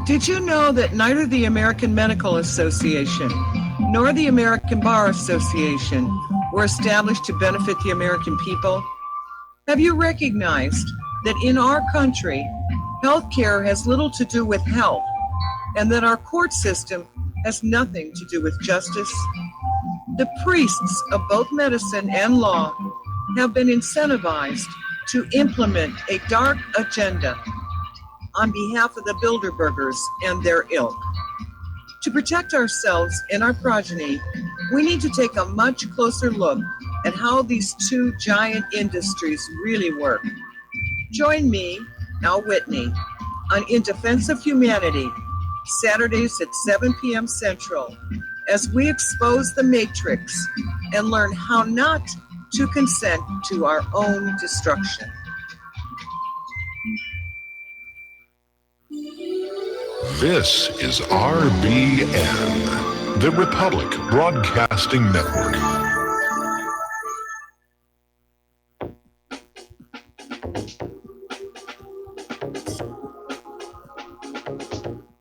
Did you know that neither the American Medical Association nor the American Bar Association were established to benefit the American people? Have you recognized that in our country, healthcare has little to do with health, and that our court system has nothing to do with justice? The priests of both medicine and law have been incentivized to implement a dark agenda on behalf of the Bilderbergers and their ilk. To protect ourselves and our progeny, we need to take a much closer look at how these two giant industries really work. Join me, Al Whitney, on In Defense of Humanity, Saturdays at 7 p.m. Central, as we expose the matrix and learn how not to consent to our own destruction. This is RBN, the Republic Broadcasting Network.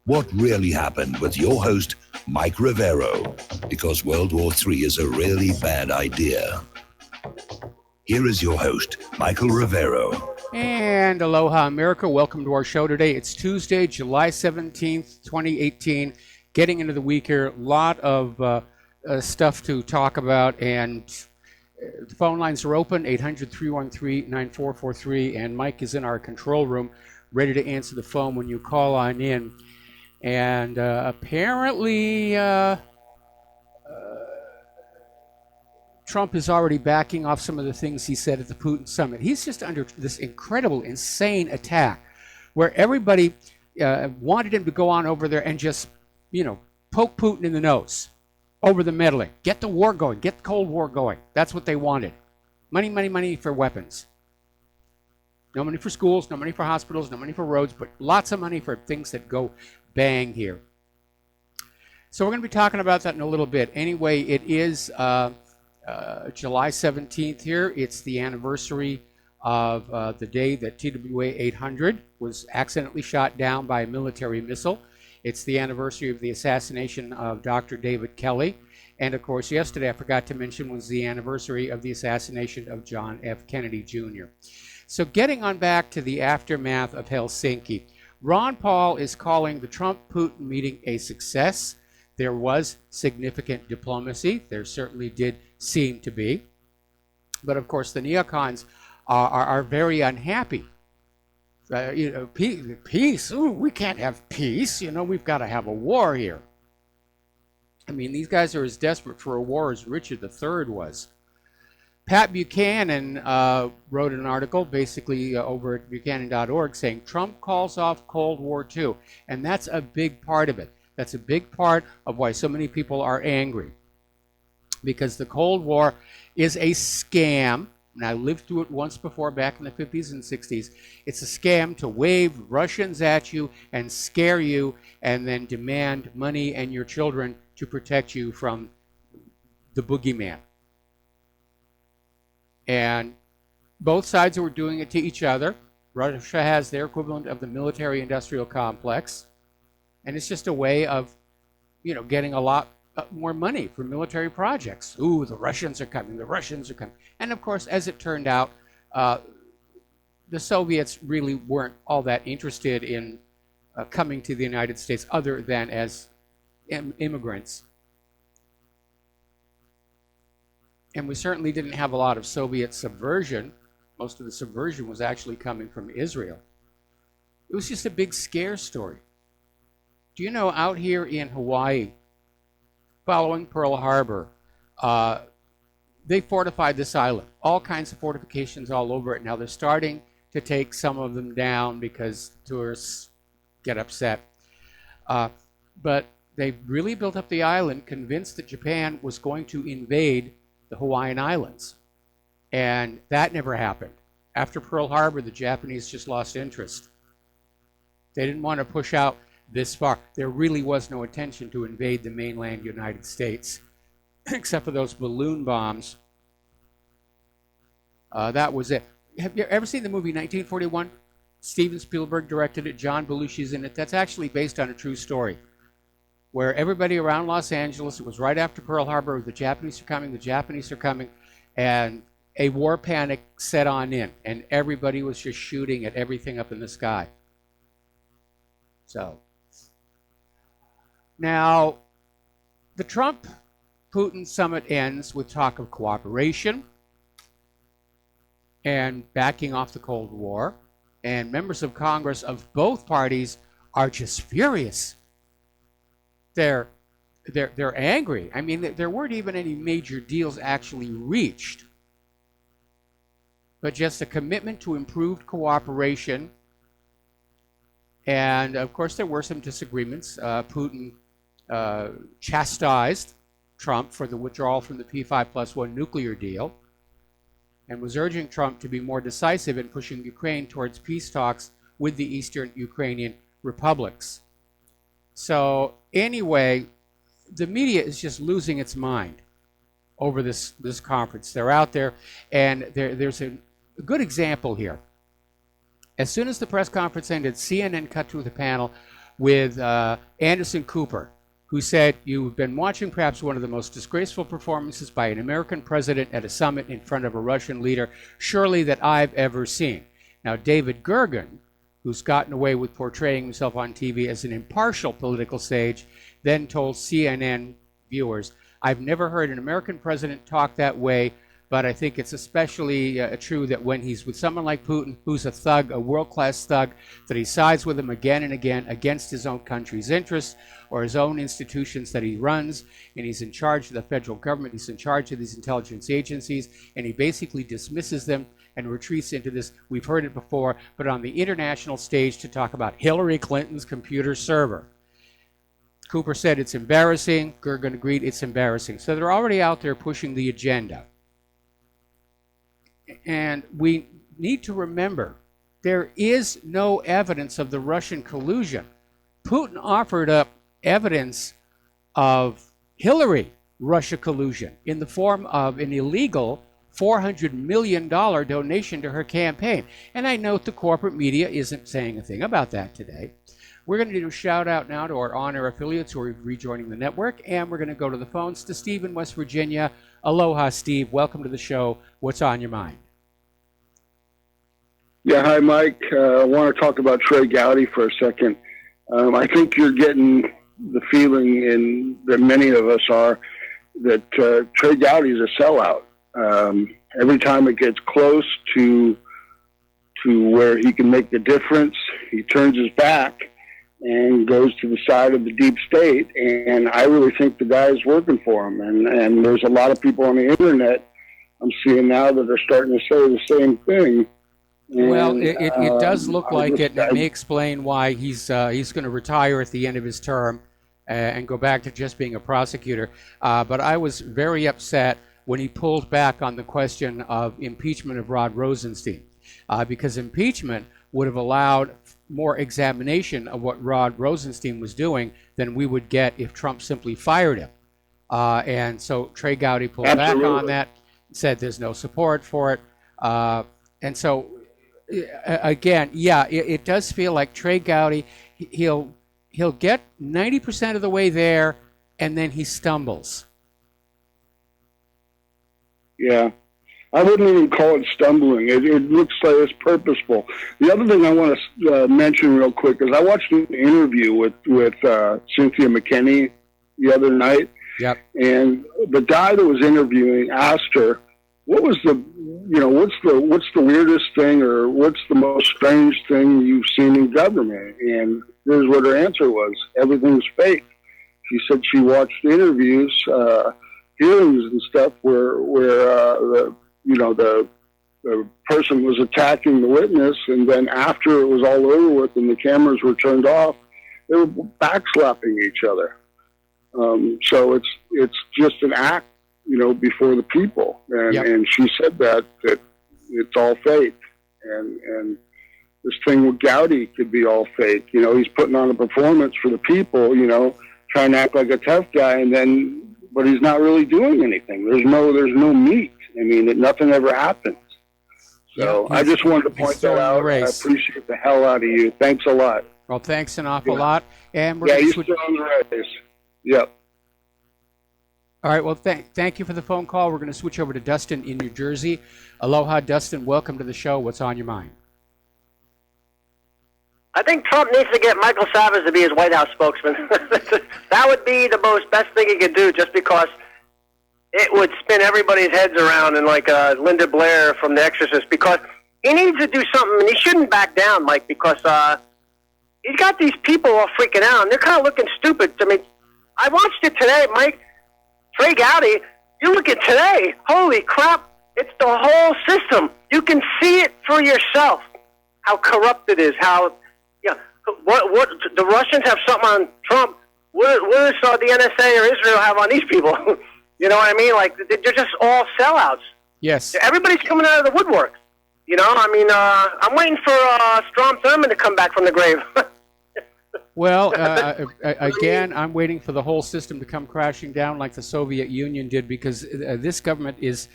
What really happened with your host, Mike Rivero, because World War III is a really bad idea. Here is your host, Michael Rivero. And aloha, America. Welcome to our show today. It's Tuesday, July 17th, 2018. Getting into the week here. A lot of stuff to talk about. And the phone lines are open, 800-313-9443. And Mike is in our control room, ready to answer the phone when you call on in. And apparently Trump is already backing off some of the things he said at the Putin summit. He's just under this incredible, insane attack where everybody wanted him to go on over there and just, poke Putin in the nose over the meddling. Get the war going. Get the Cold War going. That's what they wanted. Money, money, money for weapons. No money for schools, no money for hospitals, no money for roads, but lots of money for things that go bang here. So we're going to be talking about that in a little bit. Anyway, it is July 17th here. It's the anniversary of the day that TWA-800 was accidentally shot down by a military missile. It's the anniversary of the assassination of Dr. David Kelly. And of course, yesterday, I forgot to mention, was the anniversary of the assassination of John F. Kennedy Jr. So getting on back to the aftermath of Helsinki, Ron Paul is calling the Trump-Putin meeting a success. There was significant diplomacy. There certainly did seem to be. But of course, the neocons are very unhappy. Peace. Ooh, we can't have peace. We've got to have a war here. I mean, these guys are as desperate for a war as Richard III was. Pat Buchanan wrote an article basically over at Buchanan.org saying Trump calls off Cold War II. And that's a big part of it. That's a big part of why so many people are angry. Because the Cold War is a scam. And I lived through it once before back in the 50s and 60s. It's a scam to wave Russians at you and scare you and then demand money and your children to protect you from the boogeyman. And both sides were doing it to each other. Russia has their equivalent of the military-industrial complex. And it's just a way of, getting a lot more money for military projects. Ooh, the Russians are coming. The Russians are coming. And of course, as it turned out, the Soviets really weren't all that interested in coming to the United States other than as immigrants. And we certainly didn't have a lot of Soviet subversion. Most of the subversion was actually coming from Israel. It was just a big scare story. Do you know, out here in Hawaii, following Pearl Harbor, they fortified this island. All kinds of fortifications all over it. Now they're starting to take some of them down because tourists get upset. But they really built up the island, convinced that Japan was going to invade the Hawaiian Islands. And that never happened. After Pearl Harbor, the Japanese just lost interest. They didn't want to push out this far. There really was no intention to invade the mainland United States, except for those balloon bombs. That was it. Have you ever seen the movie 1941? Steven Spielberg directed it. John Belushi's in it. That's actually based on a true story, where everybody around Los Angeles, it was right after Pearl Harbor, the Japanese are coming, and a war panic set on in, and everybody was just shooting at everything up in the sky. So, now, the Trump-Putin summit ends with talk of cooperation and backing off the Cold War, and members of Congress of both parties are just furious. They're angry. I mean, there weren't even any major deals actually reached, but just a commitment to improved cooperation. And of course, there were some disagreements. Putin chastised Trump for the withdrawal from the P5+1 nuclear deal, and was urging Trump to be more decisive in pushing Ukraine towards peace talks with the eastern Ukrainian republics. So anyway, the media is just losing its mind over this conference. They're out there, and there's a good example here. As soon as the press conference ended, CNN cut to the panel with Anderson Cooper, who said, "You've been watching perhaps one of the most disgraceful performances by an American president at a summit in front of a Russian leader, surely that I've ever seen." Now, David Gergen, who's gotten away with portraying himself on TV as an impartial political sage, then told CNN viewers, "I've never heard an American president talk that way, but I think it's especially true that when he's with someone like Putin, who's a thug, a world-class thug, that he sides with him again and again against his own country's interests or his own institutions that he runs, and he's in charge of the federal government, he's in charge of these intelligence agencies, and he basically dismisses them and retreats into this, we've heard it before, but on the international stage to talk about Hillary Clinton's computer server." Cooper said it's embarrassing. Gergen agreed it's embarrassing. So they're already out there pushing the agenda. And we need to remember, there is no evidence of the Russian collusion. Putin offered up evidence of Hillary Russia collusion in the form of an illegal $400 million donation to her campaign. And I note the corporate media isn't saying a thing about that today. We're going to do a shout out now to our on-air affiliates who are rejoining the network, and we're going to go to the phones to Steve in West Virginia. Aloha, Steve. Welcome to the show. What's on your mind? Yeah, hi, Mike. I want to talk about Trey Gowdy for a second. I think you're getting the feeling, and that many of us are, that Trey Gowdy is a sellout. Every time it gets close to where he can make the difference, he turns his back and goes to the side of the deep state. And I really think the guy is working for him. And there's a lot of people on the internet I'm seeing now that are starting to say the same thing. And, well, it does look like it. It may explain why he's going to retire at the end of his term and go back to just being a prosecutor. But I was very upset when he pulled back on the question of impeachment of Rod Rosenstein, because impeachment would have allowed more examination of what Rod Rosenstein was doing than we would get if Trump simply fired him. And so Trey Gowdy pulled back on that, said there's no support for it. And so, again, yeah, it does feel like Trey Gowdy, he'll get 90% of the way there, and then he stumbles. Yeah. I wouldn't even call it stumbling. It looks like it's purposeful. The other thing I want to mention real quick is I watched an interview with Cynthia McKinney the other night. Yep. And the guy that was interviewing asked her, what's the weirdest thing, or what's the most strange thing you've seen in government? And here's what her answer was: everything's fake. She said she watched interviews, hearings and stuff where the person was attacking the witness, and then after it was all over with and the cameras were turned off, they were backslapping each other. So it's just an act, before the people. And, yep. And she said that it's all fake. And this thing with Gowdy could be all fake. He's putting on a performance for the people, trying to act like a tough guy, but he's not really doing anything. There's no meat. I mean, nothing ever happens. So Yeah, I just wanted to he's point still that in the out. I race. appreciate the hell out of you. Thanks a lot. Well, thanks an awful lot. And we're Yeah, going you're to switch. still in the race. Yep. All right. Well, thank you for the phone call. We're going to switch over to Dustin in New Jersey. Aloha, Dustin. Welcome to the show. What's on your mind? I think Trump needs to get Michael Savage to be his White House spokesman. That would be the most best thing he could do, just because it would spin everybody's heads around, and like Linda Blair from The Exorcist, because he needs to do something, and he shouldn't back down, Mike, because he's got these people all freaking out, and they're kind of looking stupid. I mean, I watched it today, Mike. Trey Gowdy, you look at today, holy crap, it's the whole system. You can see it for yourself, how corrupt it is, how, what the Russians have something on Trump. What does the NSA or Israel have on these people? You know what I mean? Like, they're just all sellouts. Yes. Everybody's coming out of the woodwork. You know, I mean, I'm waiting for Strom Thurmond to come back from the grave. Well, again, I'm waiting for the whole system to come crashing down like the Soviet Union did, because this government is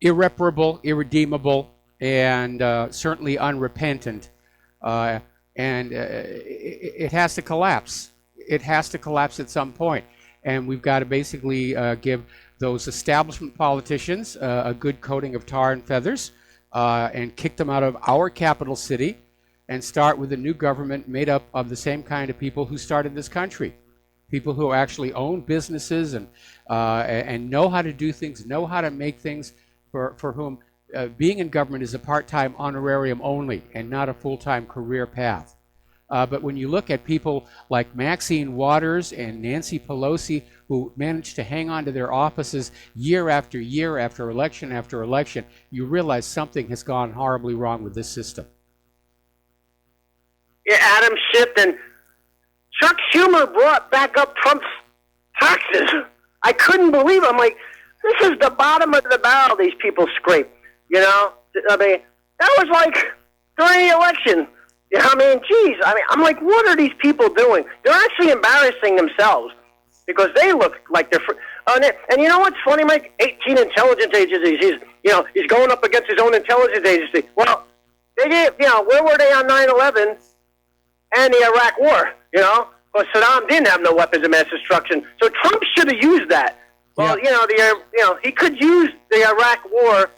irreparable, irredeemable, and certainly unrepentant. And it has to collapse. It has to collapse at some point. And we've got to basically give those establishment politicians a good coating of tar and feathers and kick them out of our capital city and start with a new government made up of the same kind of people who started this country. People who actually own businesses and know how to do things, know how to make things, for whom being in government is a part-time honorarium only and not a full-time career path. But when you look at people like Maxine Waters and Nancy Pelosi, who managed to hang on to their offices year after year after election, you realize something has gone horribly wrong with this system. Yeah, Adam Schiff and Chuck Schumer brought back up Trump's taxes. I couldn't believe it. I'm like, this is the bottom of the barrel these people scrape. You know? I mean, that was like during the election. You know what I mean? Geez. I mean, I'm like, what are these people doing? They're actually embarrassing themselves because they look like they're... and you know what's funny, Mike? 18 intelligence agencies. He's going up against his own intelligence agency. Well, they did, where were they on 9/11 and the Iraq War? Because Saddam didn't have no weapons of mass destruction. So Trump should have used that. Well, he could use the Iraq War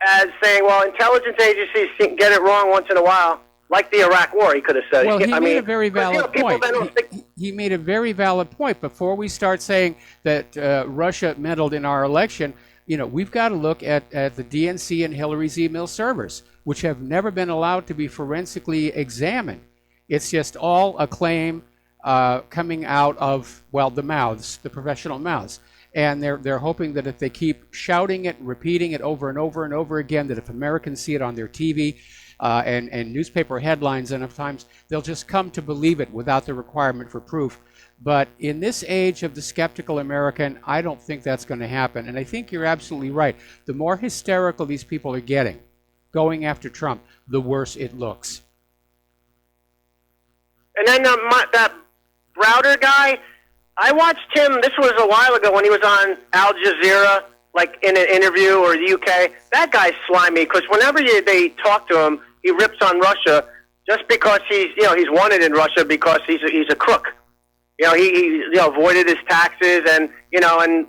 as saying, well, intelligence agencies get it wrong once in a while, like the Iraq War, he could have said. Well, he made a very valid point. Think... He made a very valid point. Before we start saying that Russia meddled in our election, we've got to look at the DNC and Hillary's email servers, which have never been allowed to be forensically examined. It's just all a claim coming out of, the mouths, the professional mouths. And they're hoping that if they keep shouting it, repeating it over and over and over again, that if Americans see it on their TV and newspaper headlines enough times, they'll just come to believe it without the requirement for proof. But in this age of the skeptical American, I don't think that's going to happen. And I think you're absolutely right. The more hysterical these people are getting, going after Trump, the worse it looks. And then that Browder guy, I watched him, this was a while ago when he was on Al Jazeera, like in an interview, or the UK. That guy's slimy, because whenever they talk to him, he rips on Russia just because he's wanted in Russia because he's a crook. He avoided his taxes and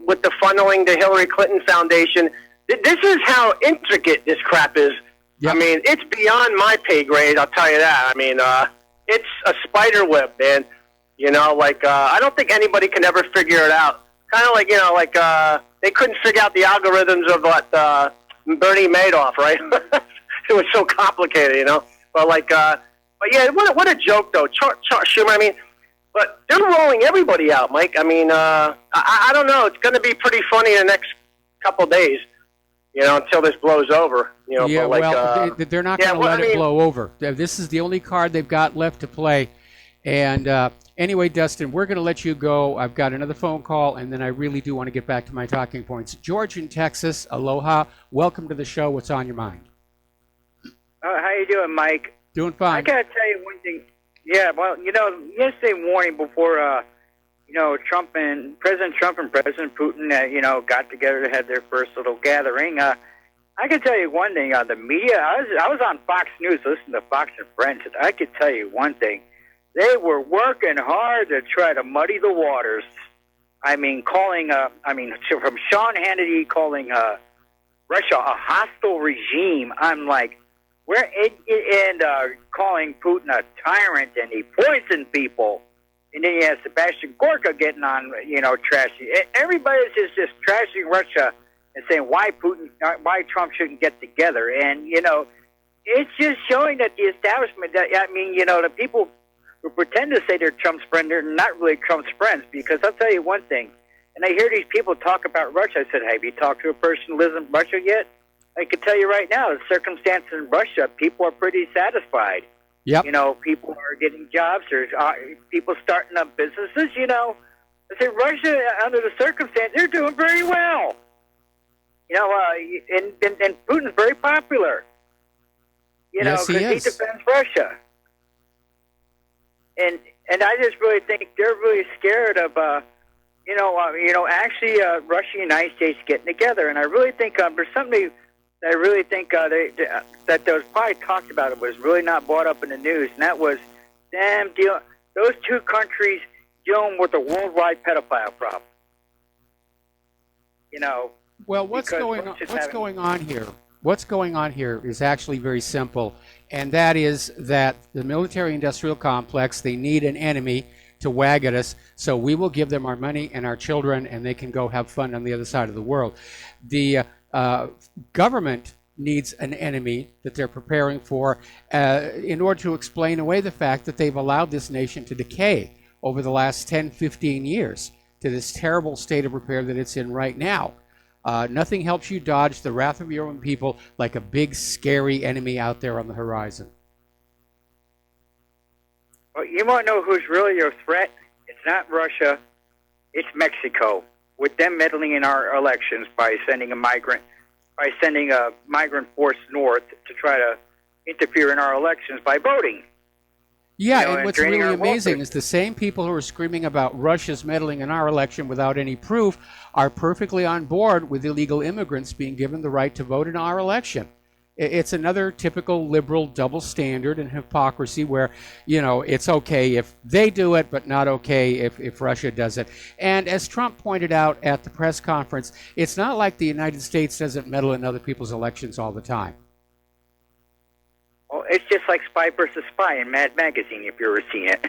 with the funneling the Hillary Clinton Foundation. This is how intricate this crap is. Yep. I mean, it's beyond my pay grade, I'll tell you that. I mean, it's a spider web, man. I don't think anybody can ever figure it out. Kind of like, they couldn't figure out the algorithms of what Bernie Madoff, right? It was so complicated, But yeah, what a joke, though. Schumer, I mean, but they're rolling everybody out, Mike. I mean, I don't know. It's going to be pretty funny in the next couple of days, until this blows over. Yeah, they're not going to let it blow over. This is the only card they've got left to play. And anyway, Dustin, we're going to let you go. I've got another phone call, and then I really do want to get back to my talking points. George in Texas, aloha. Welcome to the show. What's on your mind? How you doing, Mike? Doing fine. I got to tell you one thing. Yeah, well, yesterday morning before, President Trump and President Putin, got together to have their first little gathering, I can tell you one thing on the media. I was on Fox News listening to Fox and Friends, and I could tell you one thing. They were working hard to try to muddy the waters. I mean, from Sean Hannity calling Russia a hostile regime. I'm like, calling Putin a tyrant, and he poisoned people. And then you have Sebastian Gorka getting on, trashing. Everybody's just trashing Russia and saying why Trump shouldn't get together. And, it's just showing that the establishment, the people who pretend to say they're Trump's friend, they're not really Trump's friends. Because I'll tell you one thing, and I hear these people talk about Russia. I said, have you talked to a person who lives in Russia yet? I can tell you right now, the circumstances in Russia, people are pretty satisfied. Yep. People are getting jobs. There's people starting up businesses, I say Russia, under the circumstances, they're doing very well. And Putin's very popular. Yes, he because is. he defends Russia. And I just really think they're really scared of, actually Russia and the United States getting together. And I really think there's something that I really think that was probably talked about. It was really not brought up in the news, and that was those two countries dealing with a worldwide pedophile problem. Well, what's going on here? What's going on here is actually very simple, and that is that the military-industrial complex, they need an enemy to wag at us, so we will give them our money and our children, and they can go have fun on the other side of the world. The government needs an enemy that they're preparing for in order to explain away the fact that they've allowed this nation to decay over the last 10, 15 years to this terrible state of repair that it's in right now. Nothing helps you dodge the wrath of your own people like a big, scary enemy out there on the horizon. Well, you want to know who's really your threat? It's not Russia. It's Mexico, with them meddling in our elections by sending a migrant force north to try to interfere in our elections by voting. Yeah, and what's really amazing is the same people who are screaming about Russia's meddling in our election without any proof are perfectly on board with illegal immigrants being given the right to vote in our election. It's another typical liberal double standard and hypocrisy where, it's okay if they do it, but not okay if Russia does it. And as Trump pointed out at the press conference, it's not like the United States doesn't meddle in other people's elections all the time. Well, it's just like Spy versus Spy in Mad Magazine, if you've ever seen it,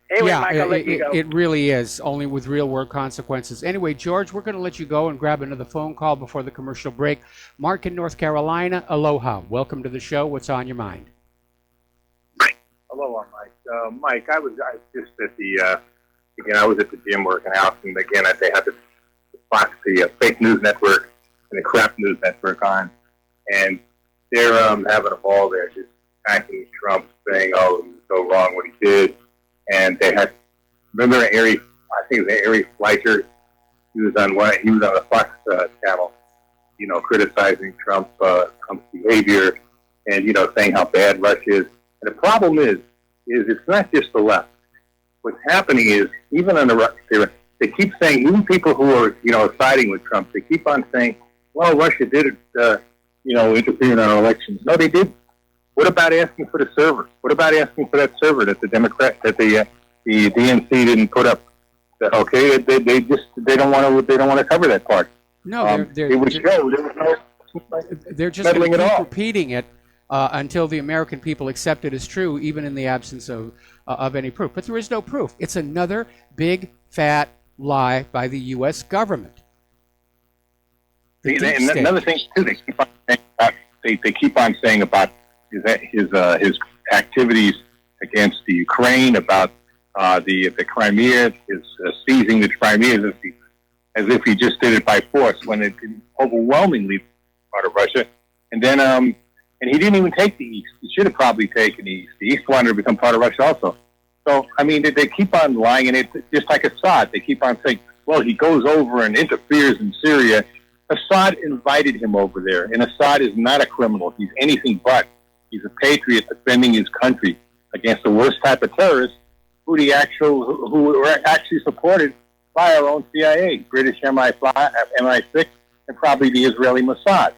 Anyway, yeah, Mike, I'll let you go. It really is, only with real-world consequences. Anyway, George, we're going to let you go and grab another phone call before the commercial break. Mark in North Carolina, aloha. Welcome to the show. What's on your mind? Aloha, Mike. Mike, I was just at I was at the gym working out, and again, they had the Fox, the fake news network and the crap news network on, and they're having a ball there, just attacking Trump, saying, "Oh, he was so wrong what he did." And they had, remember Ari Fleischer? He was on the Fox channel, criticizing Trump's behavior, and saying how bad Russia is. And the problem is it's not just the left. What's happening is even on the right, they keep saying, even people who are siding with Trump, they keep on saying, "Well, Russia did interfere in our elections." No, they didn't. What about asking for the server? What about asking for that server that the DNC didn't put up? Okay, they don't want to cover that part. No, it would show there was no. They're just going to keep repeating it until the American people accept it as true, even in the absence of any proof. But there is no proof. It's another big fat lie by the U.S. government. And another thing too, they keep on saying about his activities against the Ukraine, about the Crimea, his seizing the Crimea, as if he just did it by force, when it's overwhelmingly part of Russia. And then, and he didn't even take the East. He should have probably taken the East. The East wanted to become part of Russia also. So, I mean, they keep on lying, and it's just like Assad. They keep on saying, well, he goes over and interferes in Syria. Assad invited him over there, and Assad is not a criminal. He's anything but. He's a patriot defending his country against the worst type of terrorists who were actually supported by our own CIA, British MI5, MI6, and probably the Israeli Mossad.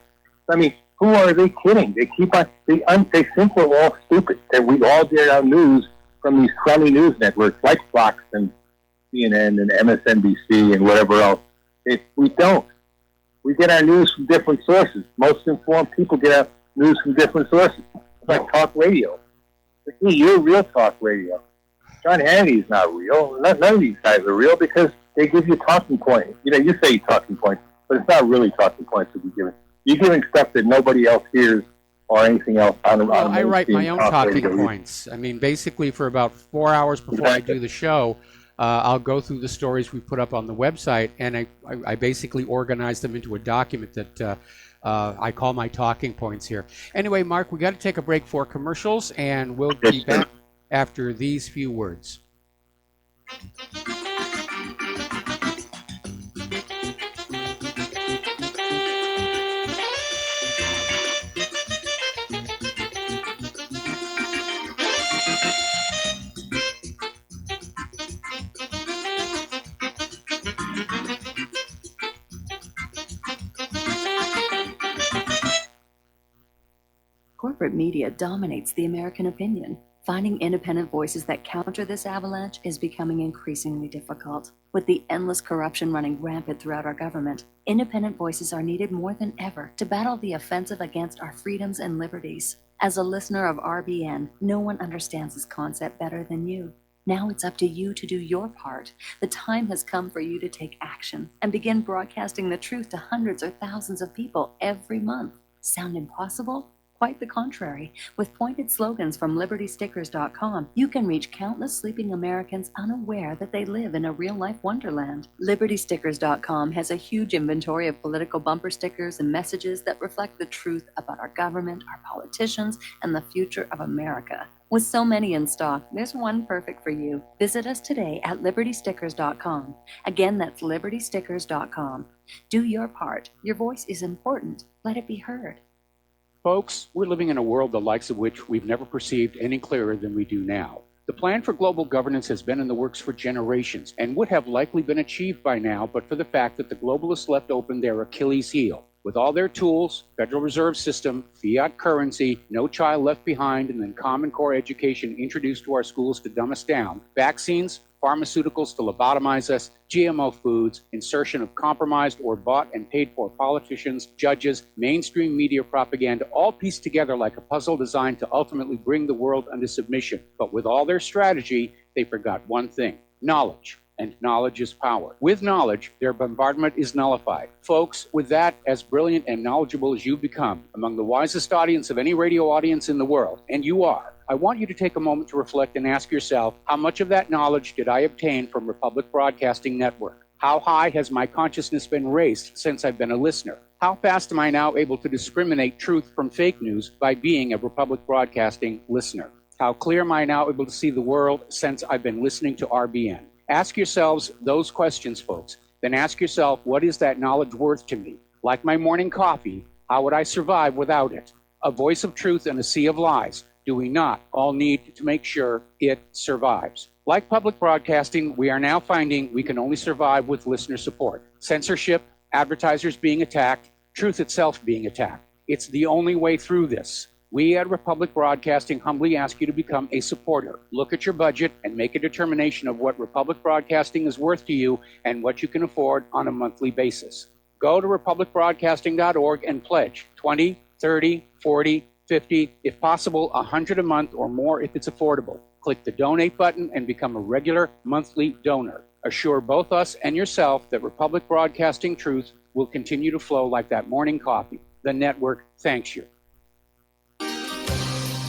I mean, who are they kidding? They keep on, they think we're all stupid, that we all get our news from these crummy news networks like Fox and CNN and MSNBC and whatever else. We don't. We get our news from different sources. Most informed people get our news from different sources. It's like talk radio. Like, hey, you're real talk radio. John Hannity's not real. None of these guys are real because they give you talking points. You know, you say talking points, but it's not really talking points that you're giving. You're giving stuff that nobody else hears or anything else on Well, I write my mainstream own talk talking radio. points. I mean, basically, for about 4 hours before I do the show, I'll go through the stories we put up on the website, and I basically organize them into a document that I call my talking points here. Anyway, Mark, we got to take a break for commercials, and we'll be back after these few words. Corporate media dominates the American opinion. Finding independent voices that counter this avalanche is becoming increasingly difficult. With the endless corruption running rampant throughout our government, independent voices are needed more than ever to battle the offensive against our freedoms and liberties. As a listener of RBN, no one understands this concept better than you. Now it's up to you to do your part. The time has come for you to take action and begin broadcasting the truth to hundreds or thousands of people every month. Sound impossible? Quite the contrary. With pointed slogans from LibertyStickers.com, you can reach countless sleeping Americans unaware that they live in a real-life wonderland. LibertyStickers.com has a huge inventory of political bumper stickers and messages that reflect the truth about our government, our politicians, and the future of America. With so many in stock, there's one perfect for you. Visit us today at LibertyStickers.com. Again, that's LibertyStickers.com. Do your part. Your voice is important. Let it be heard. Folks, we're living in a world the likes of which we've never perceived any clearer than we do now. The plan for global governance has been in the works for generations and would have likely been achieved by now but for the fact that the globalists left open their Achilles heel. With all their tools, Federal Reserve System, fiat currency, no child left behind, and then Common Core education introduced to our schools to dumb us down, vaccines, pharmaceuticals to lobotomize us, GMO foods, insertion of compromised or bought and paid for politicians, judges, mainstream media propaganda, all pieced together like a puzzle designed to ultimately bring the world under submission. But with all their strategy, they forgot one thing: knowledge. And knowledge is power. With knowledge, their bombardment is nullified. Folks, with that, as brilliant and knowledgeable as you become, among the wisest audience of any radio audience in the world, and you are, I want you to take a moment to reflect and ask yourself, how much of that knowledge did I obtain from Republic Broadcasting Network? How high has my consciousness been raised since I've been a listener? How fast am I now able to discriminate truth from fake news by being a Republic Broadcasting listener? How clear am I now able to see the world since I've been listening to RBN? Ask yourselves those questions, folks. Then ask yourself, what is that knowledge worth to me? Like my morning coffee, how would I survive without it? A voice of truth in a sea of lies. Do we not all need to make sure it survives? Like public broadcasting, we are now finding we can only survive with listener support. Censorship, advertisers being attacked, truth itself being attacked. It's the only way through this. We at Republic Broadcasting humbly ask you to become a supporter. Look at your budget and make a determination of what Republic Broadcasting is worth to you and what you can afford on a monthly basis. Go to republicbroadcasting.org and pledge 20, 30, 40, 50, if possible, 100 a month or more if it's affordable. Click the donate button and become a regular monthly donor. Assure both us and yourself that Republic Broadcasting truth will continue to flow like that morning coffee. The network thanks you.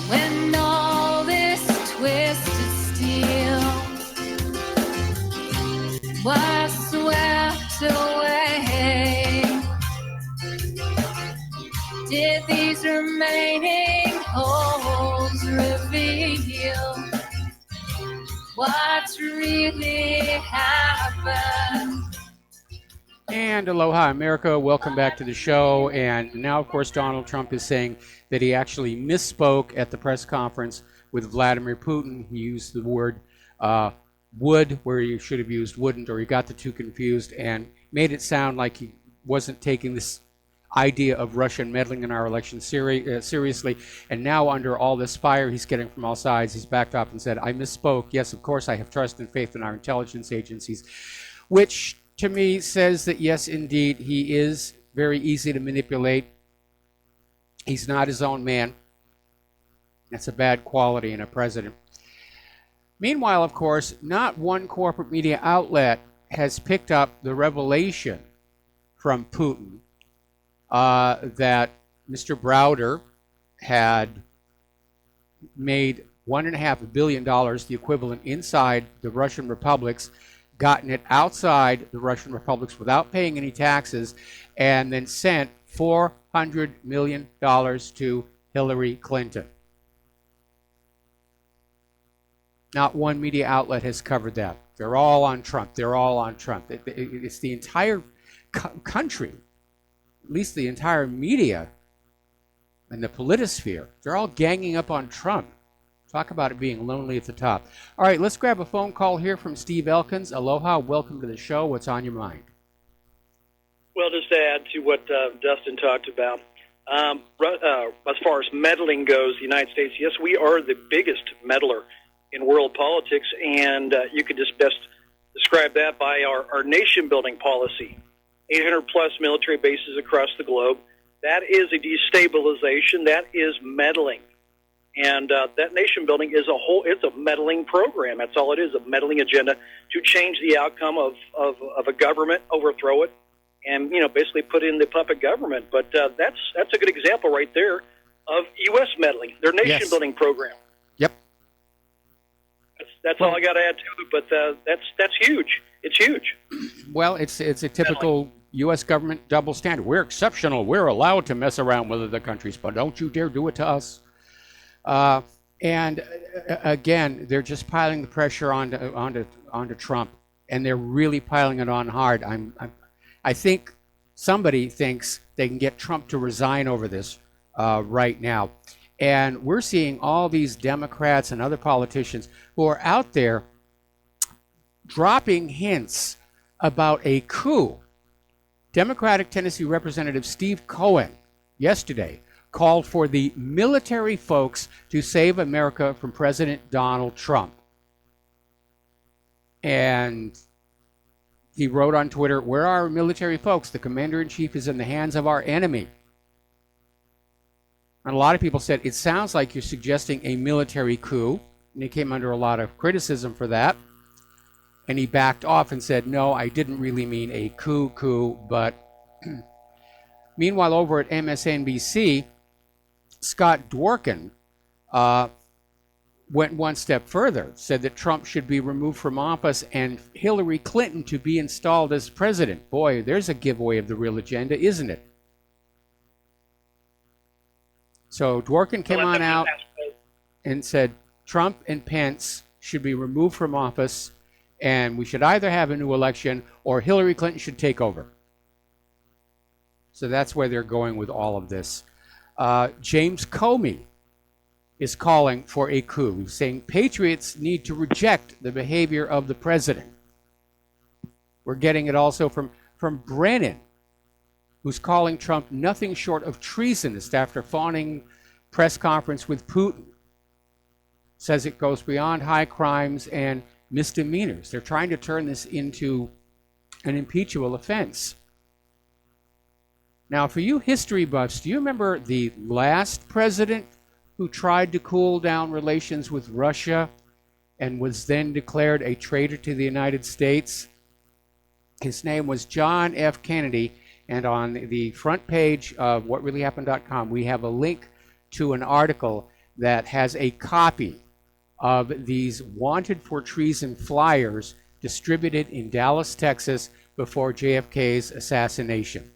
When all this twisted steel was swept away, did these remaining holes reveal what's really happened? And aloha, America. Welcome back to the show. And now, of course, Donald Trump is saying that he actually misspoke at the press conference with Vladimir Putin. He used the word would where he should have used wouldn't, or he got the two confused and made it sound like he wasn't taking this idea of Russian meddling in our election seriously. And now, under all this fire he's getting from all sides, he's backed up and said, I misspoke. Yes, of course, I have trust and faith in our intelligence agencies, which to me says that, yes, indeed, he is very easy to manipulate. He's not his own man. That's a bad quality in a president. Meanwhile, of course, not one corporate media outlet has picked up the revelation from Putin that Mr. Browder had made $1.5 billion, the equivalent, inside the Russian republics, gotten it outside the Russian republics without paying any taxes, and then sent $400 million to Hillary Clinton. Not one media outlet has covered that. They're all on Trump. They're all on Trump. It's the entire country, at least the entire media and the politosphere. They're all ganging up on Trump. Talk about it being lonely at the top. All right, let's grab a phone call here from Steve Elkins. Aloha, welcome to the show. What's on your mind? Well, just to add to what Dustin talked about, as far as meddling goes, the United States, yes, we are the biggest meddler in world politics, and you could just best describe that by our nation-building policy. 800-plus military bases across the globe. That is a destabilization. That is meddling. And that nation-building is it's a meddling program. That's all it is, a meddling agenda to change the outcome of a government, overthrow it, and, basically put in the puppet government. But that's a good example right there of U.S. meddling, their nation-building program. Yep. That's all I got to add to it, but that's huge. It's huge. Well, it's a typical U.S. government double standard. We're exceptional. We're allowed to mess around with other countries, but don't you dare do it to us. And again, they're just piling the pressure onto Trump, and they're really piling it on hard. I think somebody thinks they can get Trump to resign over this right now. And we're seeing all these Democrats and other politicians who are out there dropping hints about a coup. Democratic Tennessee Representative Steve Cohen yesterday called for the military folks to save America from President Donald Trump. And he wrote on Twitter, "Where are our military folks? The commander-in-chief is in the hands of our enemy." And a lot of people said, it sounds like you're suggesting a military coup. And he came under a lot of criticism for that. And he backed off and said, no, I didn't really mean a coup, but... Meanwhile, over at MSNBC, Scott Dworkin went one step further, said that Trump should be removed from office and Hillary Clinton to be installed as president. Boy, there's a giveaway of the real agenda, isn't it? So Dworkin came on out and said Trump and Pence should be removed from office, and we should either have a new election or Hillary Clinton should take over. So that's where they're going with all of this. James Comey is calling for a coup. He's saying patriots need to reject the behavior of the president. We're getting it also from Brennan, who's calling Trump nothing short of treasonous after fawning press conference with Putin. Says it goes beyond high crimes and misdemeanors. They're trying to turn this into an impeachable offense. Now, for you history buffs, do you remember the last president who tried to cool down relations with Russia and was then declared a traitor to the United States? His name was John F. Kennedy. And on the front page of whatreallyhappened.com, we have a link to an article that has a copy of these wanted for treason flyers distributed in Dallas, Texas, before JFK's assassination.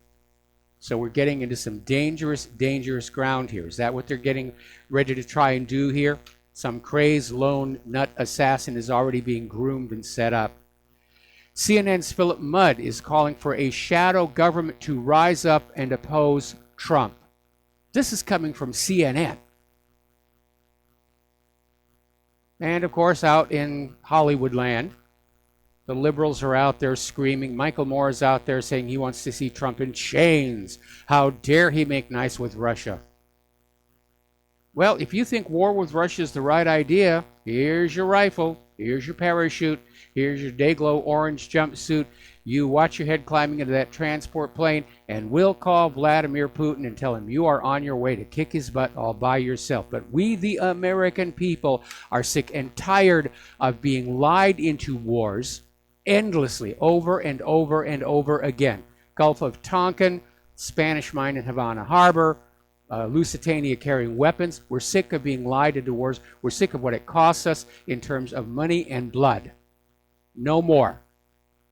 So we're getting into some dangerous, dangerous ground here. Is that what they're getting ready to try and do here? Some crazed lone nut assassin is already being groomed and set up. CNN's Philip Mudd is calling for a shadow government to rise up and oppose Trump. This is coming from CNN. And of course, out in Hollywood land, The liberals are out there screaming. Michael Moore is out there saying he wants to see Trump in chains. How dare he make nice with Russia? Well, if you think war with Russia is the right idea, here's your rifle, here's your parachute, here's your Dayglow orange jumpsuit. You watch your head climbing into that transport plane, and we'll call Vladimir Putin and tell him you are on your way to kick his butt all by yourself. But we, the American people, are sick and tired of being lied into wars endlessly, over and over and over again. Gulf of Tonkin, Spanish mine in Havana Harbor, Lusitania carrying weapons. We're sick of being lied into wars. We're sick of what it costs us in terms of money and blood. No more.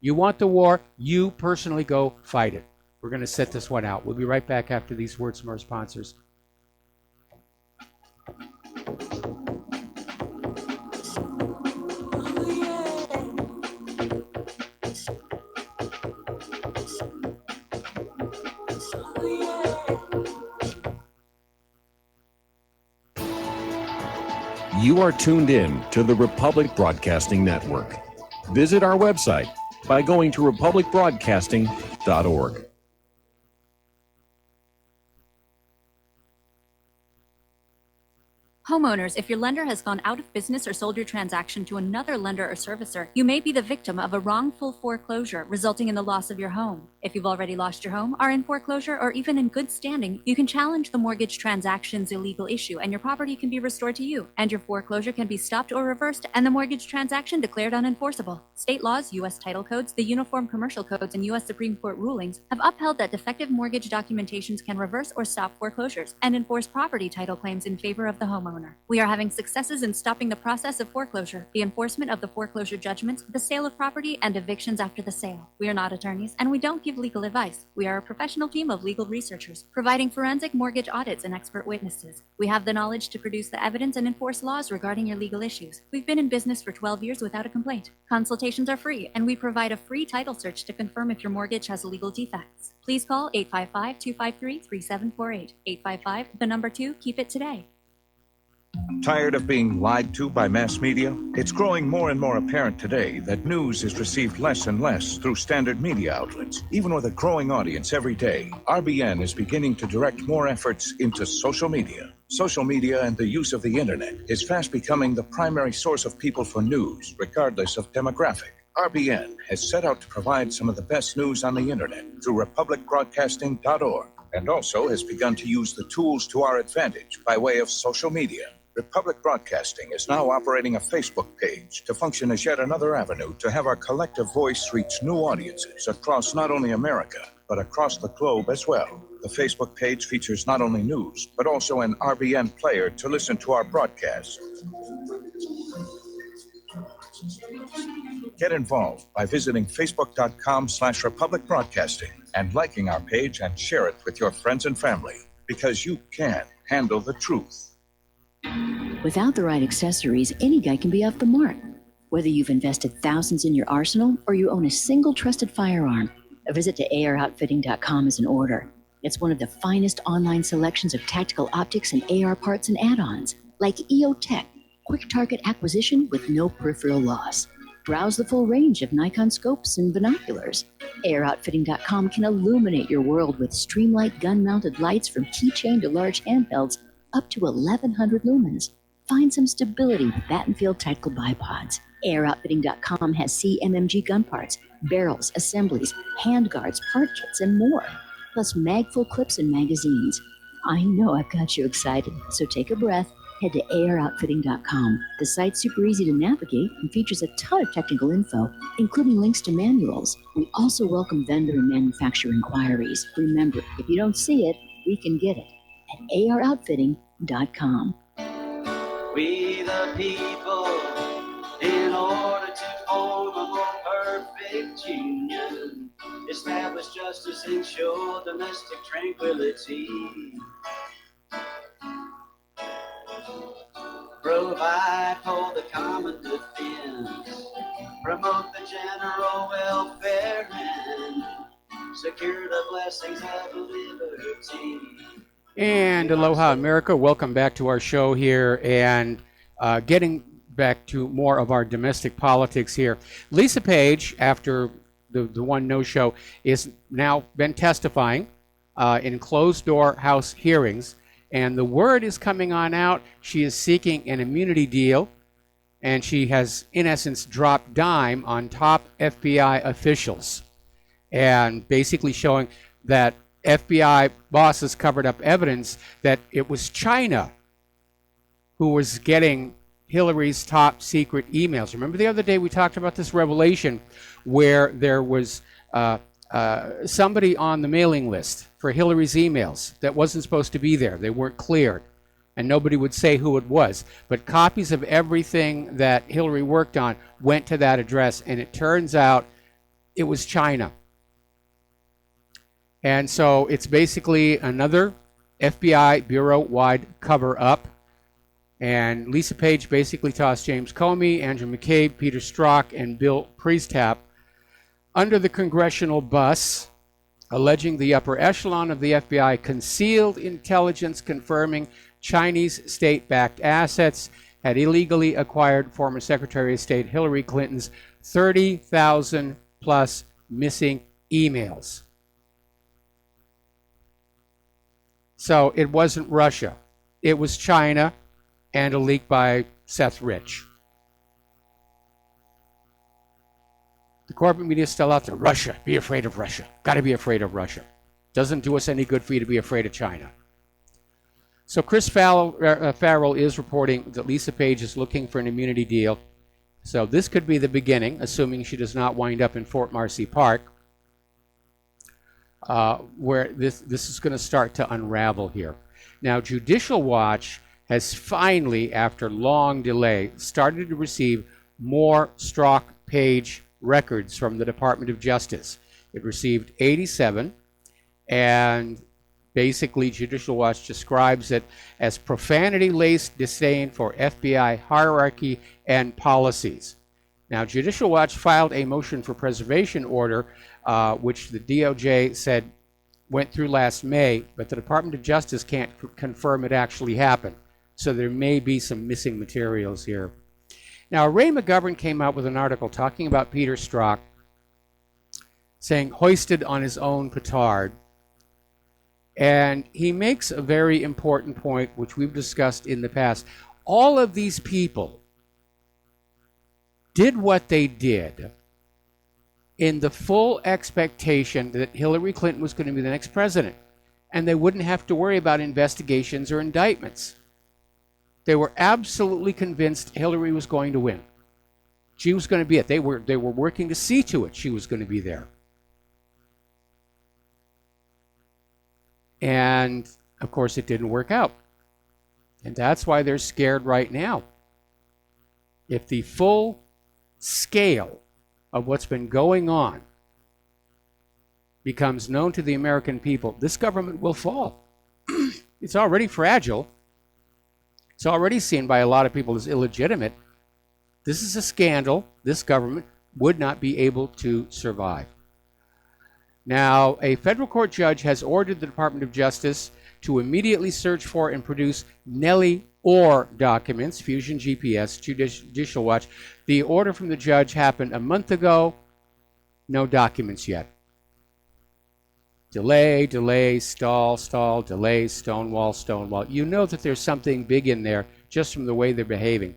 You want the war, you personally go fight it. We're going to set this one out. We'll be right back after these words from our sponsors. You are tuned in to the Republic Broadcasting Network. Visit our website by going to republicbroadcasting.org. Homeowners, if your lender has gone out of business or sold your transaction to another lender or servicer, you may be the victim of a wrongful foreclosure, resulting in the loss of your home. If you've already lost your home, are in foreclosure, or even in good standing, you can challenge the mortgage transaction's illegal issue, and your property can be restored to you, and your foreclosure can be stopped or reversed, and the mortgage transaction declared unenforceable. State laws, U.S. title codes, the Uniform Commercial Codes, and U.S. Supreme Court rulings have upheld that defective mortgage documentations can reverse or stop foreclosures and enforce property title claims in favor of the homeowner. We are having successes in stopping the process of foreclosure, the enforcement of the foreclosure judgments, the sale of property, and evictions after the sale. We are not attorneys, and we don't give legal advice. We are a professional team of legal researchers, providing forensic mortgage audits and expert witnesses. We have the knowledge to produce the evidence and enforce laws regarding your legal issues. We've been in business for 12 years without a complaint. Consultations are free, and we provide a free title search to confirm if your mortgage has legal defects. Please call 855-253-3748. 855, the number 2, keep it today. Tired of being lied to by mass media? It's growing more and more apparent today that news is received less and less through standard media outlets. Even with a growing audience every day, RBN is beginning to direct more efforts into social media. Social media and the use of the internet is fast becoming the primary source of people for news, regardless of demographic. RBN has set out to provide some of the best news on the internet through republicbroadcasting.org, and also has begun to use the tools to our advantage by way of social media. Republic Broadcasting is now operating a Facebook page to function as yet another avenue to have our collective voice reach new audiences across not only America, but across the globe as well. The Facebook page features not only news, but also an RBN player to listen to our broadcasts. Get involved by visiting facebook.com/Republic Broadcasting and liking our page and share it with your friends and family, because you can handle the truth. Without the right accessories, any guy can be off the mark. Whether you've invested thousands in your arsenal or you own a single trusted firearm, a visit to AROutfitting.com is in order. It's one of the finest online selections of tactical optics and AR parts and add-ons, like EOTech, quick target acquisition with no peripheral loss. Browse the full range of Nikon scopes and binoculars. AROutfitting.com can illuminate your world with Streamlight gun-mounted lights from keychain to large handhelds up to 1,100 lumens. Find some stability with Battenfield tactical bipods. AirOutfitting.com has CMMG gun parts, barrels, assemblies, handguards, part kits, and more. Plus mag-full clips and magazines. I know I've got you excited, so take a breath. Head to AirOutfitting.com. The site's super easy to navigate and features a ton of technical info, including links to manuals. We also welcome vendor and manufacturer inquiries. Remember, if you don't see it, we can get it at AROutfitting.com. We the people, in order to form a more perfect union, establish justice, ensure domestic tranquility, provide for the common defense, promote the general welfare, and secure the blessings of liberty. And aloha, America. Welcome back to our show here. And getting back to more of our domestic politics here. Lisa Page, after the one no-show, is now been testifying in closed-door House hearings, and the word is coming on out. She is seeking an immunity deal, and she has, in essence, dropped dime on top FBI officials, and basically showing that FBI bosses covered up evidence that it was China who was getting Hillary's top secret emails. Remember the other day we talked about this revelation where there was somebody on the mailing list for Hillary's emails that wasn't supposed to be there. They weren't cleared, and nobody would say who it was. But copies of everything that Hillary worked on went to that address, and it turns out it was China. And so it's basically another FBI bureau-wide cover-up. And Lisa Page basically tossed James Comey, Andrew McCabe, Peter Strzok, and Bill Priestap under the congressional bus, alleging the upper echelon of the FBI concealed intelligence confirming Chinese state-backed assets had illegally acquired former Secretary of State Hillary Clinton's 30,000 plus missing emails. So it wasn't Russia. It was China and a leak by Seth Rich. The corporate media is still out there. Russia, be afraid of Russia. Got to be afraid of Russia. Doesn't do us any good for you to be afraid of China. So Chris Farrell is reporting that Lisa Page is looking for an immunity deal. So this could be the beginning, assuming she does not wind up in Fort Marcy Park, where this is going to start to unravel here. Now, Judicial Watch has finally, after long delay, started to receive more Strzok Page records from the Department of Justice. It received 87, and basically Judicial Watch describes it as profanity-laced disdain for FBI hierarchy and policies. Now, Judicial Watch filed a motion for preservation order, which the DOJ said went through last May, but the Department of Justice can't confirm it actually happened. So there may be some missing materials here. Now, Ray McGovern came out with an article talking about Peter Strzok, saying hoisted on his own petard. And he makes a very important point, which we've discussed in the past. All of these people did what they did in the full expectation that Hillary Clinton was going to be the next president, and they wouldn't have to worry about investigations or indictments. They were absolutely convinced Hillary was going to win. She was going to be it. They were working to see to it she was going to be there. And, of course, it didn't work out. And that's why they're scared right now. If the full scale of what's been going on becomes known to the American people, this government will fall. It's already fragile. It's already seen by a lot of people as illegitimate. This is a scandal. This government would not be able to survive. Now, a federal court judge has ordered the Department of Justice to immediately search for and produce Nellie Orr documents, Fusion GPS, Judicial Watch. The order from the judge happened a month ago. No documents yet. Delay, delay, stall, stall, delay, stonewall, stonewall. You know that there's something big in there just from the way they're behaving.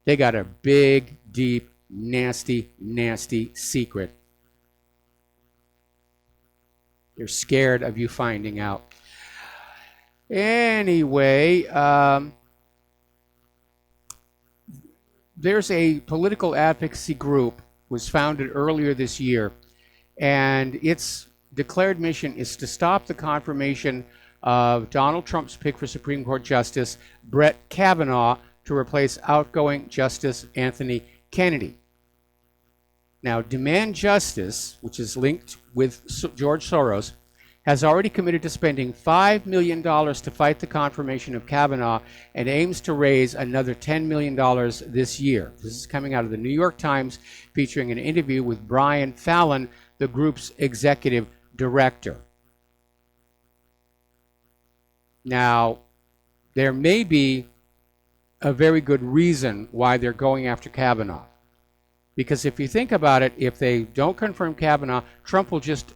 They got a big, deep, nasty, nasty secret. They're scared of you finding out. Anyway, there's a political advocacy group was founded earlier this year, and its declared mission is to stop the confirmation of Donald Trump's pick for Supreme Court Justice Brett Kavanaugh to replace outgoing Justice Anthony Kennedy. Now, Demand Justice, which is linked with George Soros, has already committed to spending $5 million to fight the confirmation of Kavanaugh and aims to raise another $10 million this year. This is coming out of the New York Times, featuring an interview with Brian Fallon, the group's executive director. Now, there may be a very good reason why they're going after Kavanaugh. Because if you think about it, if they don't confirm Kavanaugh, Trump will just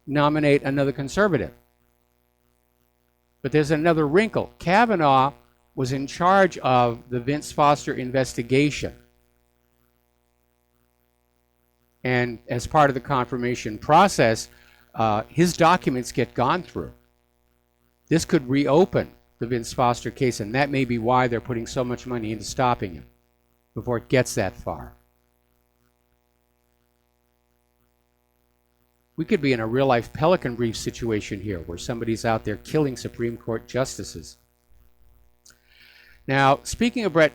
nominate another conservative. But there's another wrinkle. Kavanaugh was in charge of the Vince Foster investigation. And as part of the confirmation process, his documents get gone through. This could reopen the Vince Foster case, and that may be why they're putting so much money into stopping him before it gets that far. We could be in a real-life Pelican Brief situation here, where somebody's out there killing Supreme Court justices. Now, speaking of Brett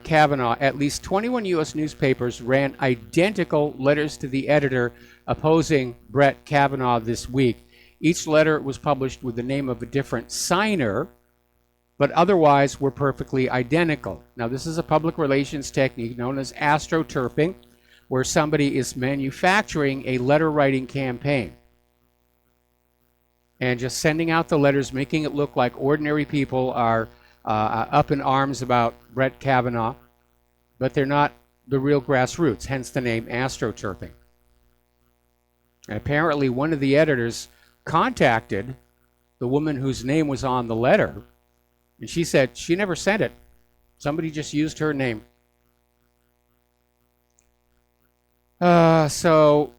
Kavanaugh, at least 21 U.S. newspapers ran identical letters to the editor opposing Brett Kavanaugh this week. Each letter was published with the name of a different signer, but otherwise were perfectly identical. Now, this is a public relations technique known as astroturfing, where somebody is manufacturing a letter-writing campaign and just sending out the letters, making it look like ordinary people are up in arms about Brett Kavanaugh, but they're not the real grassroots, hence the name astroturfing. And apparently one of the editors contacted the woman whose name was on the letter, and she said she never sent it. Somebody just used her name. So,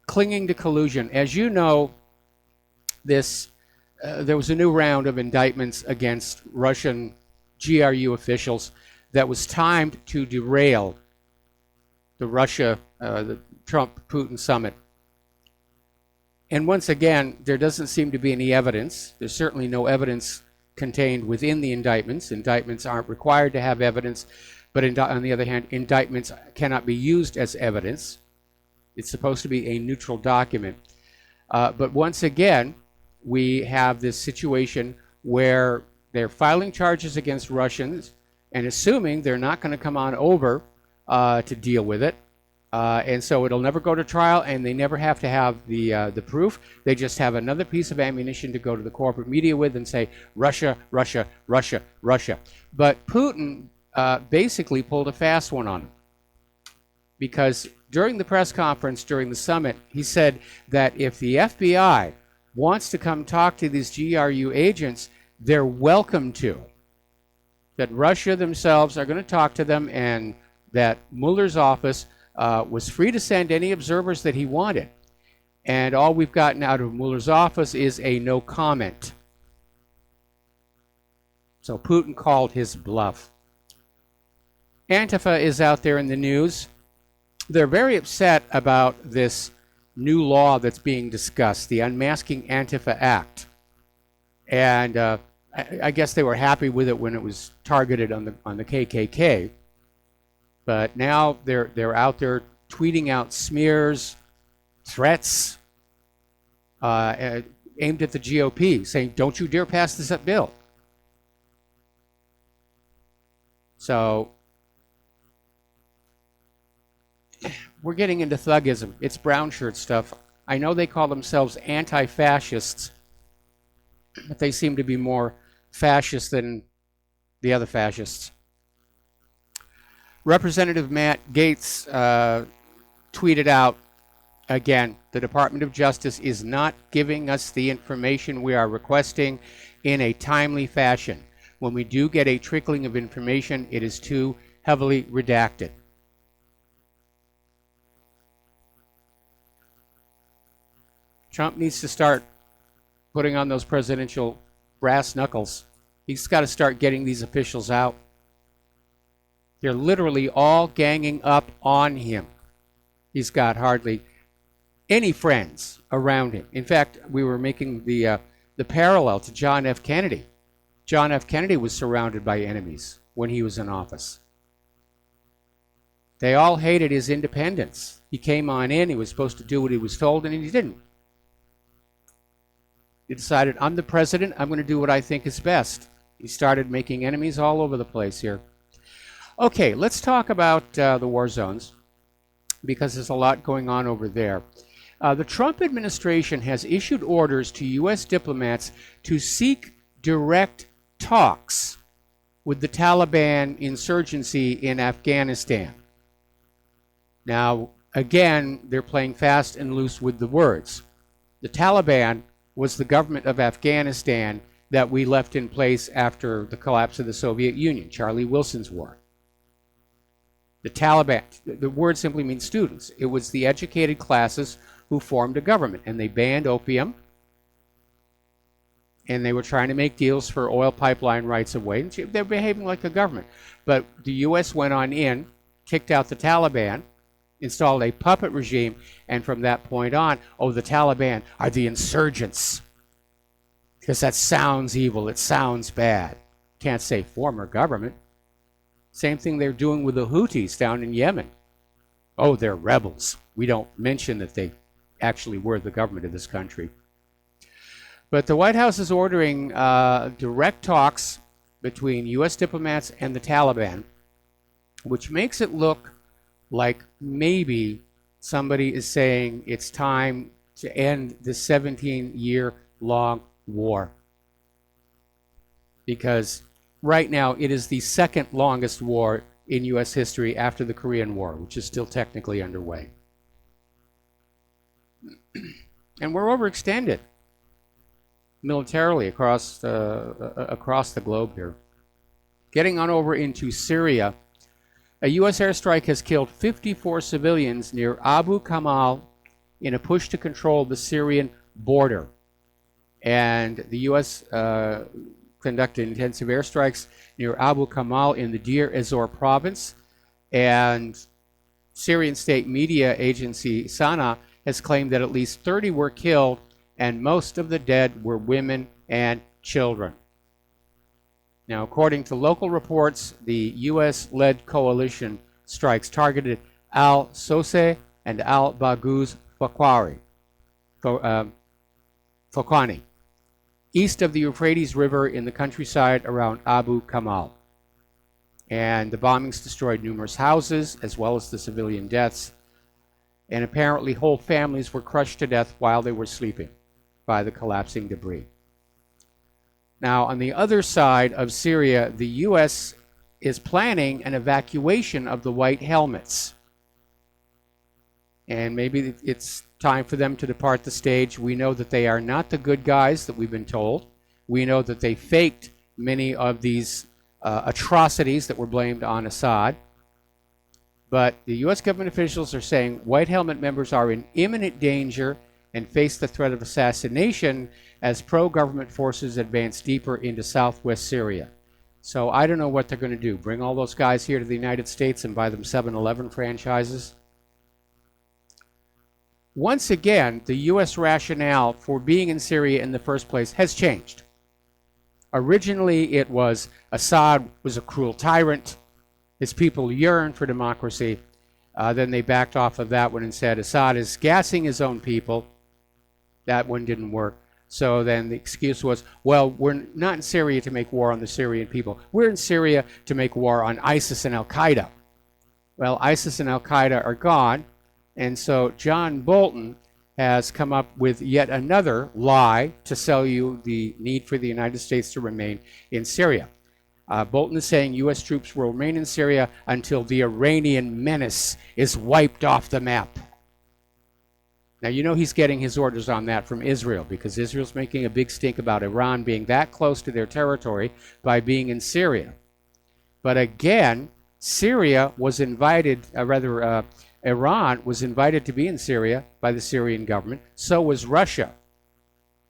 clinging to collusion. As you know, there was a new round of indictments against Russian GRU officials that was timed to derail the Trump-Putin summit. And once again, there doesn't seem to be any evidence. There's certainly no evidence contained within the indictments. Indictments aren't required to have evidence. But on the other hand, indictments cannot be used as evidence. It's supposed to be a neutral document. But once again, we have this situation where they're filing charges against Russians and assuming they're not going to come on over to deal with it. And so it'll never go to trial, and they never have to have the proof. They just have another piece of ammunition to go to the corporate media with and say, Russia, Russia, Russia, Russia. But Putin basically pulled a fast one on him. Because during the press conference, during the summit, he said that if the FBI wants to come talk to these GRU agents, they're welcome to. That Russia themselves are going to talk to them, and that Mueller's office was free to send any observers that he wanted. And all we've gotten out of Mueller's office is a no comment. So Putin called his bluff. Antifa is out there in the news. They're very upset about this new law that's being discussed, the Unmasking Antifa Act. And I guess they were happy with it when it was targeted on the KKK. But now they're out there tweeting out smears, threats aimed at the GOP, saying, don't you dare pass this bill. So we're getting into thuggism. It's brown shirt stuff. I know they call themselves anti-fascists, but they seem to be more fascist than the other fascists. Representative Matt Gaetz tweeted out, again, the Department of Justice is not giving us the information we are requesting in a timely fashion. When we do get a trickling of information, it is too heavily redacted. Trump needs to start putting on those presidential brass knuckles. He's got to start getting these officials out. They're literally all ganging up on him. He's got hardly any friends around him. In fact, we were making the parallel to John F. Kennedy. John F. Kennedy was surrounded by enemies when he was in office. They all hated his independence. He came on in, he was supposed to do what he was told, and he didn't. He decided, I'm the president, I'm going to do what I think is best. He started making enemies all over the place here. Okay, let's talk about the war zones, because there's a lot going on over there. The Trump administration has issued orders to U.S. diplomats to seek direct talks with the Taliban insurgency in Afghanistan. Now, again, they're playing fast and loose with the words. The Taliban was the government of Afghanistan that we left in place after the collapse of the Soviet Union, Charlie Wilson's war. The Taliban, the word simply means students. It was the educated classes who formed a government, and they banned opium, and they were trying to make deals for oil pipeline rights of way. They're behaving like a government. But the U.S. went on in, kicked out the Taliban, installed a puppet regime, and from that point on, oh, the Taliban are the insurgents. Because that sounds evil. It sounds bad. Can't say former government. Same thing they're doing with the Houthis down in Yemen. Oh, they're rebels. We don't mention that they actually were the government of this country. But the White House is ordering direct talks between U.S. diplomats and the Taliban, which makes it look like maybe somebody is saying it's time to end the 17-year-long war. Because right now it is the second longest war in U.S. history after the Korean War, which is still technically underway. And we're overextended militarily across the globe here. Getting on over into Syria, a U.S. airstrike has killed 54 civilians near Abu Kamal in a push to control the Syrian border. And the U.S. Conducted intensive airstrikes near Abu Kamal in the Deir ez-Zor province. And Syrian state media agency Sana has claimed that at least 30 were killed, and most of the dead were women and children. Now, according to local reports, the U.S.-led coalition strikes targeted al-Soseh and al-Baghouz Fokhani, east of the Euphrates River in the countryside around Abu Kamal. And the bombings destroyed numerous houses, as well as the civilian deaths. And apparently whole families were crushed to death while they were sleeping by the collapsing debris. Now, on the other side of Syria, the U.S. is planning an evacuation of the white helmets. And maybe it's time for them to depart the stage. We know that they are not the good guys that we've been told. We know that they faked many of these atrocities that were blamed on Assad. But the U.S. government officials are saying white helmet members are in imminent danger and face the threat of assassination as pro-government forces advance deeper into southwest Syria. So I don't know what they're going to do. Bring all those guys here to the United States and buy them 7-Eleven franchises? Once again, the U.S. rationale for being in Syria in the first place has changed. Originally, it was Assad was a cruel tyrant. His people yearn for democracy. Then they backed off of that one and said Assad is gassing his own people. That one didn't work. So then the excuse was, well, we're not in Syria to make war on the Syrian people. We're in Syria to make war on ISIS and Al-Qaeda. Well, ISIS and Al-Qaeda are gone. And so John Bolton has come up with yet another lie to sell you the need for the United States to remain in Syria. Bolton is saying U.S. troops will remain in Syria until the Iranian menace is wiped off the map. Now, you know he's getting his orders on that from Israel, because Israel's making a big stink about Iran being that close to their territory by being in Syria. But again, Syria was invited, Iran was invited to be in Syria by the Syrian government. So was Russia.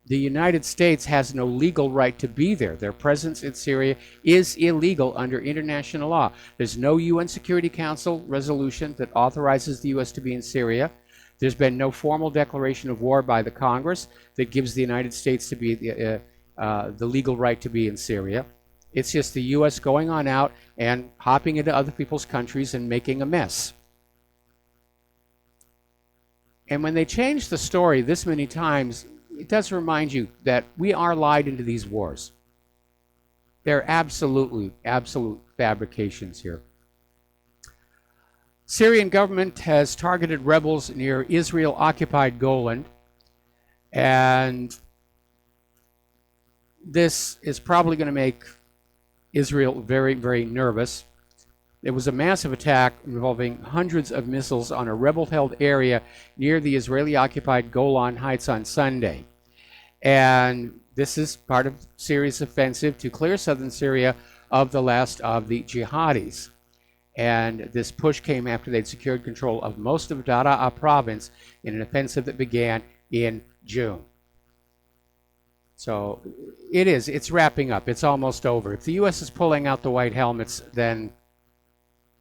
The United States has no legal right to be there. Their presence in Syria is illegal under international law. There's no UN Security Council resolution that authorizes the U.S. to be in Syria. There's been no formal declaration of war by the Congress that gives the United States to be the legal right to be in Syria. It's just the U.S. going on out and hopping into other people's countries and making a mess. And when they change the story this many times, it does remind you that we are lied into these wars. They're absolute fabrications here. Syrian government has targeted rebels near Israel-occupied Golan, and this is probably going to make Israel very, very nervous. It was a massive attack involving hundreds of missiles on a rebel-held area near the Israeli-occupied Golan Heights on Sunday. And this is part of Syria's offensive to clear southern Syria of the last of the jihadis. And this push came after they'd secured control of most of Daraa province in an offensive that began in June. So it's wrapping up. It's almost over. If the U.S. is pulling out the white helmets, then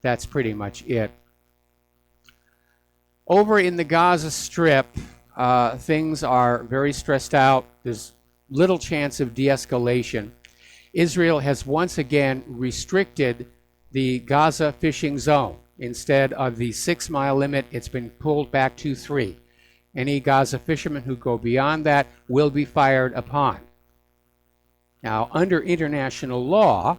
that's pretty much it. Over in the Gaza Strip, things are very stressed out. There's little chance of de-escalation. Israel has once again restricted the Gaza fishing zone. Instead of the 6-mile limit, it's been pulled back to 3. Any Gaza fishermen who go beyond that will be fired upon. Now, under international law,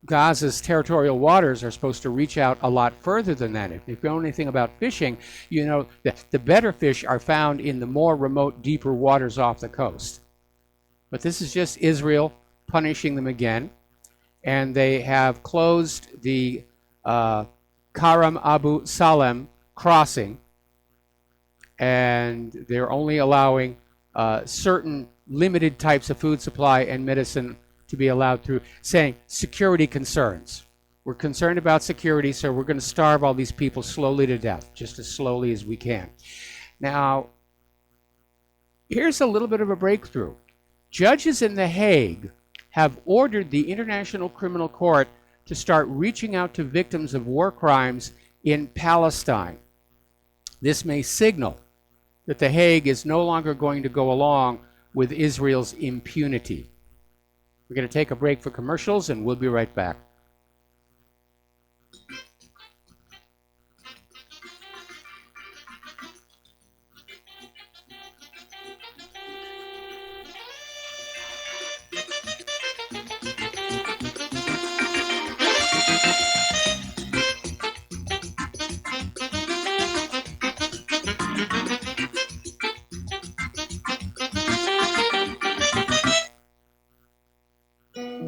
Gaza's territorial waters are supposed to reach out a lot further than that. If you know anything about fishing, you know that the better fish are found in the more remote, deeper waters off the coast. But this is just Israel punishing them again. And they have closed the Karam Abu Salem crossing. And they're only allowing certain limited types of food supply and medicine to be allowed through, saying security concerns. We're concerned about security, so we're going to starve all these people slowly to death, just as slowly as we can. Now, here's a little bit of a breakthrough. Judges in The Hague have ordered the International Criminal Court to start reaching out to victims of war crimes in Palestine. This may signal that The Hague is no longer going to go along with Israel's impunity. We're going to take a break for commercials, and we'll be right back.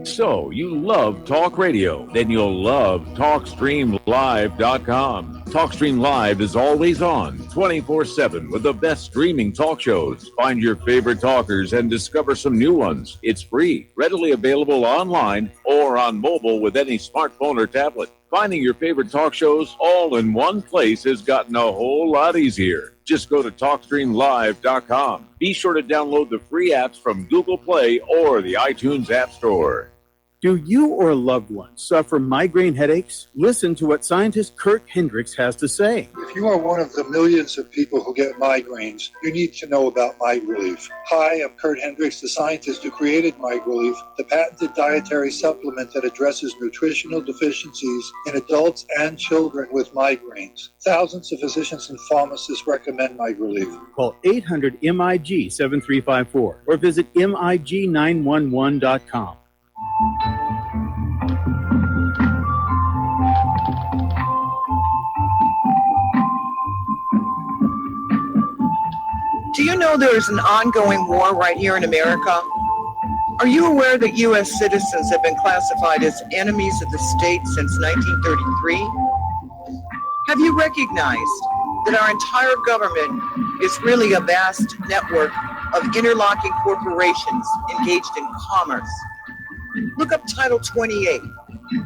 So, you love talk radio? Then you'll love TalkStreamLive.com. TalkStream Live is always on, 24/7, with the best streaming talk shows. Find your favorite talkers and discover some new ones. It's free, readily available online or on mobile with any smartphone or tablet. Finding your favorite talk shows all in one place has gotten a whole lot easier. Just go to TalkStreamLive.com. Be sure to download the free apps from Google Play or the iTunes App Store. Do you or a loved one suffer migraine headaches? Listen to what scientist Kurt Hendricks has to say. If you are one of the millions of people who get migraines, you need to know about MigRelief. Hi, I'm Kurt Hendricks, the scientist who created MigRelief, the patented dietary supplement that addresses nutritional deficiencies in adults and children with migraines. Thousands of physicians and pharmacists recommend MigRelief. Call 800-MIG-7354 or visit MIG911.com. Do you know there is an ongoing war right here in America? Are you aware that U.S. citizens have been classified as enemies of the state since 1933? Have you recognized that our entire government is really a vast network of interlocking corporations engaged in commerce? Look up Title 28,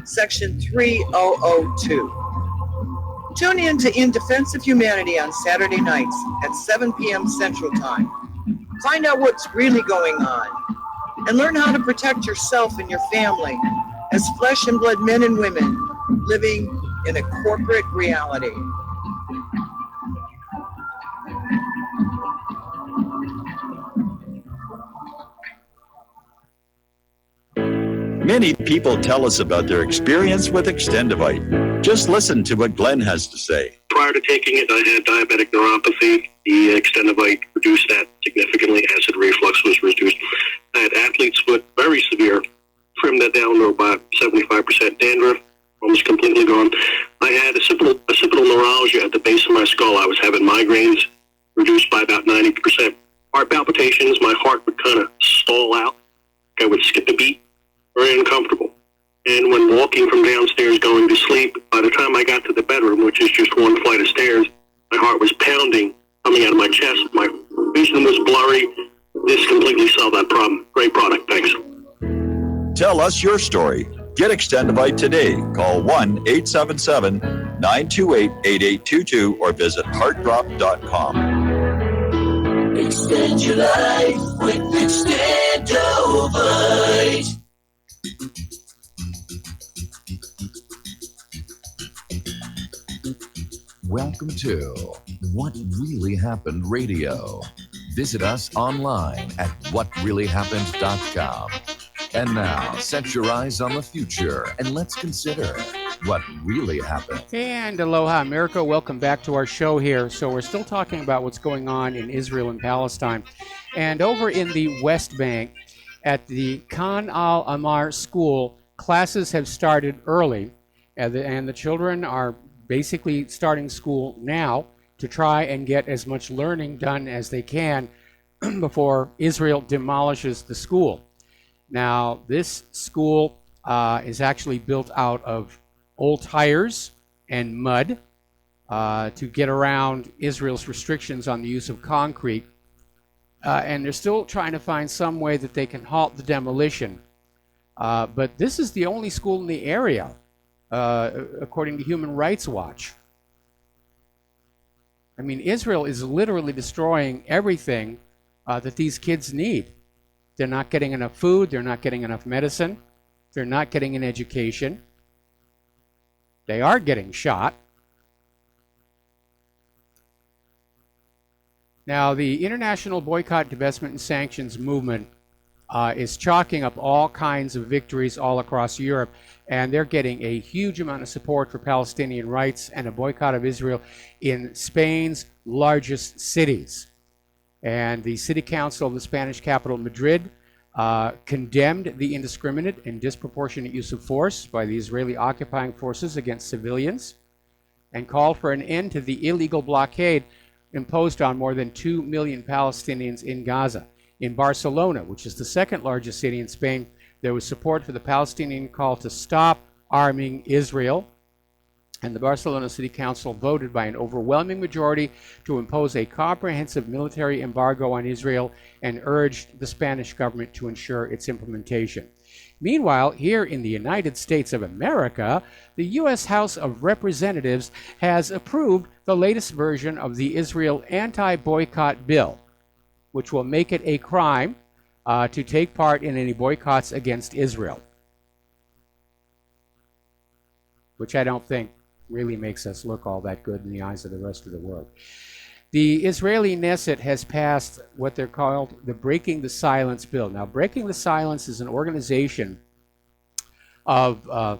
Section 3002. Tune in to In Defense of Humanity on Saturday nights at 7 p.m. Central Time. Find out what's really going on and learn how to protect yourself and your family as flesh and blood men and women living in a corporate reality. Many people tell us about their experience with Extendivite. Just listen to what Glenn has to say. Prior to taking it, I had diabetic neuropathy. The Extendivite reduced that significantly. Acid reflux was reduced. I had athlete's foot, very severe. Trimmed that down to about 75% dandruff, almost completely gone. I had occipital neuralgia at the base of my skull. I was having migraines, reduced by about 90%. Heart palpitations, my heart would kind of stall out. I would skip a beat. very uncomfortable. And when walking from downstairs going to sleep, by the time I got to the bedroom, which is just one flight of stairs, my heart was pounding, coming out of my chest. My vision was blurry. This completely solved that problem. Great product. Thanks. Tell us your story. Get Extendivite today. Call 1-877-928-8822 or visit heartdrop.com. Extend your life with Extendovite. Welcome to What Really Happened Radio. Visit us online at whatreallyhappened.com. And now, set your eyes on the future and let's consider what really happened. And aloha, America. Welcome back to our show here. So we're still talking about what's going on in Israel and Palestine. And over in the West Bank, at the Khan al-Amar school, classes have started early, and the children are basically starting school now to try and get as much learning done as they can before Israel demolishes the school. Now, this school is actually built out of old tires and mud to get around Israel's restrictions on the use of concrete. And they're still trying to find some way that they can halt the demolition. But this is the only school in the area, according to Human Rights Watch. I mean, Israel is literally destroying everything that these kids need. They're not getting enough food. They're not getting enough medicine. They're not getting an education. They are getting shot. Now, the International Boycott, Divestment, and Sanctions movement is chalking up all kinds of victories all across Europe, and they're getting a huge amount of support for Palestinian rights and a boycott of Israel in Spain's largest cities. And the city council of the Spanish capital, Madrid, condemned the indiscriminate and disproportionate use of force by the Israeli occupying forces against civilians and called for an end to the illegal blockade imposed on more than 2 million Palestinians in Gaza. In Barcelona, which is the second largest city in Spain, there was support for the Palestinian call to stop arming Israel. And the Barcelona City Council voted by an overwhelming majority to impose a comprehensive military embargo on Israel and urged the Spanish government to ensure its implementation. Meanwhile, here in the United States of America, the U.S. House of Representatives has approved the latest version of the Israel anti-boycott bill, which will make it a crime to take part in any boycotts against Israel, which I don't think really makes us look all that good in the eyes of the rest of the world. The Israeli Knesset has passed what they're called the Breaking the Silence bill. Now, Breaking the Silence is an organization of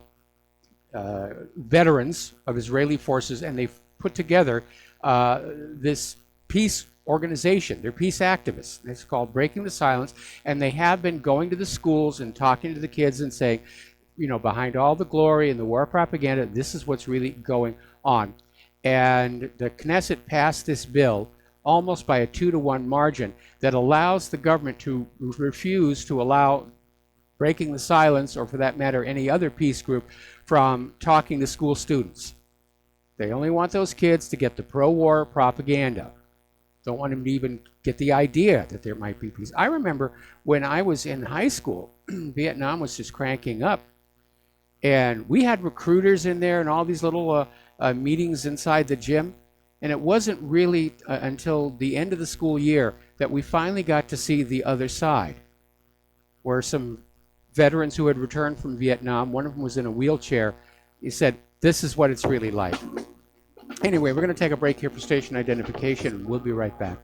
veterans of Israeli forces, and they've put together this peace organization. They're peace activists. It's called Breaking the Silence, and they have been going to the schools and talking to the kids and saying, you know, behind all the glory and the war propaganda, this is what's really going on. And the Knesset passed this bill almost by a 2-to-1 margin that allows the government to refuse to allow Breaking the Silence, or for that matter, any other peace group, from talking to school students. They only want those kids to get the pro-war propaganda. Don't want them to even get the idea that there might be peace. I remember when I was in high school, Vietnam was just cranking up. And we had recruiters in there and all these little meetings inside the gym. And it wasn't really until the end of the school year that we finally got to see the other side, where some veterans who had returned from Vietnam, one of them was in a wheelchair, he said, this is what it's really like. Anyway, we're going to take a break here for station identification, and we'll be right back.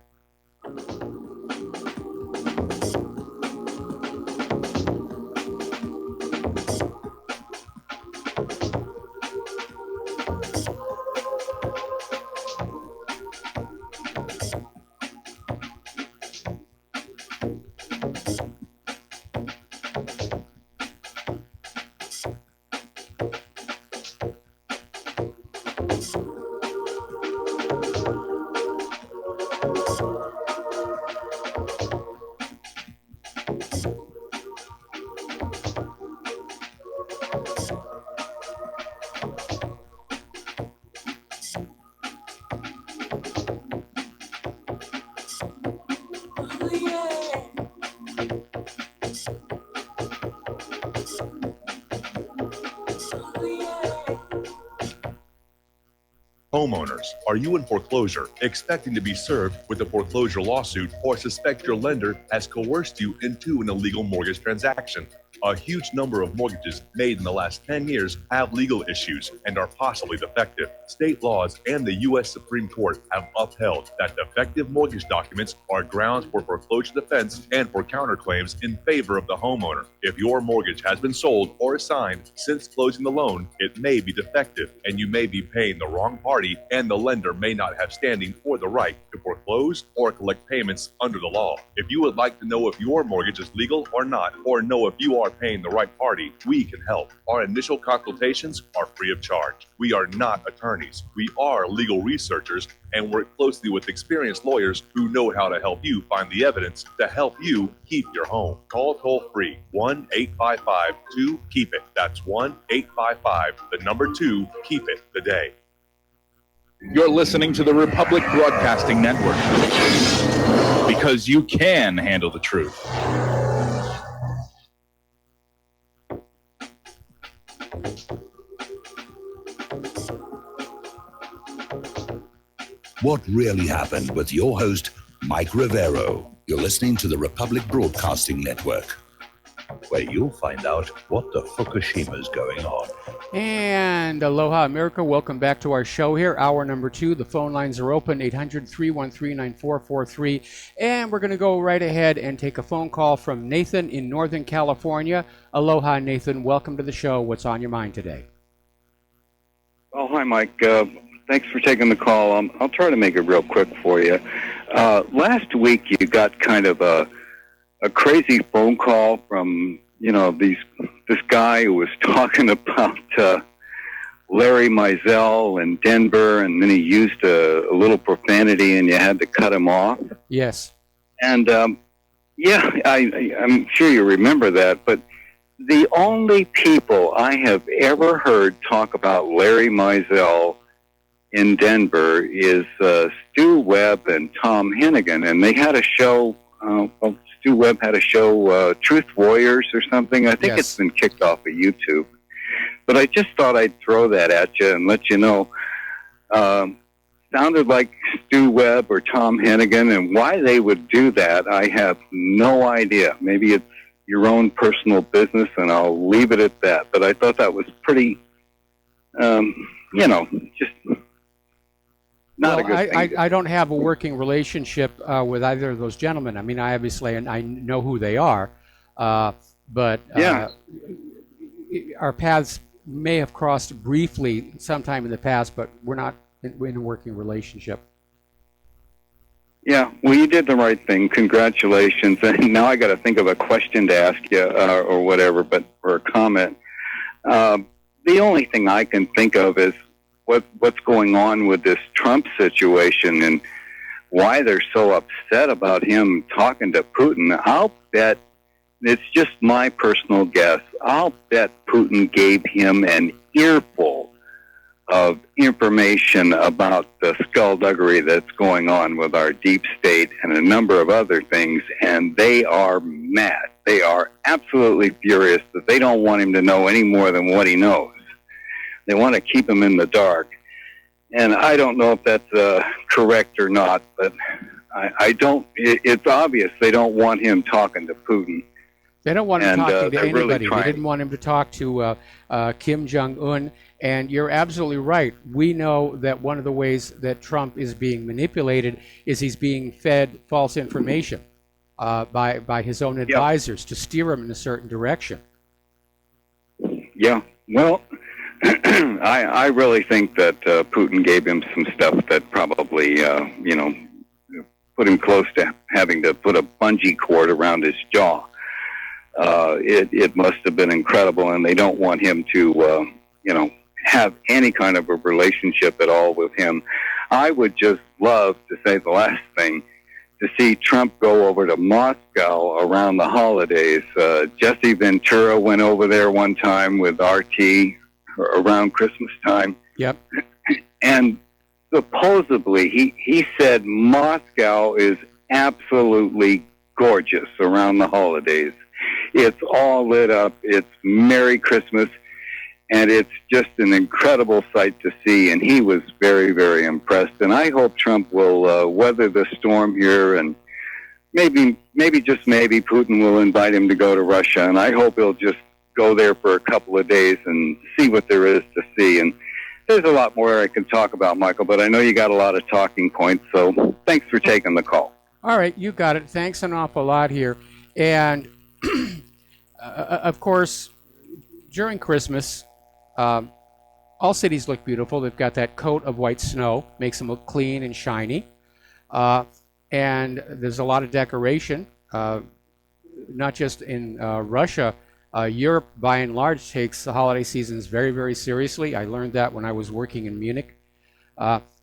Homeowners, are you in foreclosure, expecting to be served with a foreclosure lawsuit, or suspect your lender has coerced you into an illegal mortgage transaction? A huge number of mortgages made in the last 10 years have legal issues and are possibly defective. State laws and the U.S. Supreme Court have upheld that defective mortgage documents are grounds for foreclosure defense and for counterclaims in favor of the homeowner. If your mortgage has been sold or assigned since closing the loan, it may be defective and you may be paying the wrong party, and the lender may not have standing or the right to foreclose or collect payments under the law. If you would like to know if your mortgage is legal or not, or know if you are paying the right party, we can help. Our initial consultations are free of charge. We are not attorneys. We are legal researchers and work closely with experienced lawyers who know how to help you find the evidence to help you keep your home. Call toll free 1-855-2-KEEP-IT. That's 1-855-2-KEEP-IT today. You're listening to the Republic Broadcasting Network because you can handle the truth. What Really Happened with your host, Mike Rivero. You're listening to the Republic Broadcasting Network, where you'll find out what the Fukushima's going on. And aloha, America. Welcome back to our show here. Hour number 2. The phone lines are open, 800-313-9443. And we're going to go right ahead and take a phone call from Nathan in Northern California. Aloha, Nathan. Welcome to the show. What's on your mind today? Oh, hi, Mike. Thanks for taking the call. I'll try to make it real quick for you. Last week, you got kind of a crazy phone call from, this guy who was talking about Larry Mizell in Denver, and then he used a little profanity, and you had to cut him off. Yes. And, I'm sure you remember that, but the only people I have ever heard talk about Larry Mizell in Denver is Stu Webb and Tom Hennigan, and they had a show. Stu Webb had a show, Truth Warriors or something. I think It's been kicked off of YouTube. But I just thought I'd throw that at you and let you know. Sounded like Stu Webb or Tom Hennigan, and why they would do that, I have no idea. Maybe it's your own personal business, and I'll leave it at that. But I thought that was pretty, just not a good thing. I don't have a working relationship with either of those gentlemen. I mean, I know who they are, but our paths may have crossed briefly sometime in the past, but we're not in a working relationship. Yeah, well, you did the right thing. Congratulations. And now I got to think of a question to ask you or whatever, but for a comment. The only thing I can think of is what's going on with this Trump situation and why they're so upset about him talking to Putin. I'll bet, it's just my personal guess, I'll bet Putin gave him an earful of information about the skullduggery that's going on with our deep state and a number of other things, and they are mad. They are absolutely furious that they don't want him to know any more than what he knows. They want to keep him in the dark. And I don't know if that's correct or not, but it's obvious they don't want him talking to Putin. They don't want him talking to anybody. Really they didn't want him to talk to Kim Jong-un. And you're absolutely right. We know that one of the ways that Trump is being manipulated is he's being fed false information by his own advisors to steer him in a certain direction. Yeah, well, I really think that Putin gave him some stuff that probably, put him close to having to put a bungee cord around his jaw. It must have been incredible, and they don't want him to, have any kind of a relationship at all with him. I would just love to say the last thing, to see Trump go over to Moscow around the holidays. Jesse Ventura went over there one time with RT around Christmas time. Yep. And supposedly he said Moscow is absolutely gorgeous around the holidays. It's all lit up. It's Merry Christmas, and it's just an incredible sight to see. And he was very, very impressed. And I hope Trump will weather the storm here, and maybe just maybe Putin will invite him to go to Russia. And I hope he'll just go there for a couple of days and see what there is to see. And there's a lot more I can talk about, Michael, but I know you got a lot of talking points, so thanks for taking the call. All right, you got it. Thanks an awful lot here. And, of course, during Christmas, all cities look beautiful. They've got that coat of white snow, makes them look clean and shiny. And there's a lot of decoration, not just in Russia. Europe, by and large, takes the holiday seasons very, very seriously. I learned that when I was working in Munich.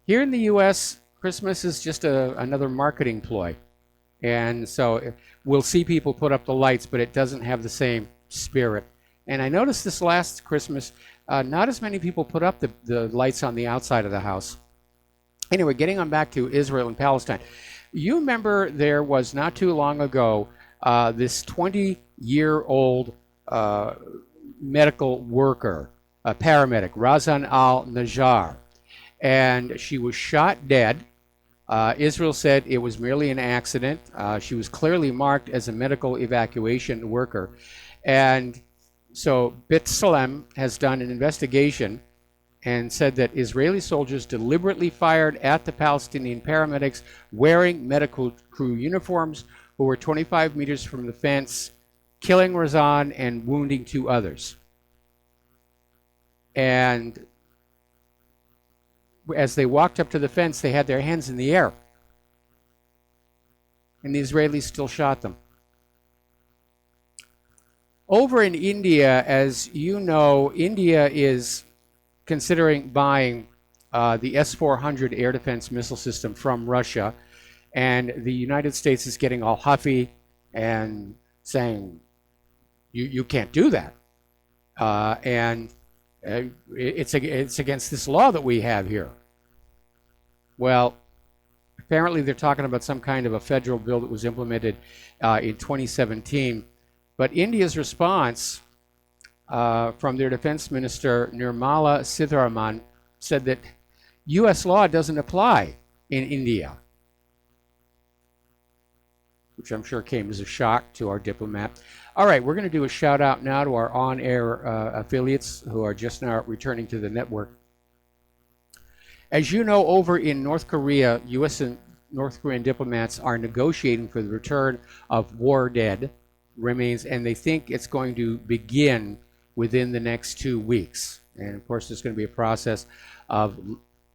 Here in the U.S., Christmas is just another marketing ploy. And so we'll see people put up the lights, but it doesn't have the same spirit. And I noticed this last Christmas, not as many people put up the lights on the outside of the house. Anyway, getting on back to Israel and Palestine. You remember there was not too long ago this 20-year-old medical worker, a paramedic, Razan al-Najjar, and she was shot dead. Israel said it was merely an accident. She was clearly marked as a medical evacuation worker. And so B'Tselem has done an investigation and said that Israeli soldiers deliberately fired at the Palestinian paramedics wearing medical crew uniforms who were 25 meters from the fence, killing Razan and wounding 2 others. And as they walked up to the fence, they had their hands in the air. And the Israelis still shot them. Over in India, as you know, India is considering buying the S-400 air defense missile system from Russia. And the United States is getting all huffy and saying, you can't do that. It's against this law that we have here. Well, apparently they're talking about some kind of a federal bill that was implemented in 2017. But India's response from their defense minister, Nirmala Sitharaman, said that U.S. law doesn't apply in India, which I'm sure came as a shock to our diplomat. All right, we're going to do a shout out now to our on-air affiliates who are just now returning to the network. As you know, over in North Korea, U.S. and North Korean diplomats are negotiating for the return of war dead remains, and they think it's going to begin within the next 2 weeks. And of course, there's going to be a process of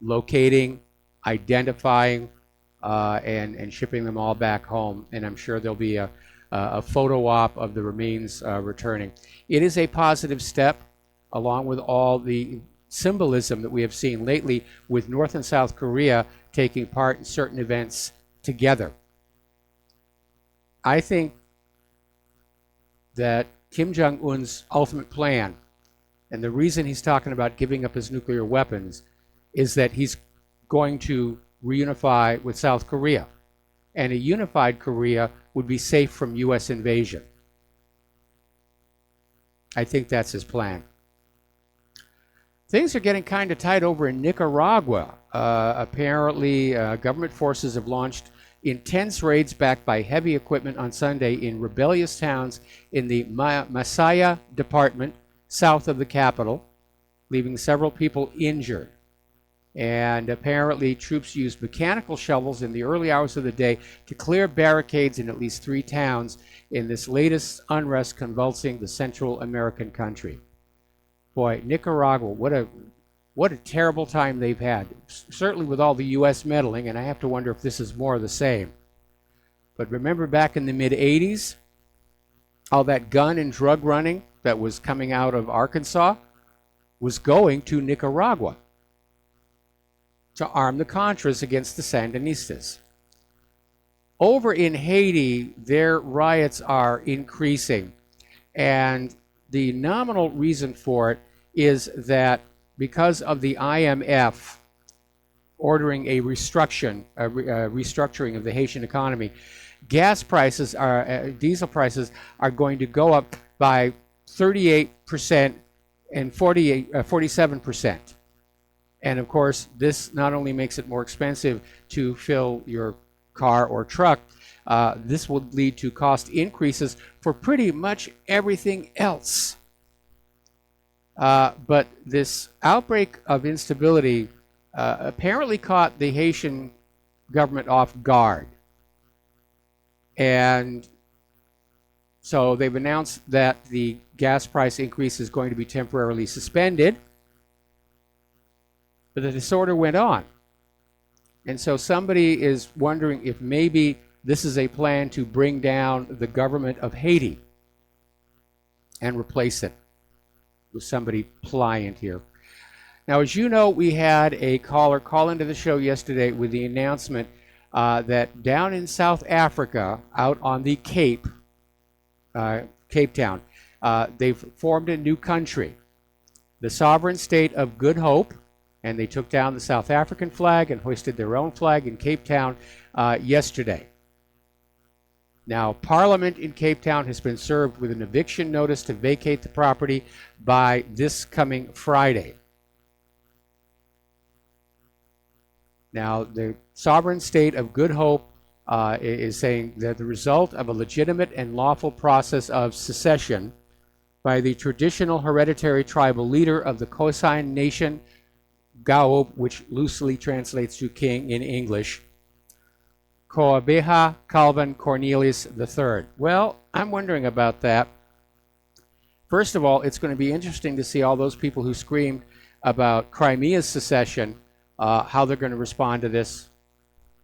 locating, identifying, and shipping them all back home. And I'm sure there'll be a photo op of the remains returning. It is a positive step, along with all the symbolism that we have seen lately with North and South Korea taking part in certain events together. I think that Kim Jong-un's ultimate plan, and the reason he's talking about giving up his nuclear weapons, is that he's going to reunify with South Korea. And a unified Korea would be safe from U.S. invasion. I think that's his plan. Things are getting kind of tight over in Nicaragua. Apparently, government forces have launched intense raids backed by heavy equipment on Sunday in rebellious towns in the Masaya department south of the capital, leaving several people injured. And apparently, troops used mechanical shovels in the early hours of the day to clear barricades in at least 3 towns in this latest unrest convulsing the Central American country. Boy, Nicaragua, what a terrible time they've had. Certainly with all the U.S. meddling, and I have to wonder if this is more of the same. But remember back in the mid-'80s, all that gun and drug running that was coming out of Arkansas was going to Nicaragua to arm the Contras against the Sandinistas. Over in Haiti, their riots are increasing, and the nominal reason for it is that because of the IMF ordering a restructuring of the Haitian economy. Gas prices diesel prices are going to go up by 38% and 47%. And of course, this not only makes it more expensive to fill your car or truck, this will lead to cost increases for pretty much everything else. But this outbreak of instability apparently caught the Haitian government off guard. And so they've announced that the gas price increase is going to be temporarily suspended. But the disorder went on. And so somebody is wondering if maybe this is a plan to bring down the government of Haiti and replace it with somebody pliant here. Now, as you know, we had a caller call into the show yesterday with the announcement that down in South Africa, out on the Cape Town, they've formed a new country, the sovereign state of Good Hope, and they took down the South African flag and hoisted their own flag in Cape Town yesterday. Now, Parliament in Cape Town has been served with an eviction notice to vacate the property by this coming Friday. Now, the sovereign state of Good Hope is saying that the result of a legitimate and lawful process of secession by the traditional hereditary tribal leader of the Khoisan Nation, Gaob, which loosely translates to king in English, Koabeha Calvin Cornelius III. Well, I'm wondering about that. First of all, it's going to be interesting to see all those people who screamed about Crimea's secession, how they're going to respond to this.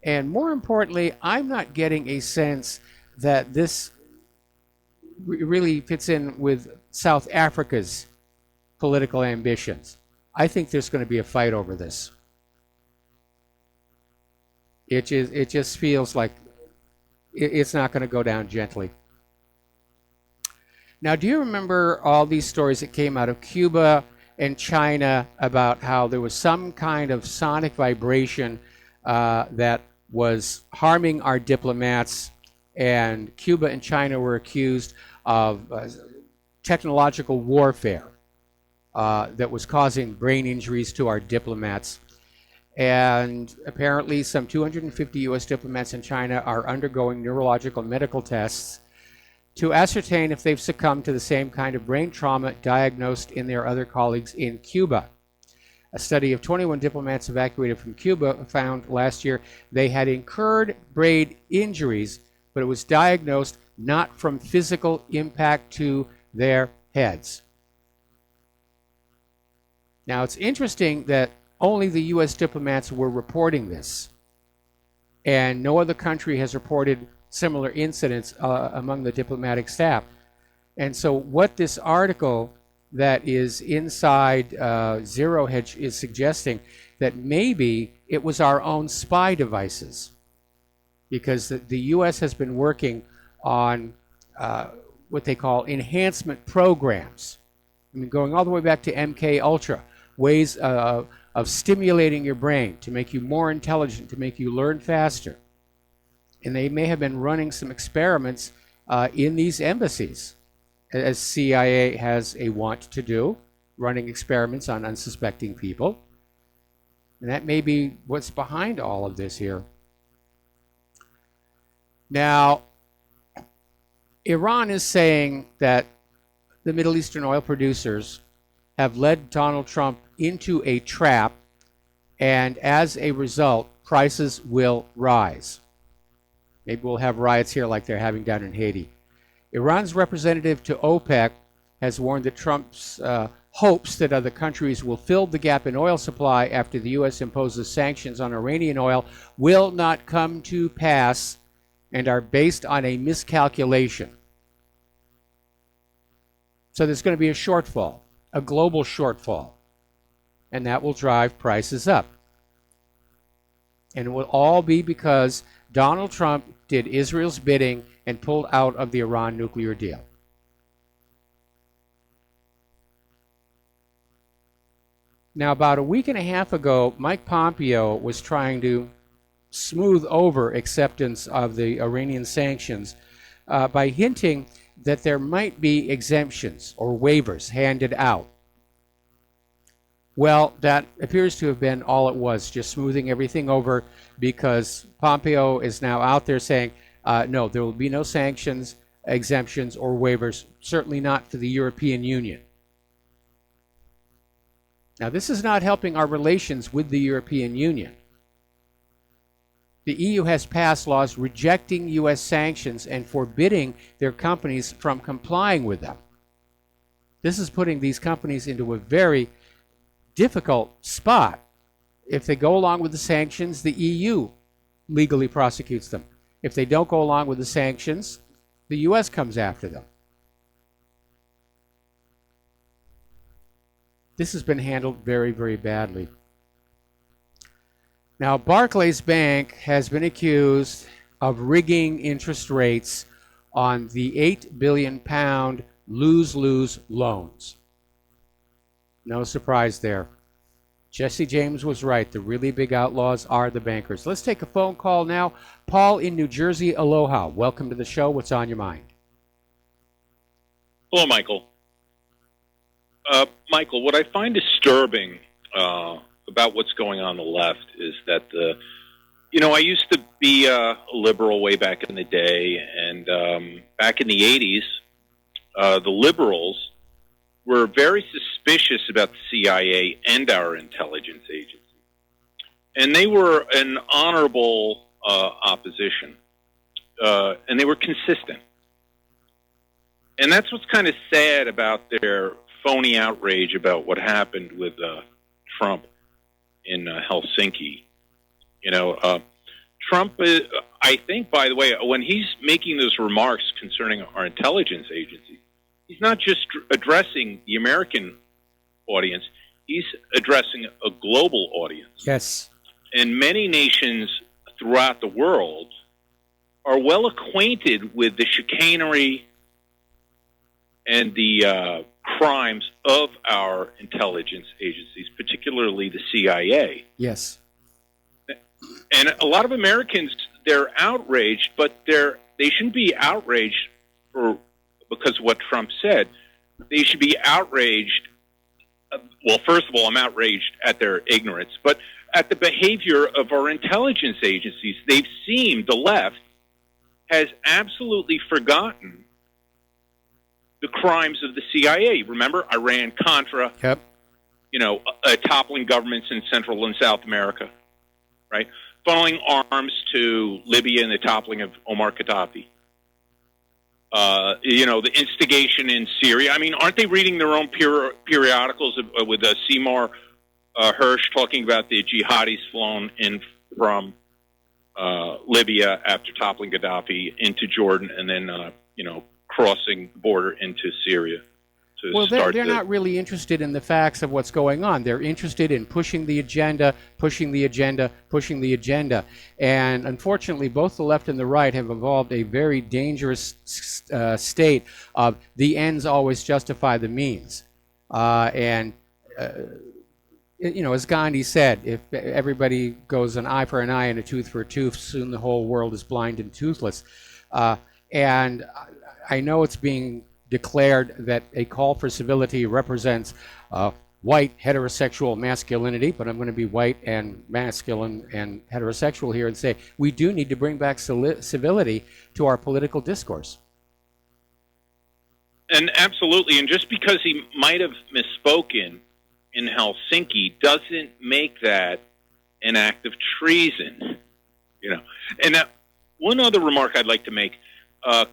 And more importantly, I'm not getting a sense that this really fits in with South Africa's political ambitions. I think there's going to be a fight over this. It just feels like it's not going to go down gently. Now, do you remember all these stories that came out of Cuba and China about how there was some kind of sonic vibration that was harming our diplomats, and Cuba and China were accused of technological warfare that was causing brain injuries to our diplomats. And apparently some 250 U.S. diplomats in China are undergoing neurological medical tests to ascertain if they've succumbed to the same kind of brain trauma diagnosed in their other colleagues in Cuba. A study of 21 diplomats evacuated from Cuba found last year they had incurred brain injuries, but it was diagnosed not from physical impact to their heads. Now, it's interesting that only the U.S. diplomats were reporting this, and no other country has reported similar incidents among the diplomatic staff. And so what this article that is inside Zero Hedge is suggesting that maybe it was our own spy devices, because the U.S. has been working on what they call enhancement programs. I mean, going all the way back to MK Ultra, ways of stimulating your brain to make you more intelligent, to make you learn faster. And they may have been running some experiments in these embassies, as CIA has a want to do, running experiments on unsuspecting people. And that may be what's behind all of this here. Now, Iran is saying that the Middle Eastern oil producers have led Donald Trump into a trap, and as a result, prices will rise. Maybe we'll have riots here like they're having down in Haiti. Iran's representative to OPEC has warned that Trump's hopes that other countries will fill the gap in oil supply after the U.S. imposes sanctions on Iranian oil will not come to pass and are based on a miscalculation. So there's going to be a shortfall, a global shortfall, and that will drive prices up. And it will all be because Donald Trump did Israel's bidding and pulled out of the Iran nuclear deal. Now, about a week and a half ago, Mike Pompeo was trying to smooth over acceptance of the Iranian sanctions by hinting that there might be exemptions or waivers handed out. Well, that appears to have been all it was, just smoothing everything over, because Pompeo is now out there saying, no, there will be no sanctions, exemptions, or waivers, certainly not for the European Union. Now, this is not helping our relations with the European Union. The EU has passed laws rejecting U.S. sanctions and forbidding their companies from complying with them. This is putting these companies into a very difficult spot. If they go along with the sanctions, the EU legally prosecutes them. If they don't go along with the sanctions, the U.S. comes after them. This has been handled very, very badly. Now, Barclays Bank has been accused of rigging interest rates on the £8 billion lose-lose loans. No surprise there. Jesse James was right. The really big outlaws are the bankers. Let's take a phone call now. Paul in New Jersey, aloha. Welcome to the show. What's on your mind? Hello, Michael. Michael, what I find disturbing about what's going on the left is that I used to be a liberal way back in the day, and back in the 80s, the liberals were very suspicious about the CIA and our intelligence agency. And they were an honorable opposition, and they were consistent. And that's what's kind of sad about their phony outrage about what happened with Trump in Helsinki. Trump, I think, by the way, when he's making those remarks concerning our intelligence agency, he's not just addressing the American audience, he's addressing a global audience. Yes. And many nations throughout the world are well acquainted with the chicanery and the crimes of our intelligence agencies, particularly the CIA. Yes. And a lot of Americans, they're outraged, but they shouldn't be outraged because of what Trump said. They should be outraged. Well, first of all, I'm outraged at their ignorance, but at the behavior of our intelligence agencies. They've seen, the left has absolutely forgotten the crimes of the CIA. Remember, Iran-Contra, yep. Toppling governments in Central and South America, right? Funneling arms to Libya and the toppling of Omar Gaddafi. The instigation in Syria. I mean, aren't they reading their own periodicals with Seymour Hersh talking about the jihadis flown in from Libya after toppling Gaddafi into Jordan and then, crossing the border into Syria? Well, they're not really interested in the facts of what's going on. They're interested in pushing the agenda, pushing the agenda, pushing the agenda. And unfortunately, both the left and the right have evolved a very dangerous state of the ends always justify the means. As Gandhi said, if everybody goes an eye for an eye and a tooth for a tooth, soon the whole world is blind and toothless. And I know it's being declared that a call for civility represents white heterosexual masculinity, but I'm going to be white and masculine and heterosexual here and say we do need to bring back civility to our political discourse. And absolutely, and just because he might have misspoken in Helsinki doesn't make that an act of treason. And one other remark I'd like to make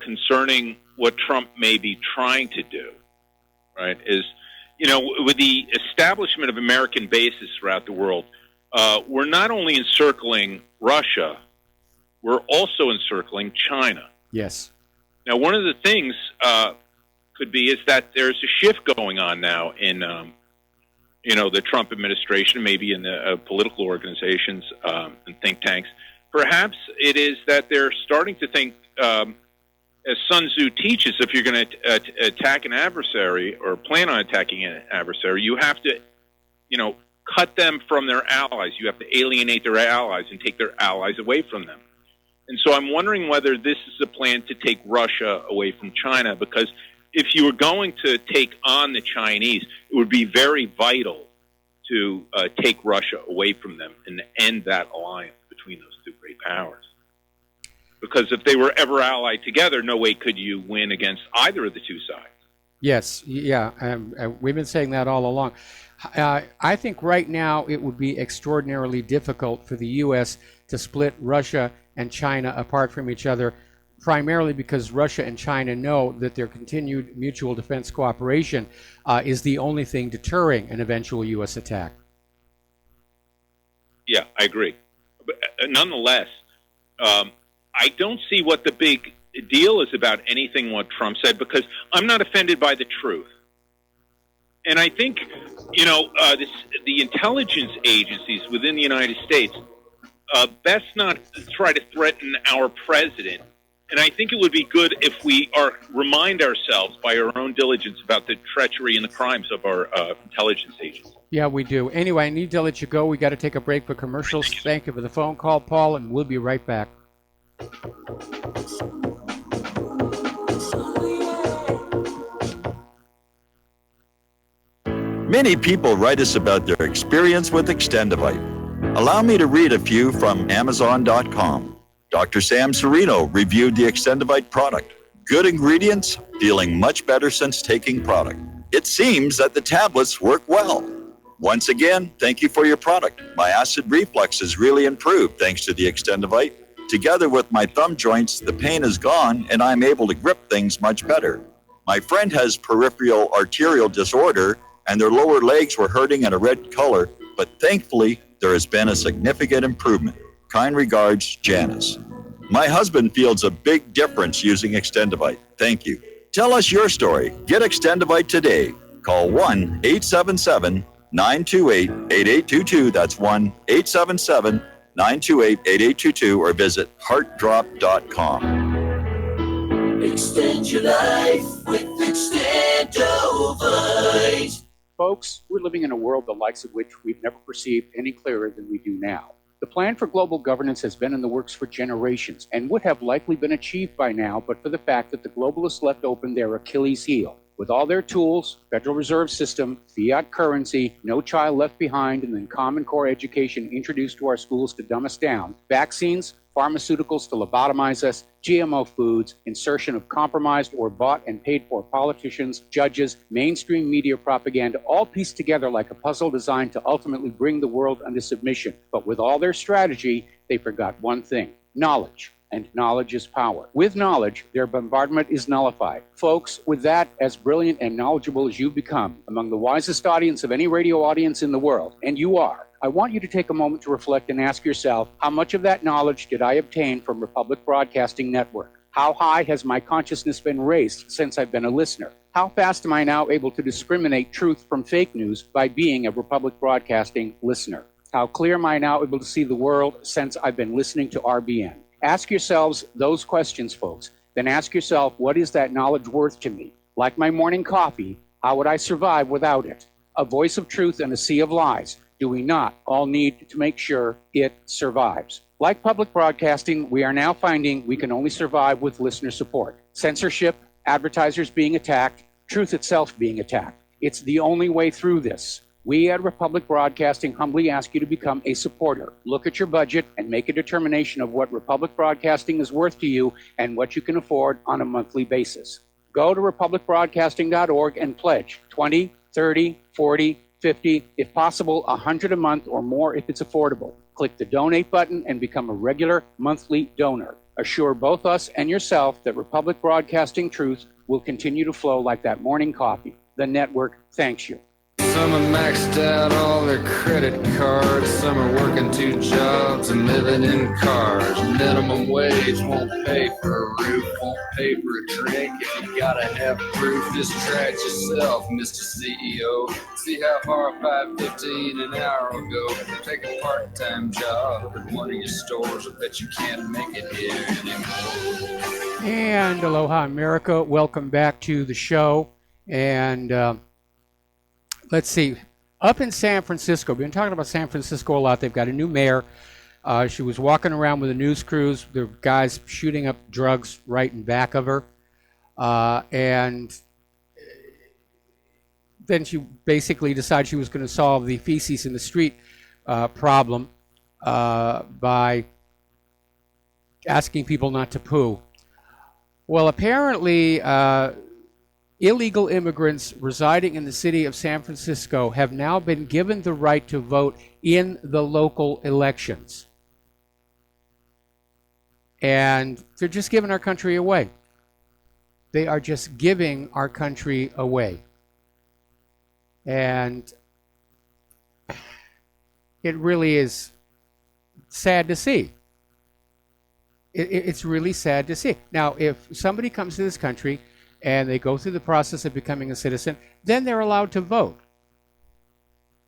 concerning what Trump may be trying to do, right, is, with the establishment of American bases throughout the world, we're not only encircling Russia, we're also encircling China. Yes. Now, one of the things could be is that there's a shift going on now in, the Trump administration, maybe in the political organizations and think tanks. Perhaps it is that they're starting to think, as Sun Tzu teaches, if you're going to attack an adversary or plan on attacking an adversary, you have to, cut them from their allies. You have to alienate their allies and take their allies away from them. And so I'm wondering whether this is a plan to take Russia away from China, because if you were going to take on the Chinese, it would be very vital to take Russia away from them and end that alliance between those two great powers. Because if they were ever allied together, no way could you win against either of the two sides. Yes, yeah, we've been saying that all along. I think right now it would be extraordinarily difficult for the U.S. to split Russia and China apart from each other, primarily because Russia and China know that their continued mutual defense cooperation is the only thing deterring an eventual U.S. attack. Yeah, I agree. But nonetheless, I don't see what the big deal is about anything what Trump said, because I'm not offended by the truth. And I think, the intelligence agencies within the United States best not try to threaten our president. And I think it would be good if we remind ourselves by our own diligence about the treachery and the crimes of our intelligence agents. Yeah, we do. Anyway, I need to let you go. We got to take a break for commercials. Thank you for the phone call, Paul, and we'll be right back. Many people write us about their experience with Extendivite. Allow me to read a few from Amazon.com. Dr. Sam Serino reviewed the Extendivite product. Good ingredients, feeling much better since taking product. It seems that the tablets work well. Once again, thank you for your product. My acid reflux has really improved thanks to the Extendivite. Together with my thumb joints, the pain is gone and I'm able to grip things much better. My friend has peripheral arterial disorder and their lower legs were hurting in a red color, but thankfully there has been a significant improvement. Kind regards, Janice. My husband feels a big difference using Extendivite. Thank you. Tell us your story. Get Extendivite today. Call 1-877-928-8822. That's 1-877-928-8822 or visit heartdrop.com. Extend your life with Extendovite. Folks, we're living in a world the likes of which we've never perceived any clearer than we do now. The plan for global governance has been in the works for generations and would have likely been achieved by now, but for the fact that the globalists left open their Achilles heel. With all their tools, Federal Reserve System, fiat currency, no child left behind, and then Common Core education introduced to our schools to dumb us down, vaccines, pharmaceuticals to lobotomize us, GMO foods, insertion of compromised or bought and paid for politicians, judges, mainstream media propaganda, all pieced together like a puzzle designed to ultimately bring the world under submission. But with all their strategy, they forgot one thing: knowledge. And knowledge is power. With knowledge, their bombardment is nullified. Folks, with that, as brilliant and knowledgeable as you've become, among the wisest audience of any radio audience in the world, and you are, I want you to take a moment to reflect and ask yourself, how much of that knowledge did I obtain from Republic Broadcasting Network? How high has my consciousness been raised since I've been a listener? How fast am I now able to discriminate truth from fake news by being a Republic Broadcasting listener? How clear am I now able to see the world since I've been listening to RBN? Ask yourselves those questions, folks. Then ask yourself, what is that knowledge worth to me? Like my morning coffee, how would I survive without it? A voice of truth in a sea of lies. Do we not all need to make sure it survives? Like public broadcasting, we are now finding we can only survive with listener support. Censorship, advertisers being attacked, truth itself being attacked. It's the only way through this. We at Republic Broadcasting humbly ask you to become a supporter. Look at your budget and make a determination of what Republic Broadcasting is worth to you and what you can afford on a monthly basis. Go to republicbroadcasting.org and pledge 20, 30, 40, 50, if possible, 100 a month or more if it's affordable. Click the donate button and become a regular monthly donor. Assure both us and yourself that Republic Broadcasting truth will continue to flow like that morning coffee. The network thanks you. Some are maxed out all their credit cards. Some are working 2 jobs and living in cars. Minimum wage won't pay for a roof, won't pay for a drink. If you gotta have proof, just try it yourself, Mr. CEO. See how far $5.15 an hour will go. Take a part-time job at one of your stores. I bet you can't make it here anymore. And aloha, America. Welcome back to the show. And let's see. Up in San Francisco, we've been talking about San Francisco a lot. They've got a new mayor. She was walking around with a news crews. There were guys shooting up drugs right in back of her. And then she basically decided she was going to solve the feces in the street problem by asking people not to poo. Well, apparently, illegal immigrants residing in the city of San Francisco have now been given the right to vote in the local elections. And they're just giving our country away. They are just giving our country away. And it really is sad to see. It's really sad to see. Now, if somebody comes to this country and they go through the process of becoming a citizen, then they're allowed to vote.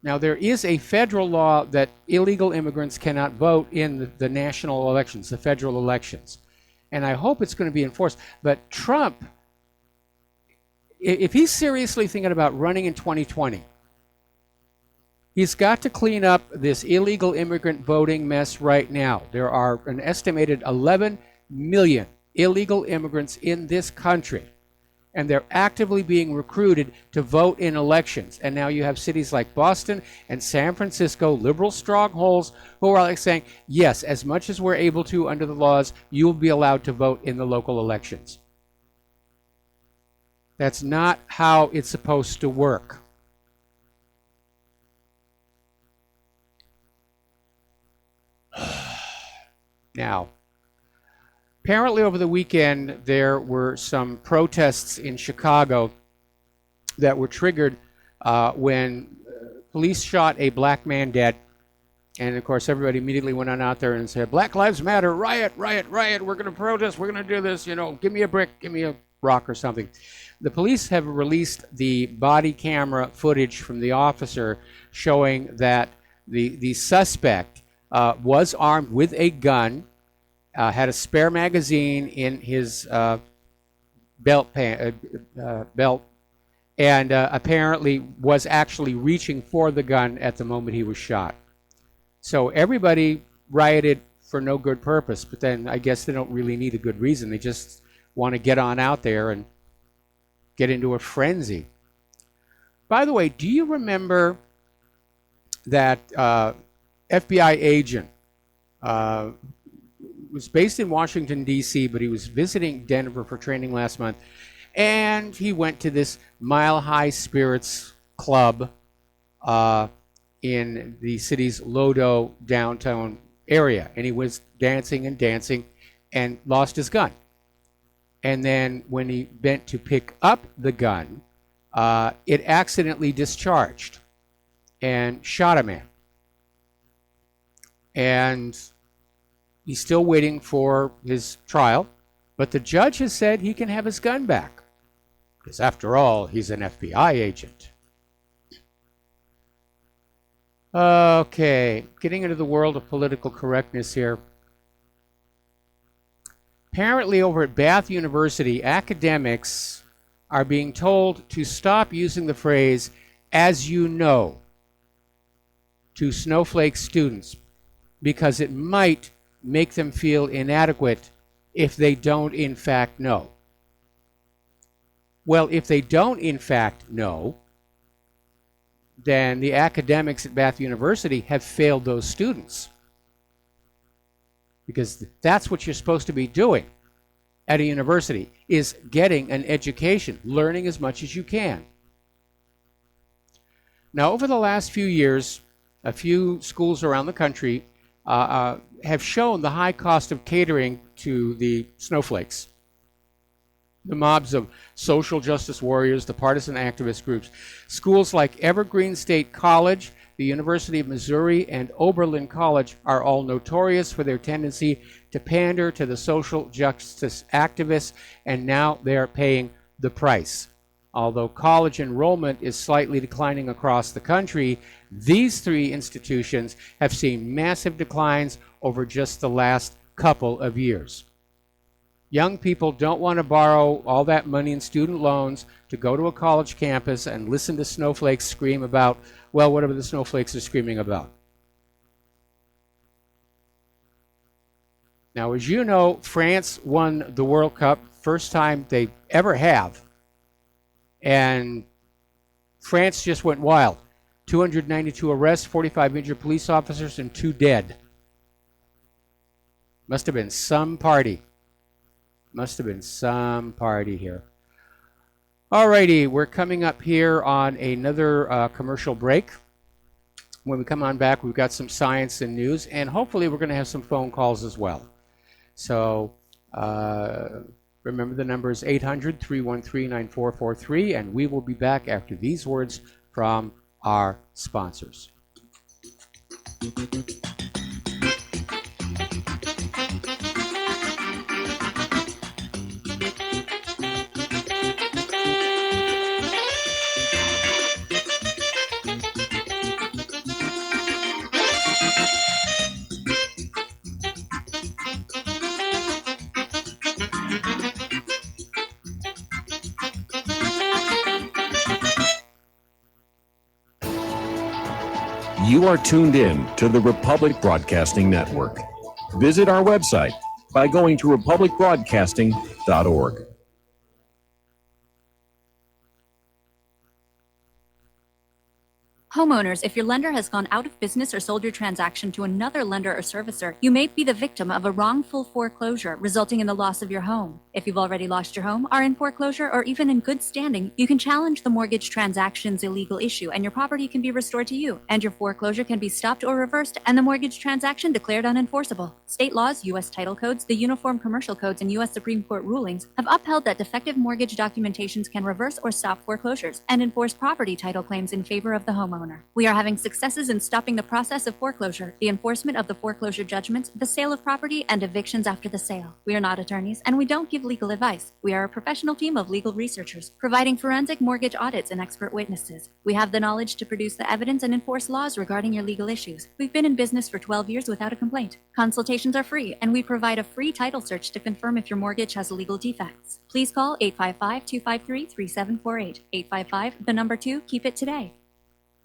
Now, there is a federal law that illegal immigrants cannot vote in the national elections, the federal elections. And I hope it's going to be enforced. But Trump, if he's seriously thinking about running in 2020, he's got to clean up this illegal immigrant voting mess right now. There are an estimated 11 million illegal immigrants in this country, and they're actively being recruited to vote in elections. And now you have cities like Boston and San Francisco, liberal strongholds, who are like saying, yes, as much as we're able to under the laws, you will be allowed to vote in the local elections. That's not how it's supposed to work. Now, apparently over the weekend there were some protests in Chicago that were triggered when police shot a black man dead. And of course everybody immediately went on out there and said, Black Lives Matter, riot, riot, riot, we're going to protest, we're going to do this, give me a brick, give me a rock or something. The police have released the body camera footage from the officer showing that the suspect was armed with a gun, had a spare magazine in his belt, and apparently was actually reaching for the gun at the moment he was shot. So everybody rioted for no good purpose, but then I guess they don't really need a good reason. They just want to get on out there and get into a frenzy. By the way, do you remember that FBI agent was based in Washington, D.C., but he was visiting Denver for training last month, and he went to this Mile High Spirits Club in the city's Lodo downtown area, and he was dancing and lost his gun. And then when he bent to pick up the gun, it accidentally discharged and shot a man. And he's still waiting for his trial, but the judge has said he can have his gun back, because after all, he's an FBI agent. Okay, getting into the world of political correctness here. Apparently over at Bath University, academics are being told to stop using the phrase, as you know, to snowflake students, because it might make them feel inadequate if they don't in fact know. Well, if they don't in fact know, then the academics at Bath University have failed those students. Because that's what you're supposed to be doing at a university, is getting an education, learning as much as you can. Now, over the last few years, a few schools around the country have shown the high cost of catering to the snowflakes. The mobs of social justice warriors, the partisan activist groups. Schools like Evergreen State College, the University of Missouri, and Oberlin College are all notorious for their tendency to pander to the social justice activists, and now they are paying the price. Although college enrollment is slightly declining across the country, these three institutions have seen massive declines over just the last couple of years. Young people don't want to borrow all that money in student loans to go to a college campus and listen to snowflakes scream about, well, whatever the snowflakes are screaming about. Now, as you know, France won the World Cup, first time they ever have. And France just went wild. 292 arrests, 45 injured police officers, and 2 dead. Must have been some party. Must have been some party here. Alrighty, we're coming up here on another commercial break. When we come on back, we've got some science and news, and hopefully we're going to have some phone calls as well. So remember the number is 800-313-9443, and we will be back after these words from our sponsors. You are tuned in to the Republic Broadcasting Network. Visit our website by going to republicbroadcasting.org. Homeowners, if your lender has gone out of business or sold your transaction to another lender or servicer, you may be the victim of a wrongful foreclosure, resulting in the loss of your home. If you've already lost your home, are in foreclosure, or even in good standing, you can challenge the mortgage transaction's illegal issue, and your property can be restored to you, and your foreclosure can be stopped or reversed, and the mortgage transaction declared unenforceable. State laws, U.S. title codes, the Uniform Commercial Codes, and U.S. Supreme Court rulings have upheld that defective mortgage documentations can reverse or stop foreclosures and enforce property title claims in favor of the homeowner. We are having successes in stopping the process of foreclosure, the enforcement of the foreclosure judgments, the sale of property, and evictions after the sale. We are not attorneys, and we don't give legal advice. We are a professional team of legal researchers, providing forensic mortgage audits and expert witnesses. We have the knowledge to produce the evidence and enforce laws regarding your legal issues. We've been in business for 12 years without a complaint. Consultations are free, and we provide a free title search to confirm if your mortgage has legal defects. Please call 855-253-3748. 855, the number 2, keep it today.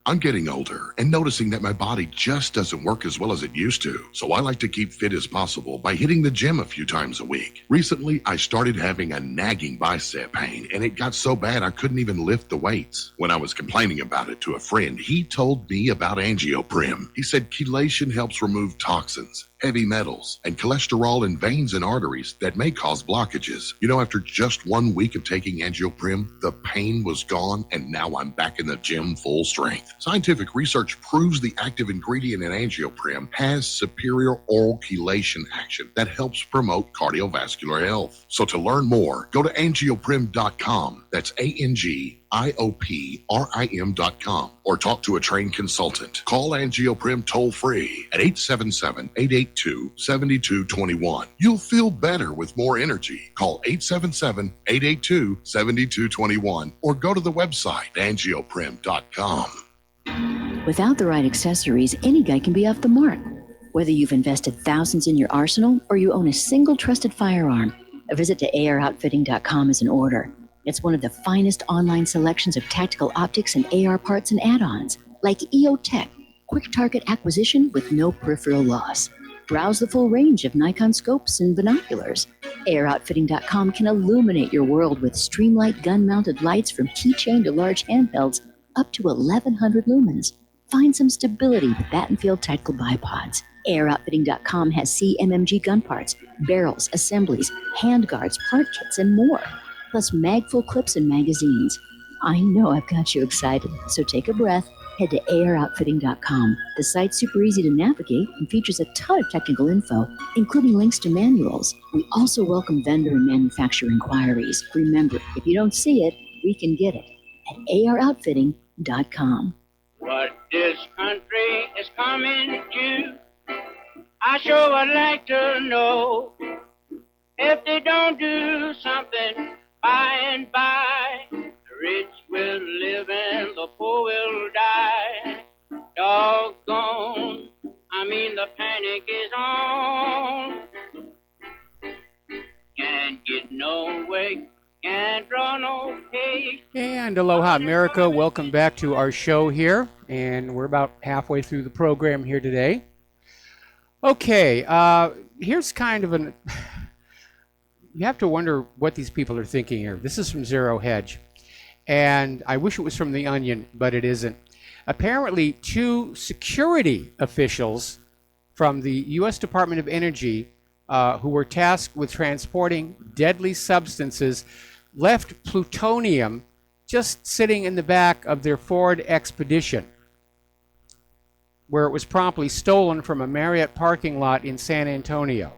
I'm getting older and noticing that my body just doesn't work as well as it used to. So I like to keep fit as possible by hitting the gym a few times a week. Recently, I started having a nagging bicep pain, and it got so bad I couldn't even lift the weights. When I was complaining about it to a friend, he told me about Angioprim. He said chelation helps remove toxins, heavy metals, and cholesterol in veins and arteries that may cause blockages. You know, after just 1 week of taking Angioprim, the pain was gone, and now I'm back in the gym full strength. Scientific research proves the active ingredient in Angioprim has superior oral chelation action that helps promote cardiovascular health. So to learn more, go to angioprim.com. That's ANGIOPRIM.com, or talk to a trained consultant. Call Angioprim toll free at 877-882-7221. You'll feel better with more energy. Call 877-882-7221 or go to the website angioprim.com. Without the right accessories, any guy can be off the mark. Whether you've invested thousands in your arsenal or you own a single trusted firearm, a visit to AROutfitting.com is in order. It's one of the finest online selections of tactical optics and AR parts and add-ons, like EOTech, quick target acquisition with no peripheral loss. Browse the full range of Nikon scopes and binoculars. AROutfitting.com can illuminate your world with Streamlight gun-mounted lights from keychain to large handhelds up to 1,100 lumens. Find some stability with Battenfield tactical bipods. AirOutfitting.com has CMMG gun parts, barrels, assemblies, handguards, part kits, and more. Plus magful clips and magazines. I know I've got you excited, so take a breath. Head to AirOutfitting.com. The site's super easy to navigate and features a ton of technical info, including links to manuals. We also welcome vendor and manufacturer inquiries. Remember, if you don't see it, we can get it at AirOutfitting.com. What this country is coming to, I sure would like to know. If they don't do something by and by, the rich will live and the poor will die. Doggone, the panic is on. Can get no way, can't draw no pay. And aloha, America. Welcome back to our show here. And we're about halfway through the program here today. Okay, here's kind of an... You have to wonder what these people are thinking here. This is from Zero Hedge. And I wish it was from The Onion, but it isn't. Apparently, 2 security officials from the U.S. Department of Energy who were tasked with transporting deadly substances left plutonium just sitting in the back of their Ford Expedition, where it was promptly stolen from a Marriott parking lot in San Antonio.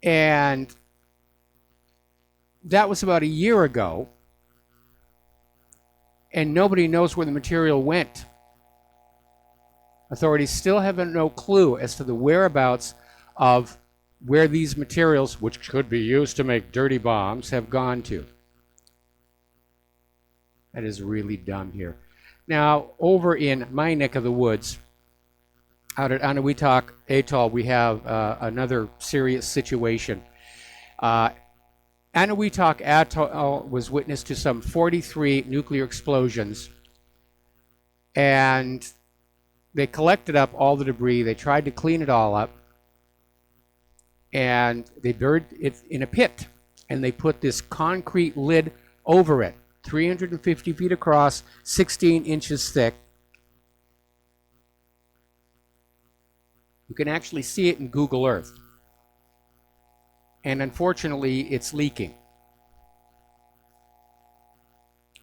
And that was about a year ago, and nobody knows where the material went. Authorities still have no clue as to the whereabouts of where these materials, which could be used to make dirty bombs, have gone to. That is really dumb here. Now, over in my neck of the woods, out at Anahuac Atoll, we have another serious situation. Anahuac Atoll was witness to some 43 nuclear explosions, and they collected up all the debris. They tried to clean it all up, and they buried it in a pit, and they put this concrete lid over it, 350 feet across, 16 inches thick. You can actually see it in Google Earth. And unfortunately, it's leaking.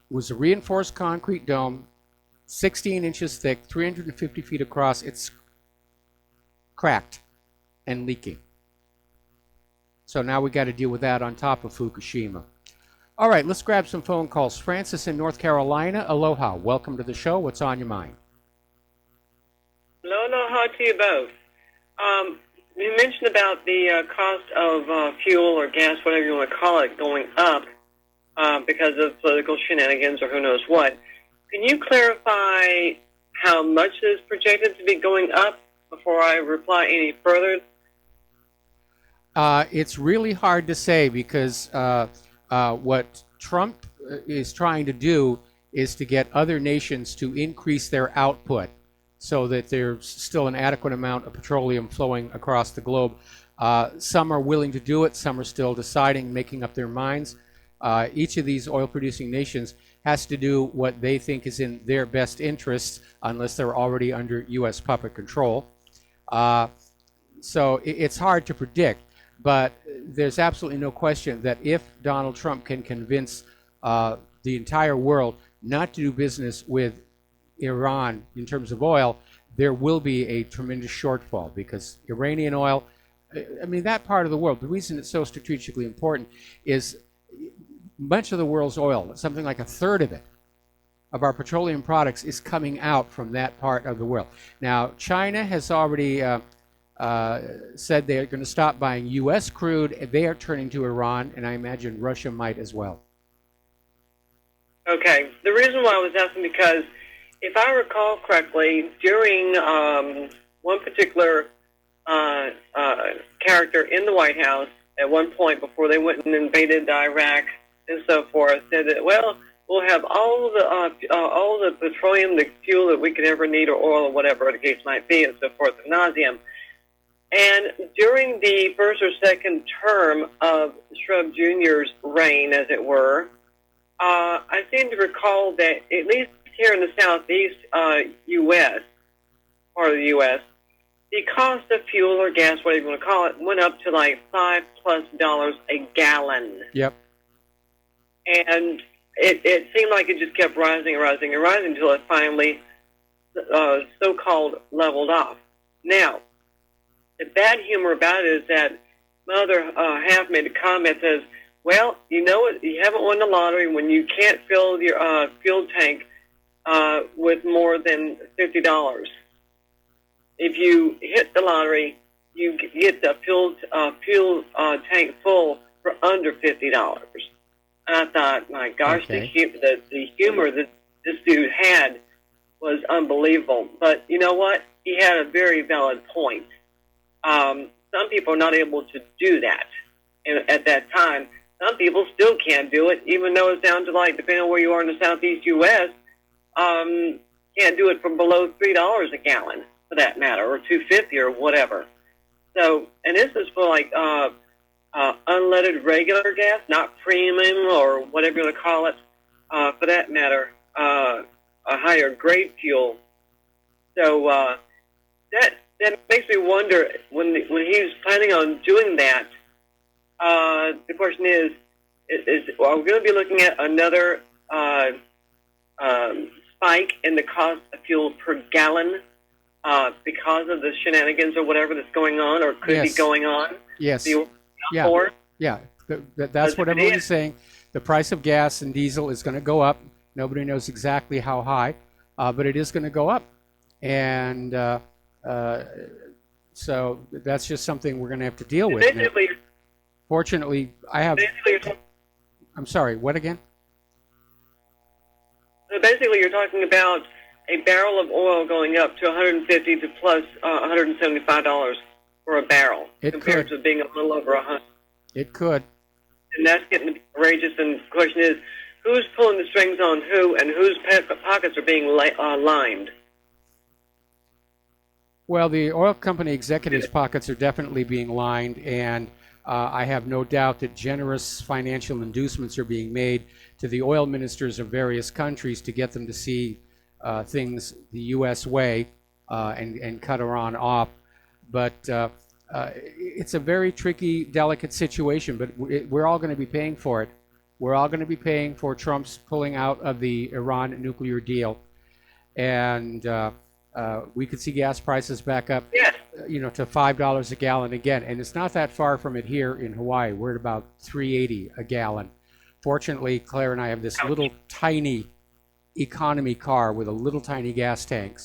It was a reinforced concrete dome, 16 inches thick, 350 feet across. It's cracked and leaking. So now we got to deal with that on top of Fukushima. All right, let's grab some phone calls. Francis in North Carolina, aloha. Welcome to the show. What's on your mind? Aloha to you both. You mentioned about the cost of fuel or gas, whatever you want to call it, going up because of political shenanigans or who knows what. Can you clarify how much is projected to be going up before I reply any further? It's really hard to say because what Trump is trying to do is to get other nations to increase their output so that there's still an adequate amount of petroleum flowing across the globe. Some are willing to do it. Some are still deciding, making up their minds. Each of these oil-producing nations has to do what they think is in their best interests, unless they're already under U.S. puppet control. So it's hard to predict, but there's absolutely no question that if Donald Trump can convince the entire world not to do business with Iran in terms of oil, there will be a tremendous shortfall because Iranian oil, I mean, that part of the world, the reason it's so strategically important is much of the world's oil, something like a third of it, of our petroleum products is coming out from that part of the world. Now, China has already said they're going to stop buying U.S. crude. They are turning to Iran, and I imagine Russia might as well. Okay. The reason why I was asking because if I recall correctly, during one particular character in the White House at one point before they went and invaded Iraq and so forth, said that, well, we'll have all the petroleum, the fuel that we could ever need, or oil, or whatever the case might be, and so forth, ad nauseum. And during the first or second term of Shrub Jr.'s reign, as it were, I seem to recall that at least here in the southeast U.S., part of the U.S., the cost of fuel or gas, whatever you want to call it, went up to like $5+ a gallon. Yep. And it seemed like it just kept rising and rising and rising until it finally so-called leveled off. Now, the bad humor about it is that my other half made a comment that says, well, you know what, you haven't won the lottery when you can't fill your fuel tank with more than $50. If you hit the lottery, you get the fuel tank full for under $50. And I thought, my gosh, okay, the humor that this dude had was unbelievable. But you know what? He had a very valid point. some people are not able to do that. And at that time, some people still can't do it, even though it's down to, like, depending on where you are in the southeast U.S., can't do it for below $3 a gallon, for that matter, or $2.50 or whatever. So, and this is for, like, unleaded regular gas, not premium or whatever you want to call it, for that matter, a higher grade fuel. So that makes me wonder, when he was planning on doing that, the question is are we going to be looking at another spike in the cost of fuel per gallon because of the shenanigans or whatever that's going on or could be going on? Yes. Yeah. Yeah. That's what everyone's saying. The price of gas and diesel is going to go up. Nobody knows exactly how high, but it is going to go up. And so that's just something we're going to have to deal with. Basically, fortunately, I have... I'm sorry, what again? So basically, you're talking about a barrel of oil going up to $150 to plus $175 for a barrel, compared to being a little over $100. It could. And that's getting outrageous. And the question is, who's pulling the strings on who, and whose pockets are being lined? Well, the oil company executives' pockets are definitely being lined, and I have no doubt that generous financial inducements are being made to the oil ministers of various countries to get them to see things the U.S. way and cut Iran off. But it's a very tricky, delicate situation, but we're all going to be paying for it. We're all going to be paying for Trump's pulling out of the Iran nuclear deal. And we could see gas prices back up, to $5 a gallon again. And it's not that far from it here in Hawaii. We're at about $3.80 a gallon. Fortunately, Claire and I have this little tiny economy car with a little tiny gas tank.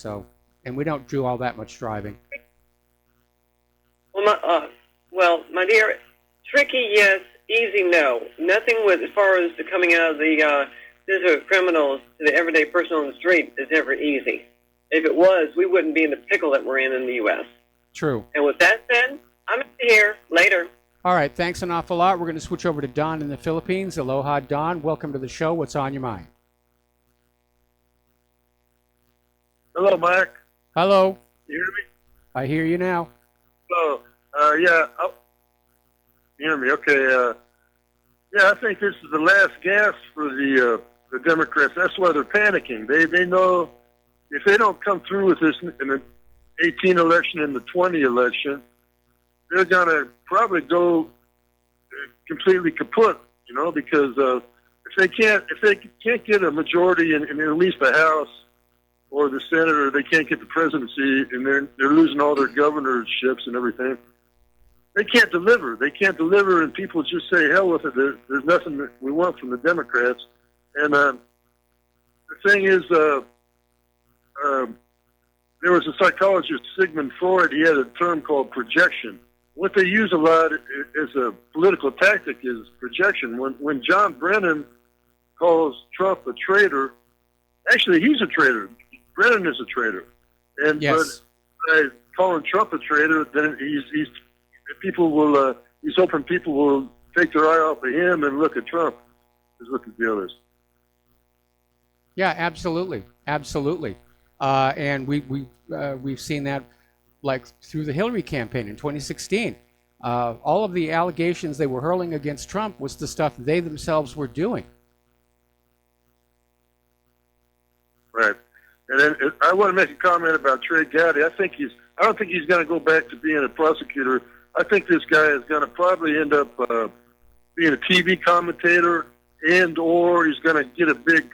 And we don't do all that much driving. Well, my dear, tricky, yes, easy, no. Nothing with, as far as the coming out of the desert criminals to the everyday person on the street is ever easy. If it was, we wouldn't be in the pickle that we're in the U.S. True. And with that said, I'm here. Later. All right, thanks an awful lot. We're going to switch over to Don in the Philippines. Aloha, Don. Welcome to the show. What's on your mind? Hello, Mike. Hello. You hear me? I hear you now. Hello. Yeah. Oh, you hear me? Okay. Yeah, I think this is the last gasp for the Democrats. That's why they're panicking. They know if they don't come through with this in the 18 election and the 20 election, they're gonna probably go completely kaput. Because if they can't get a majority in at least the House or the Senate, or they can't get the presidency, and they're losing all their governorships and everything. They can't deliver. And people just say, hell with it. There's nothing that we want from the Democrats. And the thing is, there was a psychologist, Sigmund Freud. He had a term called projection. What they use a lot as a political tactic is projection. When John Brennan calls Trump a traitor, actually he's a traitor. Brennan is a traitor. And yes. But by calling Trump a traitor, then he's hoping people will take their eye off of him and look at Trump, is what the deal is. Yeah, absolutely. And we've seen that, like, through the Hillary campaign in 2016. All of the allegations they were hurling against Trump was the stuff they themselves were doing. Right. And then I want to make a comment about Trey Gowdy. I don't think he's going to go back to being a prosecutor. I think this guy is going to probably end up being a TV commentator, or he's going to get a big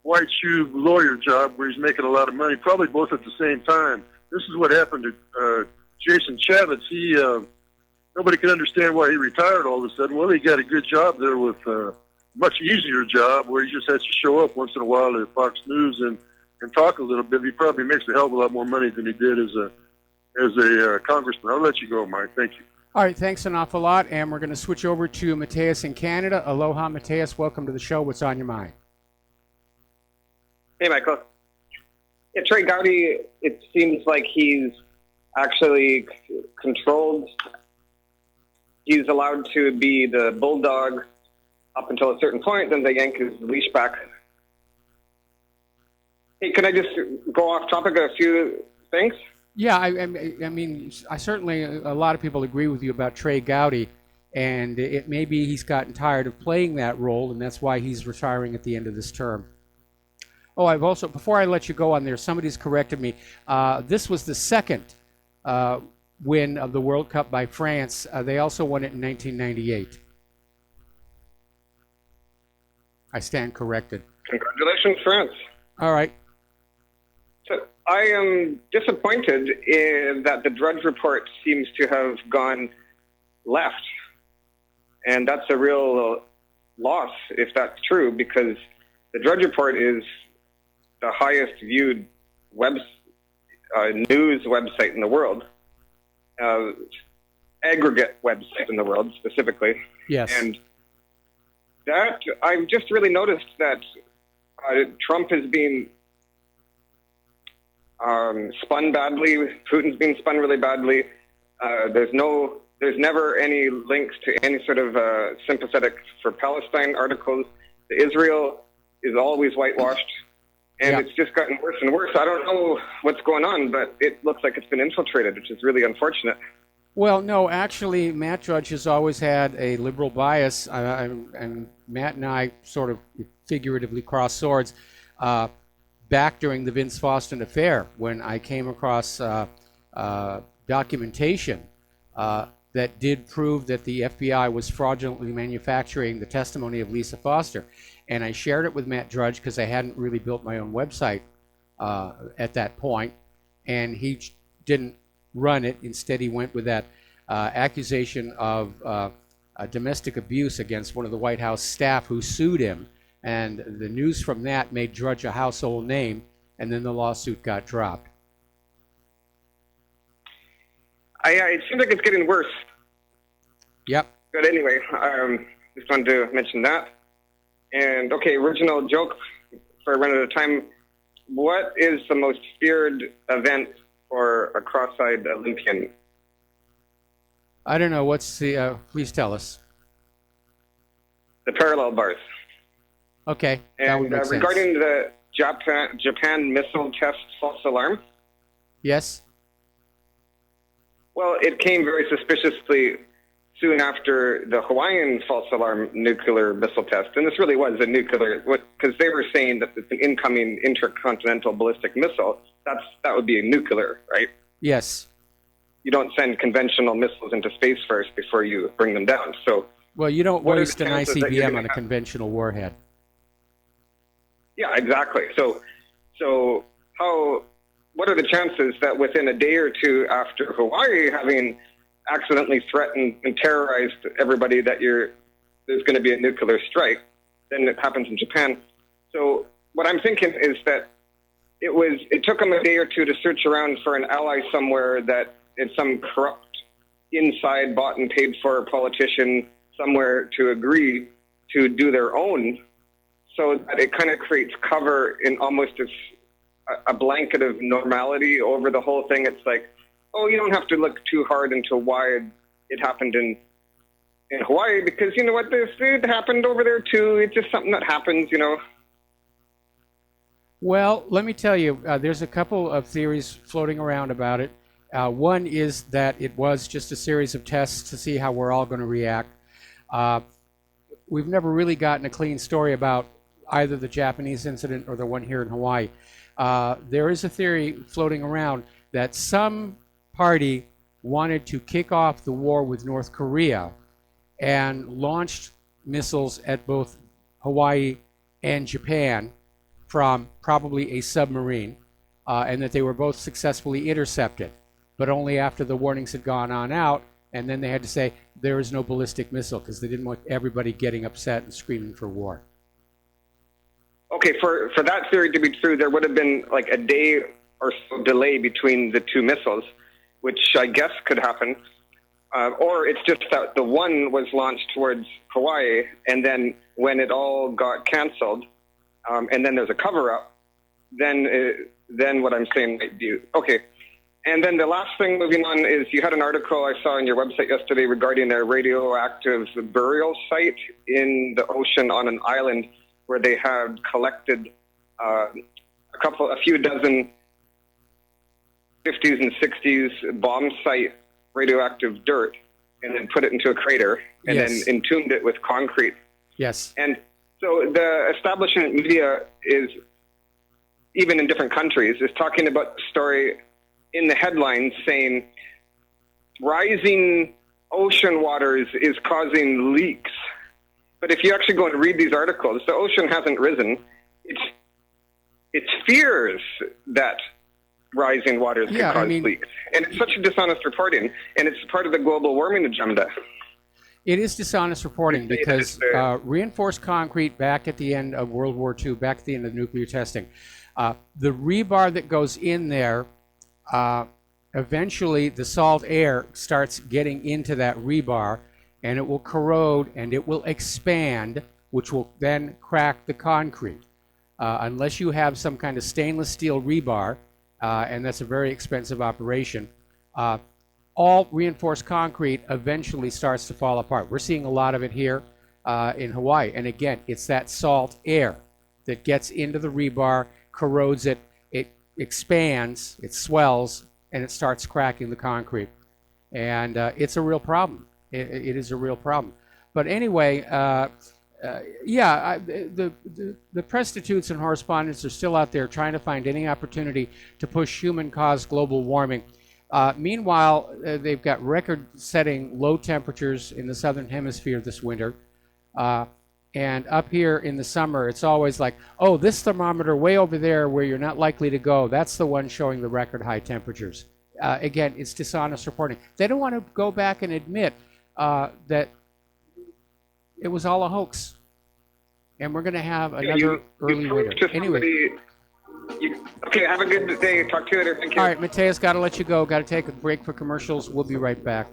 white shoe lawyer job where he's making a lot of money, probably both at the same time. This is what happened to Jason Chaffetz. Nobody could understand why he retired all of a sudden. Well, he got a good job there with much easier job where he just has to show up once in a while at Fox News and talk a little bit. He probably makes a hell of a lot more money than he did as a congressman. I'll let you go, Mike. Thank you. All right, thanks an awful lot. And we're going to switch over to Mateus in Canada. Aloha, Mateus. Welcome to the show. What's on your mind? Hey, Michael. Yeah, Trey Gowdy, it seems like he's actually controlled. He's allowed to be the bulldog up until a certain point, then they yank his leash back. Hey, can I just go off topic a few things? Yeah, I mean, I certainly, a lot of people agree with you about Trey Gowdy, and it maybe he's gotten tired of playing that role, and that's why he's retiring at the end of this term. Oh, I've also, before I let you go on there, somebody's corrected me. This was the second win of the World Cup by France. They also won it in 1998. I stand corrected. Congratulations, France. All right. So I am disappointed that the Drudge Report seems to have gone left. And that's a real loss if that's true, because the Drudge Report is the highest viewed news website in the world, aggregate website in the world specifically. Yes. And that I've just really noticed that Trump is being spun badly. Putin's being spun really badly. There's never any links to any sort of sympathetic for Palestine articles. The Israel is always whitewashed, and it's just gotten worse and worse. I don't know what's going on, but it looks like it's been infiltrated, which is really unfortunate. Well, no, actually, Matt Drudge has always had a liberal bias, and Matt and I sort of figuratively crossed swords back during the Vince Foston affair when I came across documentation that did prove that the FBI was fraudulently manufacturing the testimony of Lisa Foster. And I shared it with Matt Drudge because I hadn't really built my own website at that point, and he didn't run it. Instead, he went with that accusation of domestic abuse against one of the White House staff who sued him. And the news from that made Drudge a household name, and then the lawsuit got dropped. It seems like it's getting worse. Yep. But anyway, just wanted to mention that. And, okay, original joke for a run at a time. What is the most feared event for a cross-eyed Olympian? I don't know. What's the... please tell us. The parallel bars. Okay. That would And make sense. regarding the Japan missile test false alarm, Yes? well, it came very suspiciously soon after the Hawaiian false alarm nuclear missile test. And this really was a nuclear, because they were saying that it's an incoming intercontinental ballistic missile. That would be a nuclear, right? Yes. You don't send conventional missiles into space first before you bring them down. So, Well, you don't What are waste the an chances that you're ICBM gonna on a have- conventional warhead. yeah, exactly. So what are the chances that within a day or two after Hawaii having accidentally threatened and terrorized everybody that there's going to be a nuclear strike, then it happens in Japan? So what I'm thinking is that it took them a day or two to search around for an ally somewhere that is some corrupt inside bought and paid for politician somewhere to agree to do their own, so that it kind of creates cover in almost a blanket of normality over the whole thing. It's like, oh, you don't have to look too hard into why it happened in Hawaii, because you know what, it happened over there too. It's just something that happens, you know. Well, let me tell you, there's a couple of theories floating around about it. One is that it was just a series of tests to see how we're all going to react. We've never really gotten a clean story about either the Japanese incident or the one here in Hawaii. There is a theory floating around that some party wanted to kick off the war with North Korea and launched missiles at both Hawaii and Japan from probably a submarine, and that they were both successfully intercepted, but only after the warnings had gone on out, and then they had to say there is no ballistic missile because they didn't want everybody getting upset and screaming for war. Okay, for that theory to be true, there would have been like a day or so delay between the two missiles, which I guess could happen. Or it's just that the one was launched towards Hawaii, and then when it all got canceled, and then there's a cover-up, then what I'm saying might be, okay, And then the last thing, moving on, is you had an article I saw on your website yesterday regarding a radioactive burial site in the ocean on an island where they had collected a few dozen 50s and 60s bomb site radioactive dirt and then put it into a crater and then entombed it with concrete. Yes. And so the establishment media is, even in different countries, is talking about the story in the headlines saying rising ocean waters is causing leaks. But if you actually go and read these articles, the ocean hasn't risen. It's fears that rising waters can cause leaks. And it's such a dishonest reporting, and it's part of the global warming agenda. It is dishonest reporting because reinforced concrete back at the end of World War II, back at the end of nuclear testing, the rebar that goes in there, eventually the salt air starts getting into that rebar, and it will corrode and it will expand, which will then crack the concrete. Unless you have some kind of stainless steel rebar, and that's a very expensive operation, all reinforced concrete eventually starts to fall apart. We're seeing a lot of it here in Hawaii. And again, it's that salt air that gets into the rebar, corrodes it, it expands, it swells, and it starts cracking the concrete. And it's a real problem. It is a real problem. But anyway, the prostitutes and correspondents are still out there trying to find any opportunity to push human-caused global warming. Meanwhile, they've got record-setting low temperatures in the southern hemisphere this winter. And up here in the summer, it's always like, oh, this thermometer way over there where you're not likely to go, that's the one showing the record high temperatures. Again, it's dishonest reporting. They don't want to go back and admit that it was all a hoax. And we're going to have another early winter. Anyway. Okay, have a good day. Talk to you later. Thank you. All right, Mateus, got to let you go. Got to take a break for commercials. We'll be right back.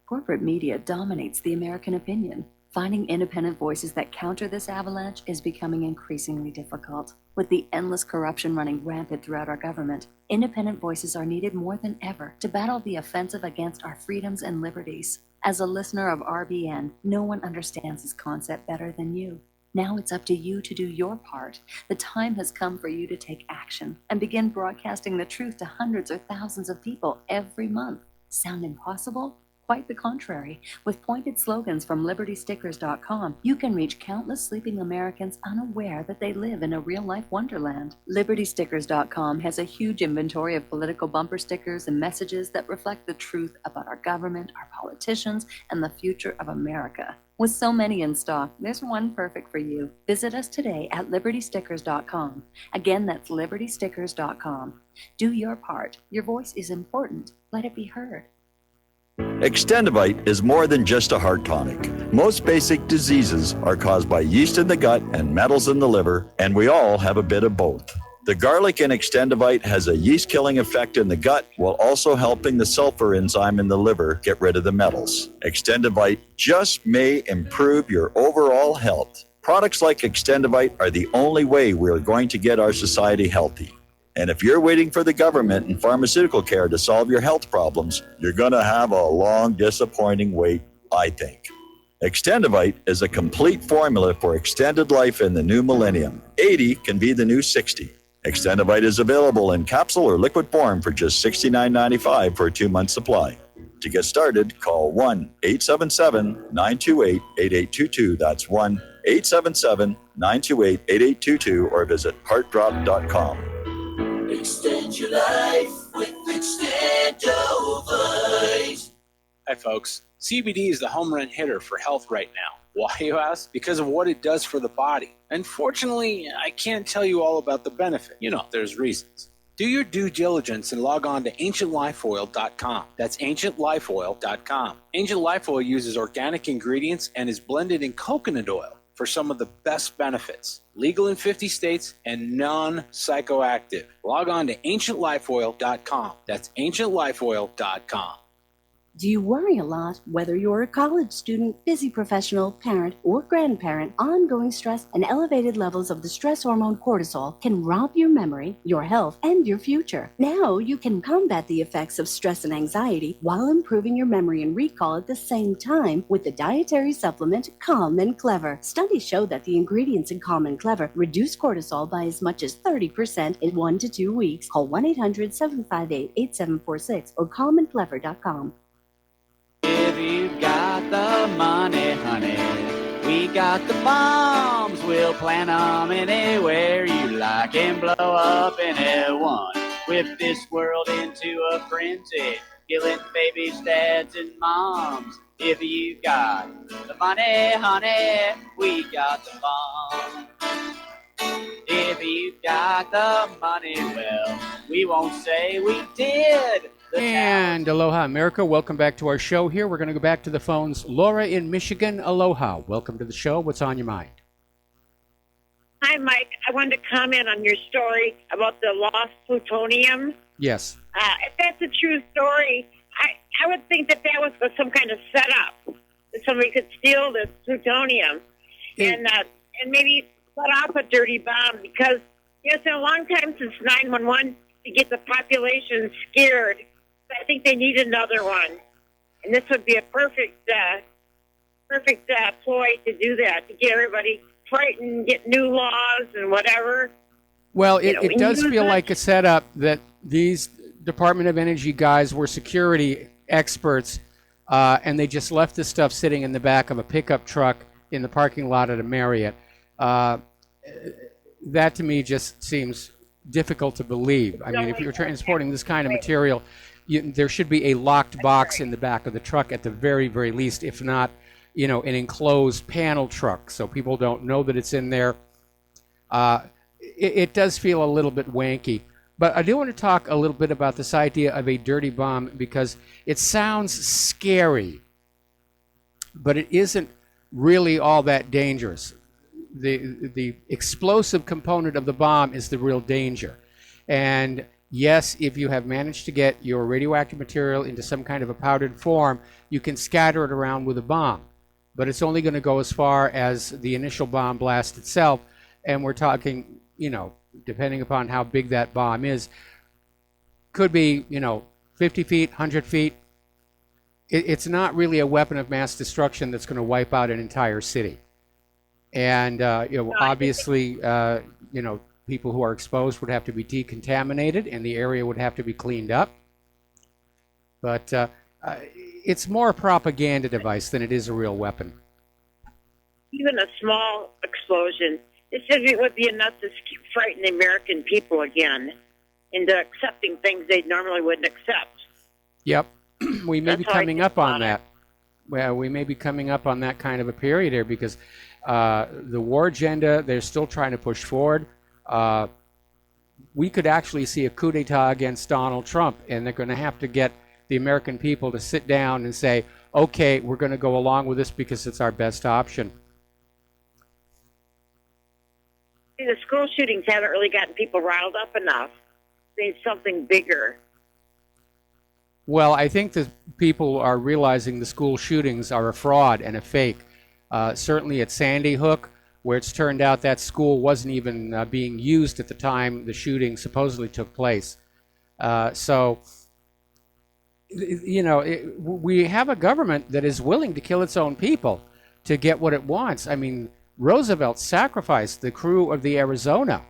Corporate media dominates the American opinion. Finding independent voices that counter this avalanche is becoming increasingly difficult. With the endless corruption running rampant throughout our government, independent voices are needed more than ever to battle the offensive against our freedoms and liberties. As a listener of RBN, no one understands this concept better than you. Now it's up to you to do your part. The time has come for you to take action and begin broadcasting the truth to hundreds or thousands of people every month. Sound impossible? Quite the contrary. With pointed slogans from LibertyStickers.com, you can reach countless sleeping Americans unaware that they live in a real-life wonderland. LibertyStickers.com has a huge inventory of political bumper stickers and messages that reflect the truth about our government, our politicians, and the future of America. With so many in stock, there's one perfect for you. Visit us today at LibertyStickers.com. Again, that's LibertyStickers.com. Do your part. Your voice is important. Let it be heard. Extendivite is more than just a heart tonic. Most basic diseases are caused by yeast in the gut and metals in the liver, and we all have a bit of both. The garlic in Extendivite has a yeast-killing effect in the gut while also helping the sulfur enzyme in the liver get rid of the metals. Extendivite just may improve your overall health. Products like Extendivite are the only way we are going to get our society healthy. And if you're waiting for the government and pharmaceutical care to solve your health problems, you're going to have a long, disappointing wait, I think. Extendivite is a complete formula for extended life in the new millennium. 80 can be the new 60. Extendivite is available in capsule or liquid form for just $69.95 for a 2-month supply. To get started, call 1-877-928-8822. That's 1-877-928-8822 or visit heartdrop.com. Extend your life with Extendovite. Hi, folks. CBD is the home run hitter for health right now. Why, you ask? Because of what it does for the body. Unfortunately, I can't tell you all about the benefit. You know, there's reasons. Do your due diligence and log on to ancientlifeoil.com. That's ancientlifeoil.com. Ancient Life Oil uses organic ingredients and is blended in coconut oil. for some of the best benefits. Legal in 50 states and non-psychoactive. Log on to ancientlifeoil.com. That's ancientlifeoil.com. Do you worry a lot whether you're a college student, busy professional, parent, or grandparent? Ongoing stress and elevated levels of the stress hormone cortisol can rob your memory, your health, and your future. Now you can combat the effects of stress and anxiety while improving your memory and recall at the same time with the dietary supplement Calm and Clever. Studies show that the ingredients in Calm and Clever reduce cortisol by as much as 30% in 1 to 2 weeks. Call 1-800-758-8746 or calmandclever.com. If you got the money, honey, we got the bombs. We'll plant 'em anywhere you like and blow up anyone. Whip this world into a frenzy, killing babies, dads, and moms. If you got the money, honey, we got the bombs. If you got the money, well, we won't say we did. And aloha, America. Welcome back to our show here. We're going to go back to the phones. Laura in Michigan, aloha. Welcome to the show. What's on your mind? Hi, Mike. I wanted to comment on your story about the lost plutonium. Yes. If that's a true story, I would think that was some kind of setup, that somebody could steal this plutonium and maybe set off a dirty bomb, because it's been a long time since 911 to get the population scared. I think they need another one, and this would be a perfect ploy to do that, to get everybody frightened, get new laws and whatever. Well, it does feel like a setup that these Department of Energy guys were security experts, and they just left this stuff sitting in the back of a pickup truck in the parking lot at a Marriott. That to me just seems difficult to believe. I mean, if you're transporting this kind of material, there should be a locked box in the back of the truck at the very, very least, if not, an enclosed panel truck, so people don't know that it's in there. It does feel a little bit wanky. But I do want to talk a little bit about this idea of a dirty bomb, because it sounds scary, but it isn't really all that dangerous. The explosive component of the bomb is the real danger. And yes, if you have managed to get your radioactive material into some kind of a powdered form, you can scatter it around with a bomb. But it's only going to go as far as the initial bomb blast itself. And we're talking, depending upon how big that bomb is, could be, 50 feet, 100 feet. It's not really a weapon of mass destruction that's going to wipe out an entire city. And, obviously, people who are exposed would have to be decontaminated, and the area would have to be cleaned up. But it's more a propaganda device than it is a real weapon. Even a small explosion, it would be enough to frighten the American people again into accepting things they normally wouldn't accept. Yep. We may be coming up on that. Well, we may be coming up on that kind of a period here, because the war agenda, they're still trying to push forward. We could actually see a coup d'etat against Donald Trump, and they're going to have to get the American people to sit down and say, okay, we're going to go along with this because it's our best option. The school shootings haven't really gotten people riled up enough. They need something bigger. Well, I think that people are realizing the school shootings are a fraud and a fake. Certainly at Sandy Hook, where it's turned out that school wasn't even being used at the time the shooting supposedly took place. We have a government that is willing to kill its own people to get what it wants. I mean, Roosevelt sacrificed the crew of the Arizona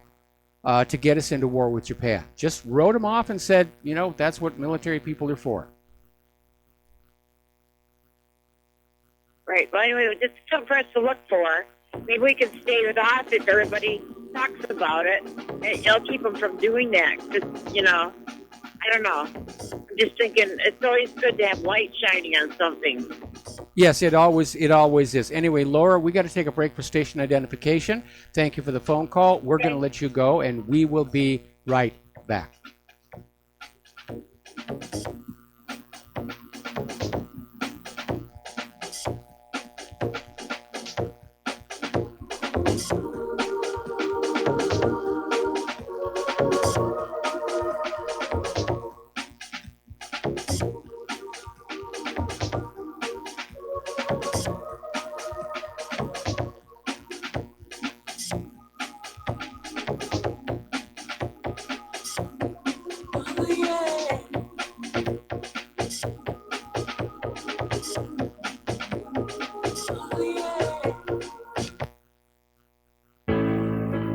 to get us into war with Japan. Just wrote them off and said, that's what military people are for. Right. Well, anyway, just something for us to look for. Maybe we can stay with off if everybody talks about it. And it'll keep them from doing that. Just, I don't know. I'm just thinking it's always good to have light shining on something. Yes, it always is. Anyway, Laura, we got to take a break for station identification. Thank you for the phone call. We're going to let you go, and we will be right back.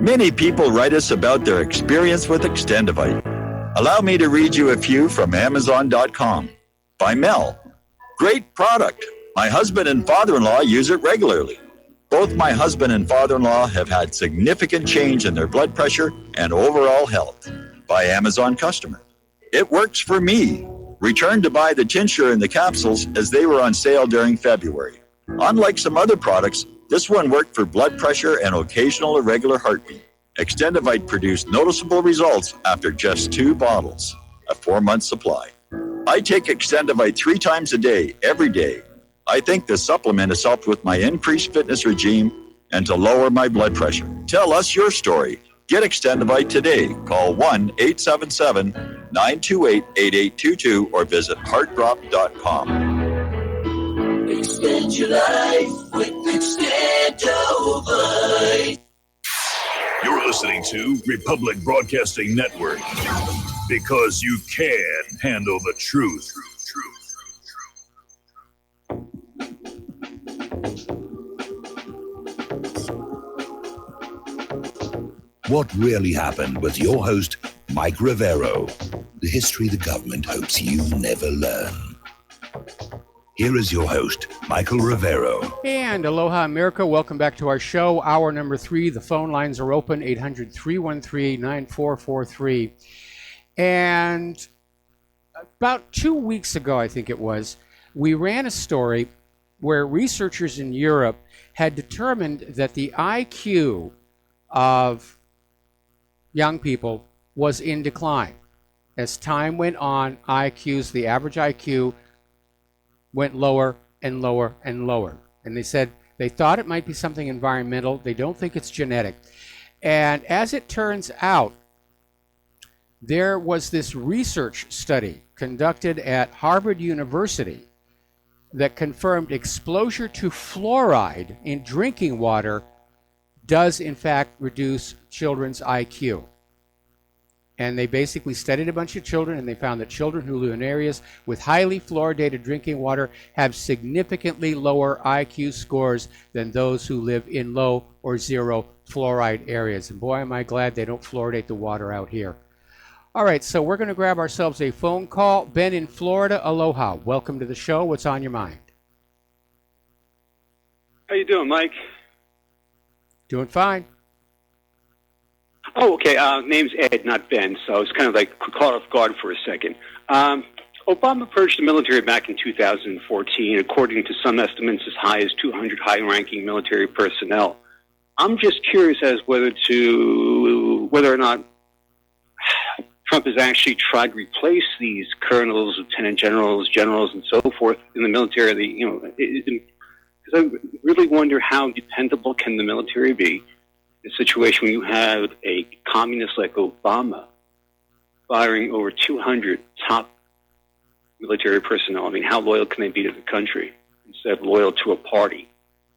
Many people write us about their experience with Extendivite. Allow me to read you a few from Amazon.com. By Mel. Great product. My husband and father-in-law use it regularly. Both my husband and father-in-law have had significant change in their blood pressure and overall health. By Amazon customer. It works for me. Returned to buy the tincture and the capsules as they were on sale during February. Unlike some other products, this one worked for blood pressure and occasional irregular heartbeat. Extendivite produced noticeable results after just 2 bottles, a 4-month supply. I take Extendivite 3 times a day, every day. I think this supplement has helped with my increased fitness regime and to lower my blood pressure. Tell us your story. Get Extendivite today. Call 1-877-928-8822 or visit heartdrop.com. Extend your life with Extendivite. You're listening to Republic Broadcasting Network because you can handle the truth. What really happened with your host, Mike Rivero? The history the government hopes you never learn. Here is your host, Michael Rivero. And aloha, America. Welcome back to our show. Hour number 3. The phone lines are open, 800-313-9443. And about 2 weeks ago, I think it was, we ran a story where researchers in Europe had determined that the IQ of young people was in decline. As time went on, the average IQ went lower and lower and lower. And they said they thought it might be something environmental. They don't think it's genetic. And as it turns out, there was this research study conducted at Harvard University that confirmed exposure to fluoride in drinking water does in fact reduce children's IQ. And they basically studied a bunch of children, and they found that children who live in areas with highly fluoridated drinking water have significantly lower IQ scores than those who live in low or zero fluoride areas. And boy, am I glad they don't fluoridate the water out here. All right, so we're going to grab ourselves a phone call. Ben in Florida, aloha. Welcome to the show. What's on your mind? How you doing, Mike? Doing fine. Oh, okay. Name's Ed, not Ben, so I was kind of like caught off guard for a second. Obama purged the military back in 2014, according to some estimates as high as 200 high-ranking military personnel. I'm just curious as whether or not Trump has actually tried to replace these colonels, lieutenant generals, and so forth in the military. Because I really wonder how dependable can the military be in a situation when you have a communist like Obama firing over 200 top military personnel. I mean, how loyal can they be to the country instead of loyal to a party,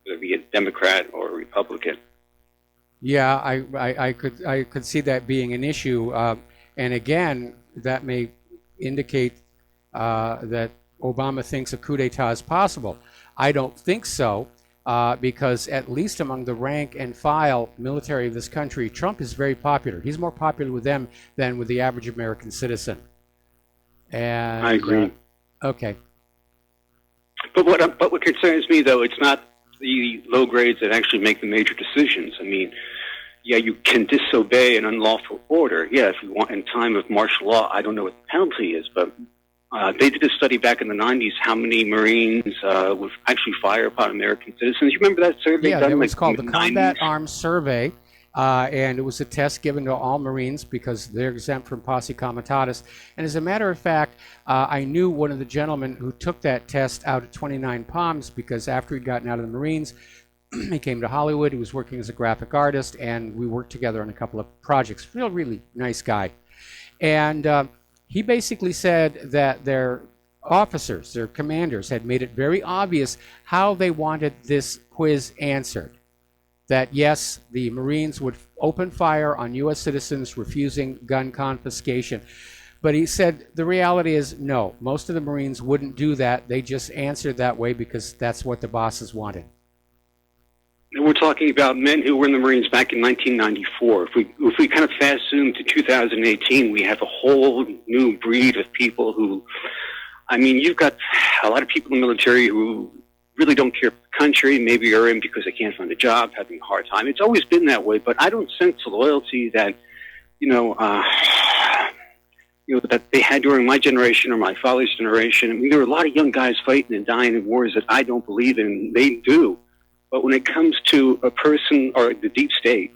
whether it be a Democrat or a Republican? Yeah, I could see that being an issue. And again, that may indicate that Obama thinks a coup d'etat is possible. I don't think so, because at least among the rank and file military of this country, Trump is very popular. He's more popular with them than with the average American citizen. And I agree. Okay. But what concerns me, though, it's not the low grades that actually make the major decisions. I mean, yeah, you can disobey an unlawful order. Yeah, if you want in time of martial law, I don't know what the penalty is, but they did a study back in the 90s how many Marines would actually fire upon American citizens. You remember that survey? Yeah, done it was like called the in Combat 90s? Arms Survey, and it was a test given to all Marines because they're exempt from posse comitatus. And as a matter of fact, I knew one of the gentlemen who took that test out at 29 Palms because after he'd gotten out of the Marines, he came to Hollywood. He was working as a graphic artist, and we worked together on a couple of projects. Really nice guy. And he basically said that their officers, their commanders, had made it very obvious how they wanted this quiz answered. That yes, the Marines would open fire on U.S. citizens refusing gun confiscation. But he said the reality is no, most of the Marines wouldn't do that. They just answered that way because that's what the bosses wanted. And we're talking about men who were in the Marines back in 1994. If we kind of fast zoom to 2018, we have a whole new breed of people who, I mean, you've got a lot of people in the military who really don't care for the country, maybe are in because they can't find a job, having a hard time. It's always been that way, but I don't sense the loyalty that, that they had during my generation or my father's generation. I mean, there were a lot of young guys fighting and dying in wars that I don't believe in. They do. But when it comes to a person or the deep state,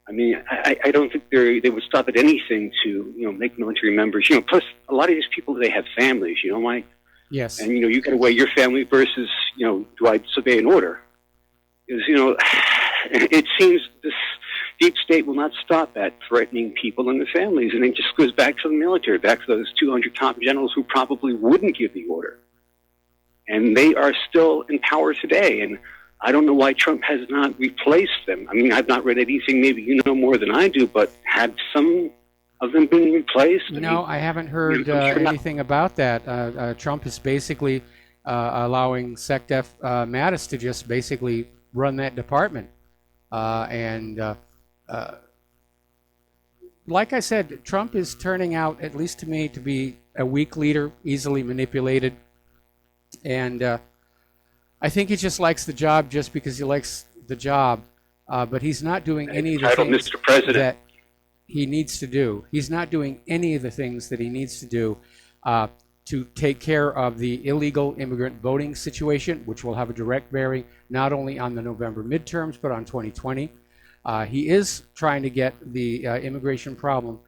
I mean, I don't think they would stop at anything to, make military members. Plus, a lot of these people, they have families, Mike? Yes. And, you got to weigh your family versus, do I disobey an order? Because, it seems this deep state will not stop at threatening people and their families. And it just goes back to the military, back to those 200 top generals who probably wouldn't give the order. And they are still in power today. And I don't know why Trump has not replaced them. I mean, I've not read anything, maybe you know more than I do, but have some of them been replaced? No, I haven't heard anything about that. Trump is basically allowing SecDef Mattis to just basically run that department. Like I said, Trump is turning out, at least to me, to be a weak leader, easily manipulated. And I think he just likes the job just because he likes the job. But he's not doing any of the things that he needs to do. He's not doing any of the things that he needs to do to take care of the illegal immigrant voting situation, which will have a direct bearing not only on the November midterms, but on 2020. He is trying to get the immigration problem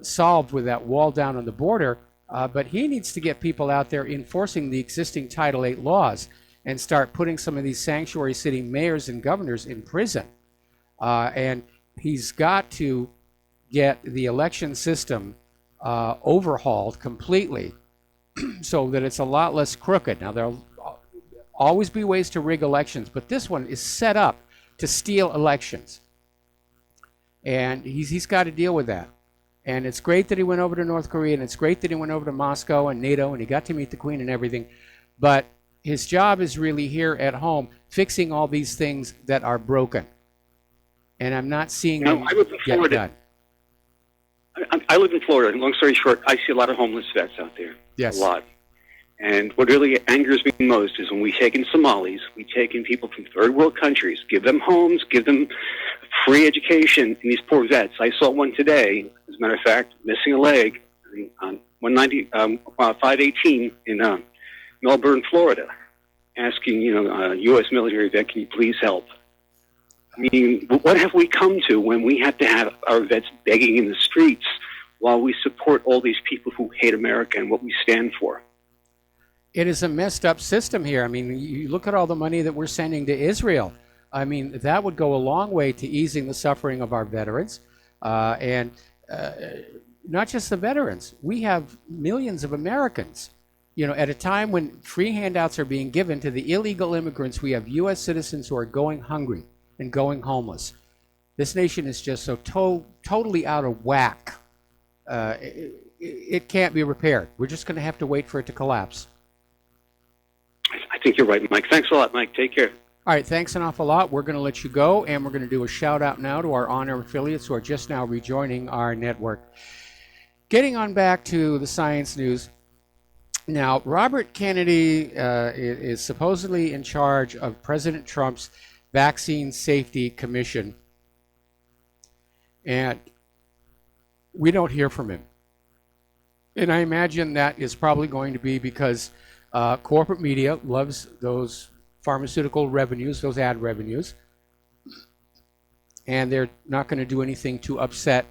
solved with that wall down on the border, but he needs to get people out there enforcing the existing Title VIII laws and start putting some of these sanctuary city mayors and governors in prison. And he's got to get the election system overhauled completely so that it's a lot less crooked. Now, there'll always be ways to rig elections, but this one is set up to steal elections. And he's got to deal with that. And it's great that he went over to North Korea, and it's great that he went over to Moscow and NATO, and he got to meet the Queen and everything. But his job is really here at home, fixing all these things that are broken. And I'm not seeing them get done. I live in Florida. Long story short, I see a lot of homeless vets out there. Yes. A lot. And what really angers me most is when we take in Somalis, we take in people from third world countries, give them homes, give them free education, and these poor vets. I saw one today, as a matter of fact, missing a leg on 518 in Melbourne, Florida, asking, U.S. military vet, can you please help? I mean, what have we come to when we have to have our vets begging in the streets while we support all these people who hate America and what we stand for? It is a messed up system here. I mean, you look at all the money that we're sending to Israel. I mean, that would go a long way to easing the suffering of our veterans. And not just the veterans. We have millions of Americans. At a time when free handouts are being given to the illegal immigrants, we have U.S. citizens who are going hungry and going homeless. This nation is just so totally out of whack. It can't be repaired. We're just going to have to wait for it to collapse. I think you're right, Mike. Thanks a lot, Mike. Take care. All right, thanks an awful lot. We're going to let you go, and we're going to do a shout-out now to our on-air affiliates who are just now rejoining our network. Getting on back to the science news. Now, Robert Kennedy is supposedly in charge of President Trump's Vaccine Safety Commission, and we don't hear from him. And I imagine that is probably going to be because corporate media loves those pharmaceutical revenues, those ad revenues, and they're not going to do anything to upset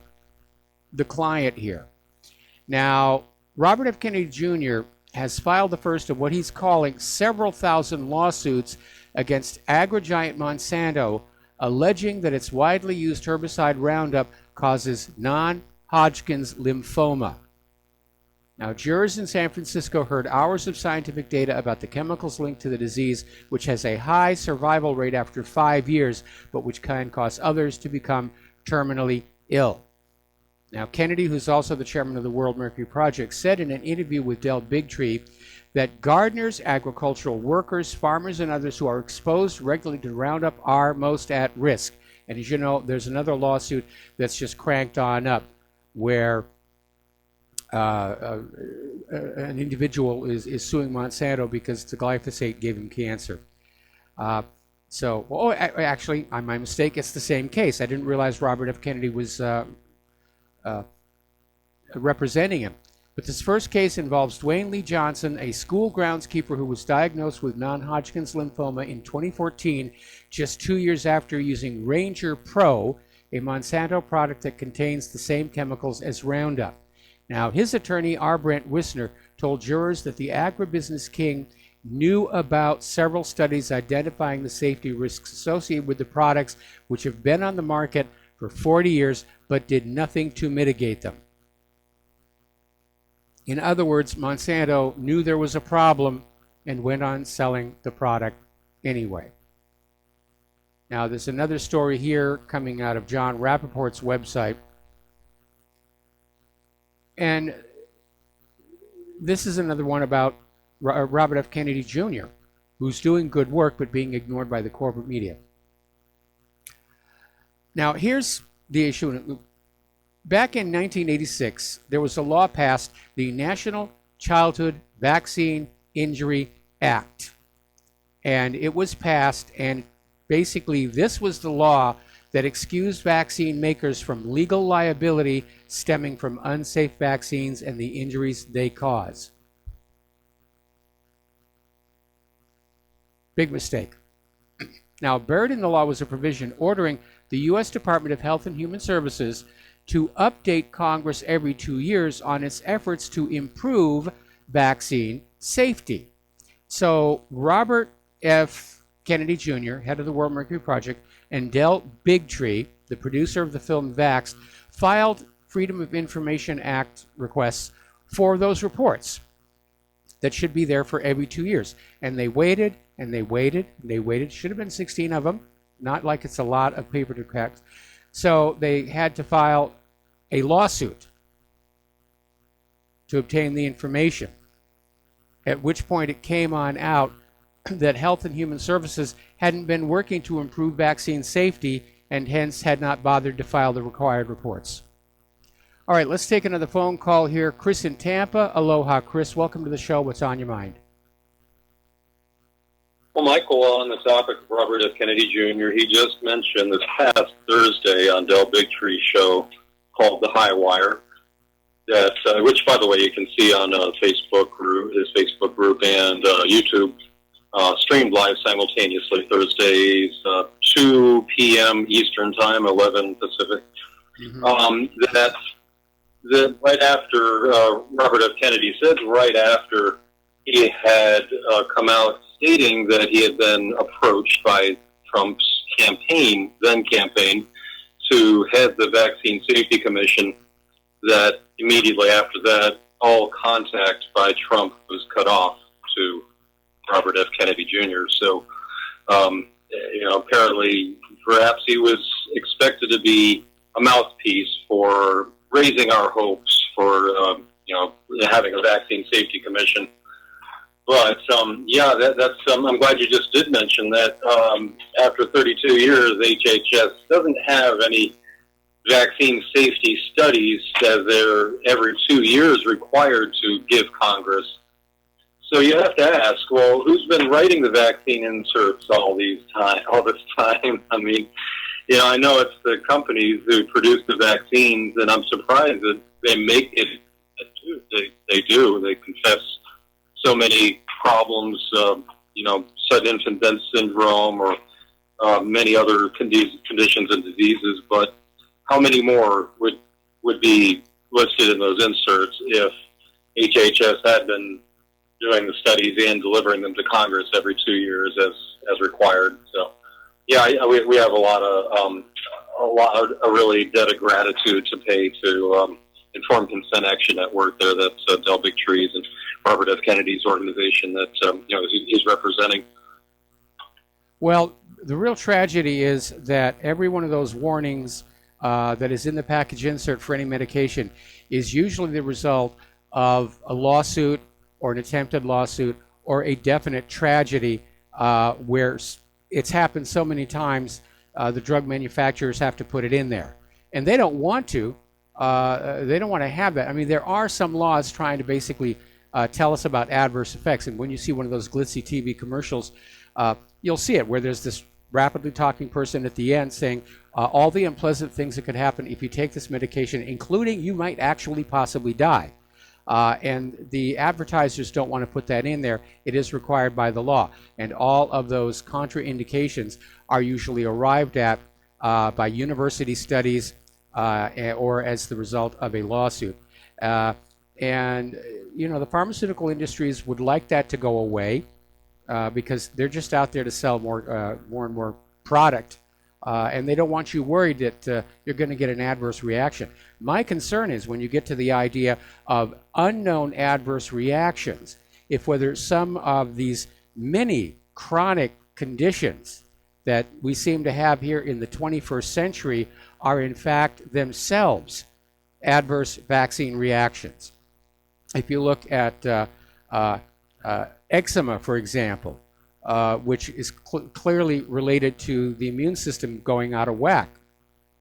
the client here. Now, Robert F. Kennedy Jr. has filed the first of what he's calling several thousand lawsuits against agri-giant Monsanto, alleging that its widely used herbicide Roundup causes non-Hodgkin's lymphoma. Now, jurors in San Francisco heard hours of scientific data about the chemicals linked to the disease, which has a high survival rate after 5 years, but which can cause others to become terminally ill. Now, Kennedy, who's also the chairman of the World Mercury Project, said in an interview with Del Bigtree that gardeners, agricultural workers, farmers, and others who are exposed regularly to Roundup are most at risk. And as you know, there's another lawsuit that's just cranked on up where an individual is suing Monsanto because the glyphosate gave him cancer. Actually, my mistake, it's the same case. I didn't realize Robert F. Kennedy was representing him. But this first case involves Dwayne Lee Johnson, a school groundskeeper who was diagnosed with non-Hodgkin's lymphoma in 2014, just 2 years after using Ranger Pro, a Monsanto product that contains the same chemicals as Roundup. Now, his attorney, R. Brent Wisner, told jurors that the agribusiness king knew about several studies identifying the safety risks associated with the products, which have been on the market for 40 years, but did nothing to mitigate them. In other words, Monsanto knew there was a problem and went on selling the product anyway. Now, there's another story here coming out of John Rappaport's website. And this is another one about Robert F. Kennedy Jr., who's doing good work but being ignored by the corporate media. Now, here's the issue. Back in 1986, there was a law passed, the National Childhood Vaccine Injury Act. And it was passed, and basically this was the law that excused vaccine makers from legal liability stemming from unsafe vaccines and the injuries they cause. Big mistake. Now, buried in the law was a provision ordering the U.S. Department of Health and Human Services to update Congress every 2 years on its efforts to improve vaccine safety. So Robert F. Kennedy Jr., head of the World Mercury Project, and Del Bigtree, the producer of the film Vaxxed, filed Freedom of Information Act requests for those reports that should be there for every 2 years. And they waited, and they waited, and they waited. Should have been 16 of them, not like it's a lot of paper to crack. So they had to file a lawsuit to obtain the information, at which point it came on out that Health and Human Services hadn't been working to improve vaccine safety and hence had not bothered to file the required reports. All right, let's take another phone call here. Chris in Tampa. Aloha, Chris. Welcome to the show. What's on your mind? Well, Michael, on the topic of Robert F. Kennedy Jr., he just mentioned this past Thursday on Del Bigtree's show called The High Wire, that which, by the way, you can see on Facebook group, his Facebook group and YouTube, streamed live simultaneously Thursdays, 2 p.m. Eastern Time, 11 Pacific. That right after Robert F. Kennedy said, right after he had come out stating that he had been approached by Trump's campaign, then campaign, to head the Vaccine Safety Commission, that immediately after that, all contact by Trump was cut off to Robert F. Kennedy Jr. So, apparently, perhaps he was expected to be a mouthpiece for raising our hopes for, having a Vaccine Safety Commission. But, I'm glad you just did mention that after 32 years, HHS doesn't have any vaccine safety studies as they're every 2 years required to give Congress. So you have to ask, well, who's been writing the vaccine inserts all this time? I mean, I know it's the companies who produce the vaccines, and I'm surprised that they make it. They do. They confess so many problems, sudden infant death syndrome or many other conditions and diseases. But how many more would be listed in those inserts if HHS had been doing the studies and delivering them to Congress every 2 years as required? So, we have a really debt of gratitude to pay to Informed Consent Action Network there. That's Del Bigtree's and Robert F. Kennedy's organization that he's representing. Well, the real tragedy is that every one of those warnings that is in the package insert for any medication is usually the result of a lawsuit or an attempted lawsuit or a definite tragedy where it's happened so many times the drug manufacturers have to put it in there. And they don't want to. They don't want to have that. I mean, there are some laws trying to basically tell us about adverse effects. And when you see one of those glitzy TV commercials, you'll see it where there's this rapidly talking person at the end saying all the unpleasant things that could happen if you take this medication, including you might actually possibly die. And the advertisers don't want to put that in there. It is required by the law. And all of those contraindications are usually arrived at by university studies or as the result of a lawsuit. And, you know, the pharmaceutical industries would like that to go away because they're just out there to sell more and more product. And they don't want you worried that you're going to get an adverse reaction. My concern is when you get to the idea of unknown adverse reactions, if whether some of these many chronic conditions that we seem to have here in the 21st century are in fact themselves adverse vaccine reactions. If you look at eczema, for example, which is clearly related to the immune system going out of whack.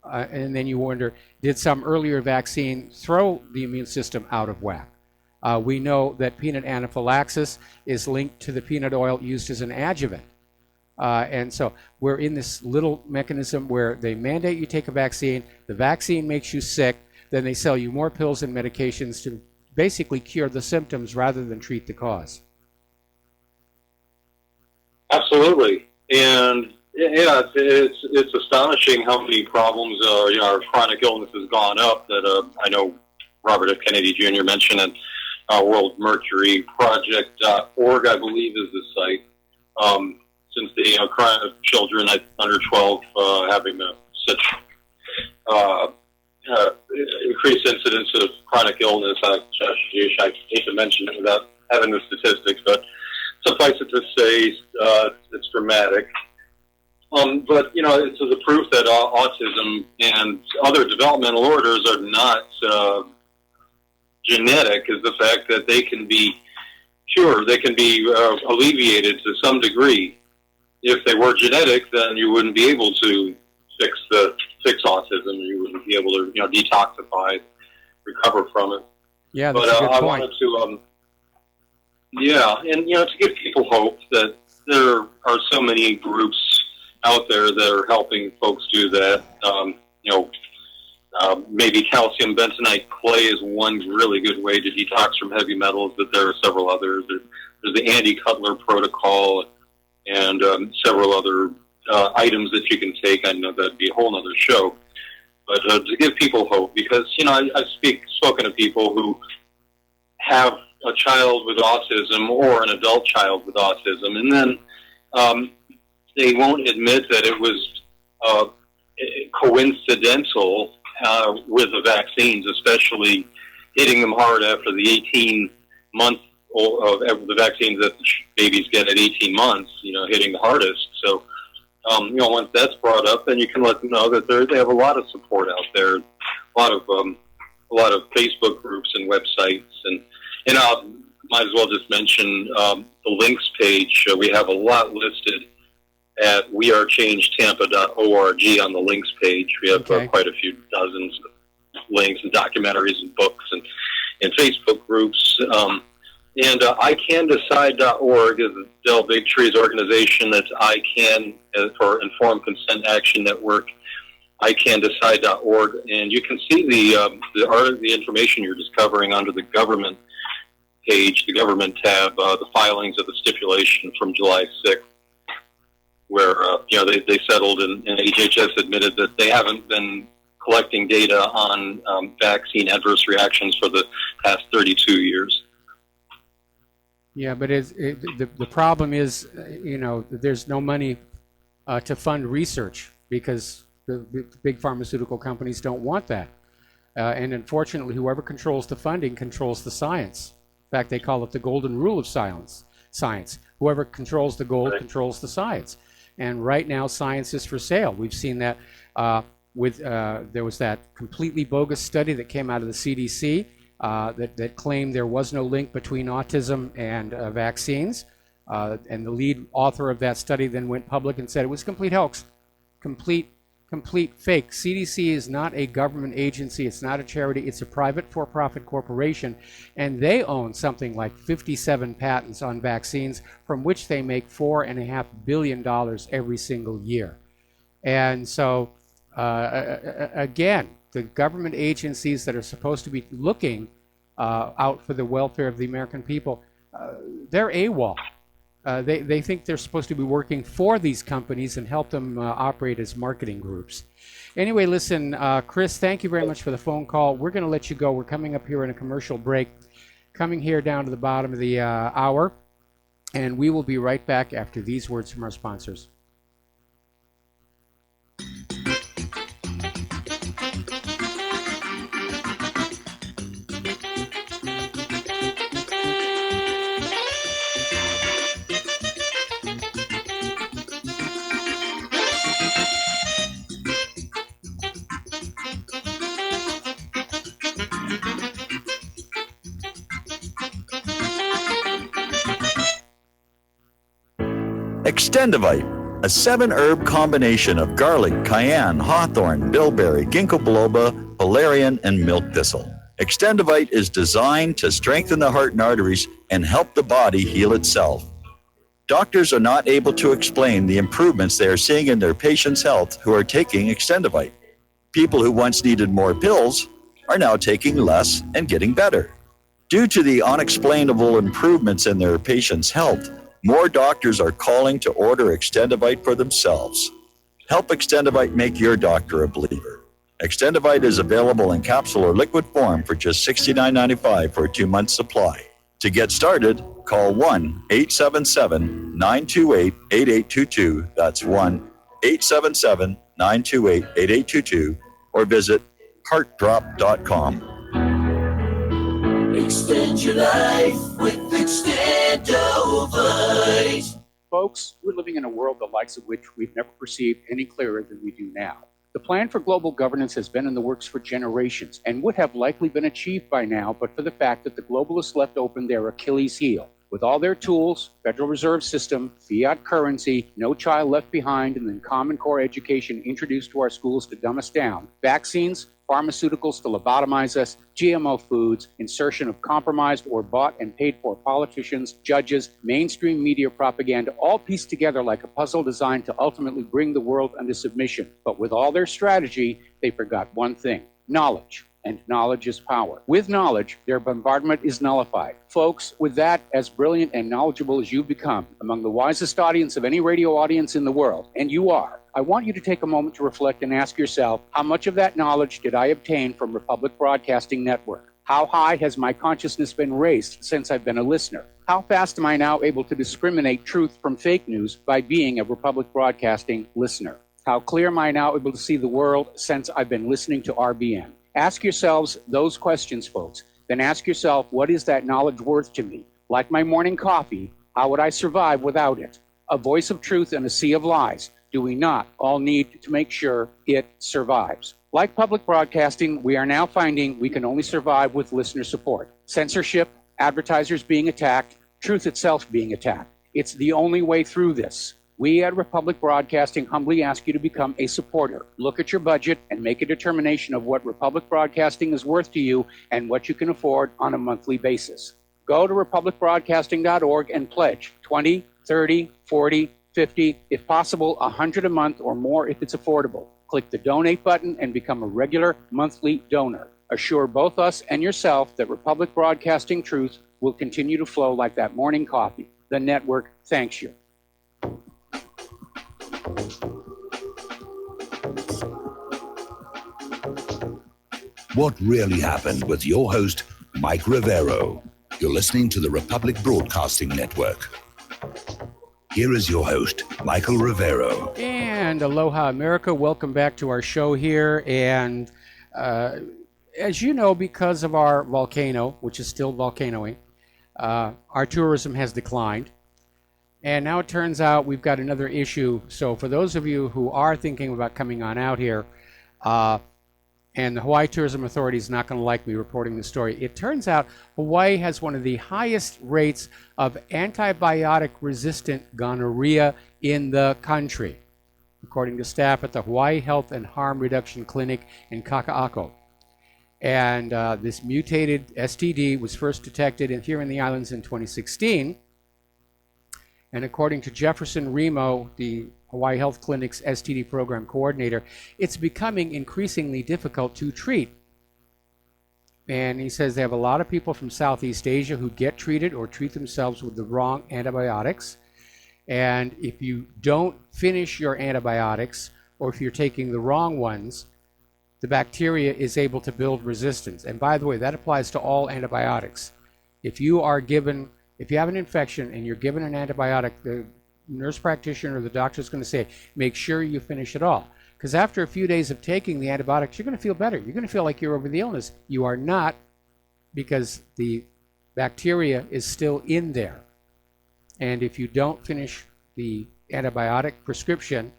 And then you wonder, did some earlier vaccine throw the immune system out of whack? We know that peanut anaphylaxis is linked to the peanut oil used as an adjuvant. And so we're in this little mechanism where they mandate you take a vaccine, the vaccine makes you sick, then they sell you more pills and medications to basically cure the symptoms rather than treat the cause. Absolutely, and yeah, it's astonishing how many problems our chronic illness has gone up. That I know Robert F. Kennedy Jr. mentioned, and World Mercury Project.org, I believe, is the site. Since the chronic children under 12 having such increased incidence of chronic illness, I hate to mention it without having the statistics, but suffice it to say, it's dramatic. But, you know, it's the proof that autism and other developmental orders are not genetic is the fact that they can be cured, they can be alleviated to some degree. If they were genetic, then you wouldn't be able to fix autism. You wouldn't be able to, detoxify, recover from it. Yeah, that's a good point. I wanted to, to give people hope that there are so many groups out there that are helping folks do that. Maybe calcium bentonite clay is one really good way to detox from heavy metals, but there are several others. There's the Andy Cutler protocol and several other items that you can take. I know that'd be a whole other show. But to give people hope, because, I've spoken to people who have a child with autism or an adult child with autism, and then they won't admit that it was coincidental with the vaccines, especially hitting them hard after the 18-month of the vaccines that the babies get at 18 months, hitting the hardest. So, once that's brought up, then you can let them know that they have a lot of support out there, a lot of Facebook groups and websites, and I might as well just mention the links page. We have a lot listed at wearechangetampa.org on the links page. We have quite a few dozens of links and documentaries and books and Facebook groups. And ICanDecide.org is Del Bigtree's organization. That's ICAN for Informed Consent Action Network, ICanDecide.org. And you can see the information you're just covering under the government page, the government tab, the filings of the stipulation from July 6th, where they settled and HHS admitted that they haven't been collecting data on vaccine adverse reactions for the past 32 years. Yeah, but the problem is, there's no money to fund research because the big pharmaceutical companies don't want that. And unfortunately, whoever controls the funding controls the science. In fact, they call it the golden rule of science. Whoever controls the gold controls the science. And right now, science is for sale. We've seen that there was that completely bogus study that came out of the CDC that claimed there was no link between autism and vaccines. And the lead author of that study then went public and said it was a complete hoax, complete fake. CDC is not a government agency. It's not a charity. It's a private for-profit corporation, and they own something like 57 patents on vaccines, from which they make $4.5 billion every single year. And so, again, the government agencies that are supposed to be looking out for the welfare of the American people, they're AWOL. They think they're supposed to be working for these companies and help them operate as marketing groups. Anyway, listen, Chris, thank you very much for the phone call. We're going to let you go. We're coming up here in a commercial break, coming here down to the bottom of the hour, and we will be right back after these words from our sponsors. Extendivite, a 7-herb combination of garlic, cayenne, hawthorn, bilberry, ginkgo biloba, valerian, and milk thistle. Extendivite is designed to strengthen the heart and arteries and help the body heal itself. Doctors are not able to explain the improvements they are seeing in their patients' health who are taking Extendivite. People who once needed more pills are now taking less and getting better. Due to the unexplainable improvements in their patients' health, more doctors are calling to order Extendivite for themselves. Help Extendivite make your doctor a believer. Extendivite is available in capsule or liquid form for just $69.95 for a 2-month supply. To get started, call 1-877-928-8822. That's 1-877-928-8822, or visit heartdrop.com. Extend your life with Extendovite. Folks, we're living in a world the likes of which we've never perceived any clearer than we do now. The plan for global governance has been in the works for generations and would have likely been achieved by now, but for the fact that the globalists left open their Achilles heel. With all their tools, Federal Reserve System, fiat currency, no child left behind, and then Common Core education introduced to our schools to dumb us down, vaccines, pharmaceuticals to lobotomize us, GMO foods, insertion of compromised or bought and paid for politicians, judges, mainstream media propaganda, all pieced together like a puzzle designed to ultimately bring the world under submission. But with all their strategy, they forgot one thing: knowledge. And knowledge is power. With knowledge, their bombardment is nullified. Folks, with that, as brilliant and knowledgeable as you've become, among the wisest audience of any radio audience in the world, and you are, I want you to take a moment to reflect and ask yourself, how much of that knowledge did I obtain from Republic Broadcasting Network? How high has my consciousness been raised since I've been a listener? How fast am I now able to discriminate truth from fake news by being a Republic Broadcasting listener? How clear am I now able to see the world since I've been listening to RBN? Ask yourselves those questions, folks. Then ask yourself, what is that knowledge worth to me? Like my morning coffee, how would I survive without it? A voice of truth in a sea of lies. Do we not all need to make sure it survives? Like public broadcasting, we are now finding we can only survive with listener support. Censorship, advertisers being attacked, truth itself being attacked. It's the only way through this. We at Republic Broadcasting humbly ask you to become a supporter. Look at your budget and make a determination of what Republic Broadcasting is worth to you and what you can afford on a monthly basis. Go to republicbroadcasting.org and pledge 20, 30, 40, 50, if possible, 100 a month or more if it's affordable. Click the donate button and become a regular monthly donor. Assure both us and yourself that Republic Broadcasting truth will continue to flow like that morning coffee. The network thanks you. What really happened with your host, Mike Rivero. You're listening to the Republic Broadcasting Network. Here is your host, Michael Rivero. And aloha, America. Welcome back to our show here. And as you know, because of our volcano, which is still volcanoing, our tourism has declined. And now it turns out we've got another issue. So for those of you who are thinking about coming on out here, And the Hawaii Tourism Authority is not going to like me reporting this story. It turns out Hawaii has one of the highest rates of antibiotic-resistant gonorrhea in the country, according to staff at the Hawaii Health and Harm Reduction Clinic in Kaka'ako. And this mutated STD was first detected here in the islands in 2016. And according to Jefferson Remo, the Hawaii Health Clinic's STD program coordinator, it's becoming increasingly difficult to treat. And he says they have a lot of people from Southeast Asia who get treated or treat themselves with the wrong antibiotics. And if you don't finish your antibiotics, or if you're taking the wrong ones, the bacteria is able to build resistance. And by the way, that applies to all antibiotics. If you have an infection and you're given an antibiotic, the nurse practitioner or the doctor is going to say, make sure you finish it all. Because after a few days of taking the antibiotics, you're going to feel better. You're going to feel like you're over the illness. You are not, because the bacteria is still in there. And if you don't finish the antibiotic prescription,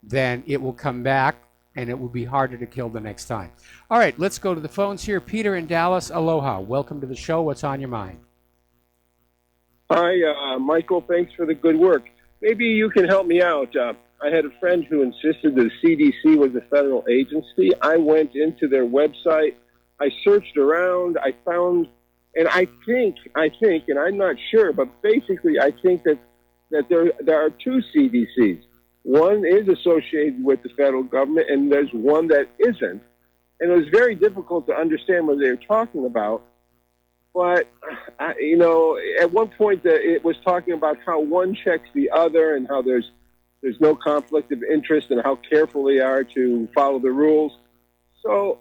then it will come back and it will be harder to kill the next time. All right, let's go to the phones here. Peter in Dallas, aloha. Welcome to the show. What's on your mind? Hi, Michael. Thanks for the good work. Maybe you can help me out. I had a friend who insisted that the CDC was a federal agency. I went into their website. I searched around. I found, and I think, and I'm not sure, but basically I think that there are two CDCs. One is associated with the federal government, and there's one that isn't. And it was very difficult to understand what they were talking about. But, at one point it was talking about how one checks the other and how there's no conflict of interest and how careful they are to follow the rules. So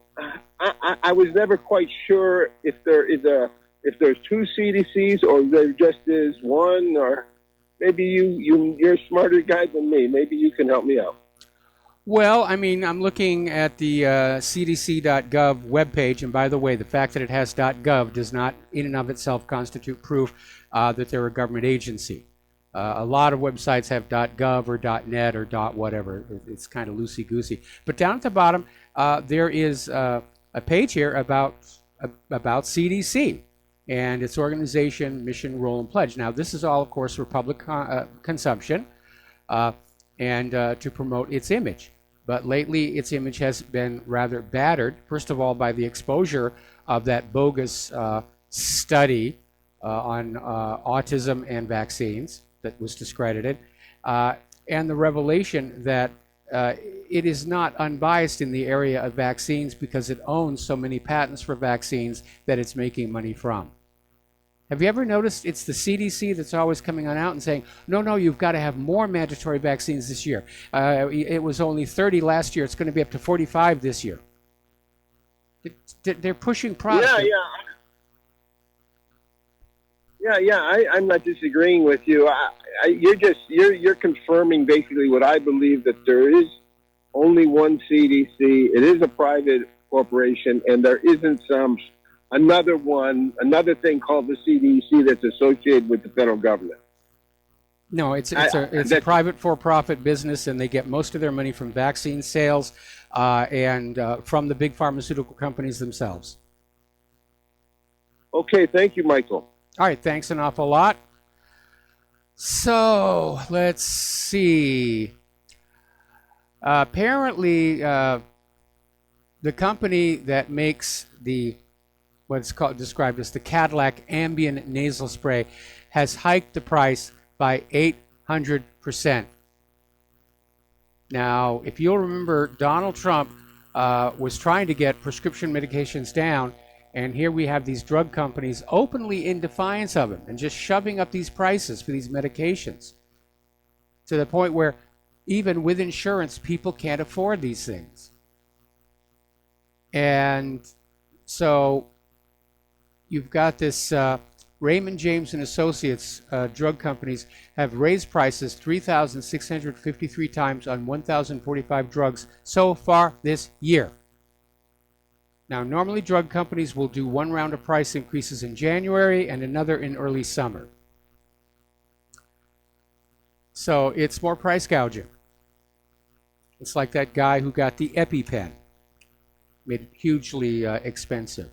I was never quite sure if there's two CDCs or there just is one, or maybe you're a smarter guy than me. Maybe you can help me out. Well, I mean, I'm looking at the cdc.gov webpage, and by the way, the fact that it has .gov does not in and of itself constitute proof that they're a government agency. A lot of websites have .gov or .net or .whatever. It's kind of loosey-goosey. But down at the bottom, there is a page here about CDC and its organization, mission, role, and pledge. Now, this is all, of course, for public consumption and to promote its image. But lately, its image has been rather battered, first of all, by the exposure of that bogus study on autism and vaccines that was discredited, and the revelation that it is not unbiased in the area of vaccines because it owns so many patents for vaccines that it's making money from. Have you ever noticed it's the CDC that's always coming on out and saying, no, you've got to have more mandatory vaccines this year. It was only 30 last year. It's going to be up to 45 this year. They're pushing products. I'm not disagreeing with you. You're confirming basically what I believe, that there is only one CDC. It is a private corporation, and there isn't another thing called the CDC that's associated with the federal government. No, it's a private for-profit business, and they get most of their money from vaccine sales and from the big pharmaceutical companies themselves. Okay, thank you, Michael. All right, thanks an awful lot. So, let's see. Apparently, the company that makes what's described as the Cadillac Ambien nasal spray has hiked the price by 800%. Now, if you'll remember, Donald Trump was trying to get prescription medications down, and here we have these drug companies openly in defiance of him and just shoving up these prices for these medications to the point where even with insurance, people can't afford these things. And so you've got this Raymond James and Associates drug companies have raised prices 3,653 times on 1,045 drugs so far this year. Now, normally drug companies will do one round of price increases in January and another in early summer. So it's more price gouging. It's like that guy who got the EpiPen. made it hugely expensive.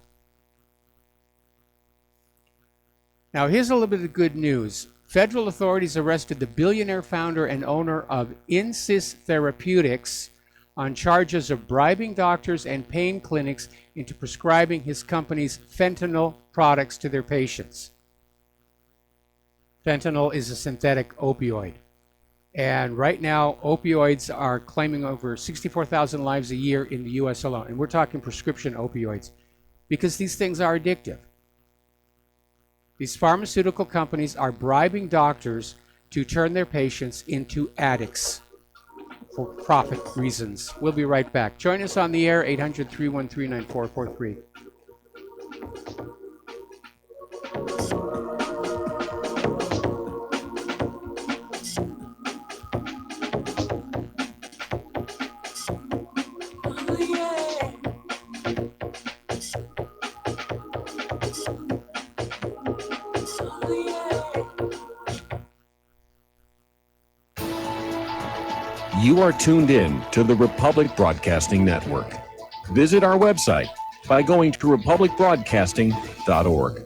Now, here's a little bit of good news. Federal authorities arrested the billionaire founder and owner of Insys Therapeutics on charges of bribing doctors and pain clinics into prescribing his company's fentanyl products to their patients. Fentanyl is a synthetic opioid. And right now, opioids are claiming over 64,000 lives a year in the U.S. alone. And we're talking prescription opioids because these things are addictive. These pharmaceutical companies are bribing doctors to turn their patients into addicts for profit reasons. We'll be right back. Join us on the air, 800-313-9443. You are tuned in to the Republic Broadcasting Network. Visit our website by going to republicbroadcasting.org.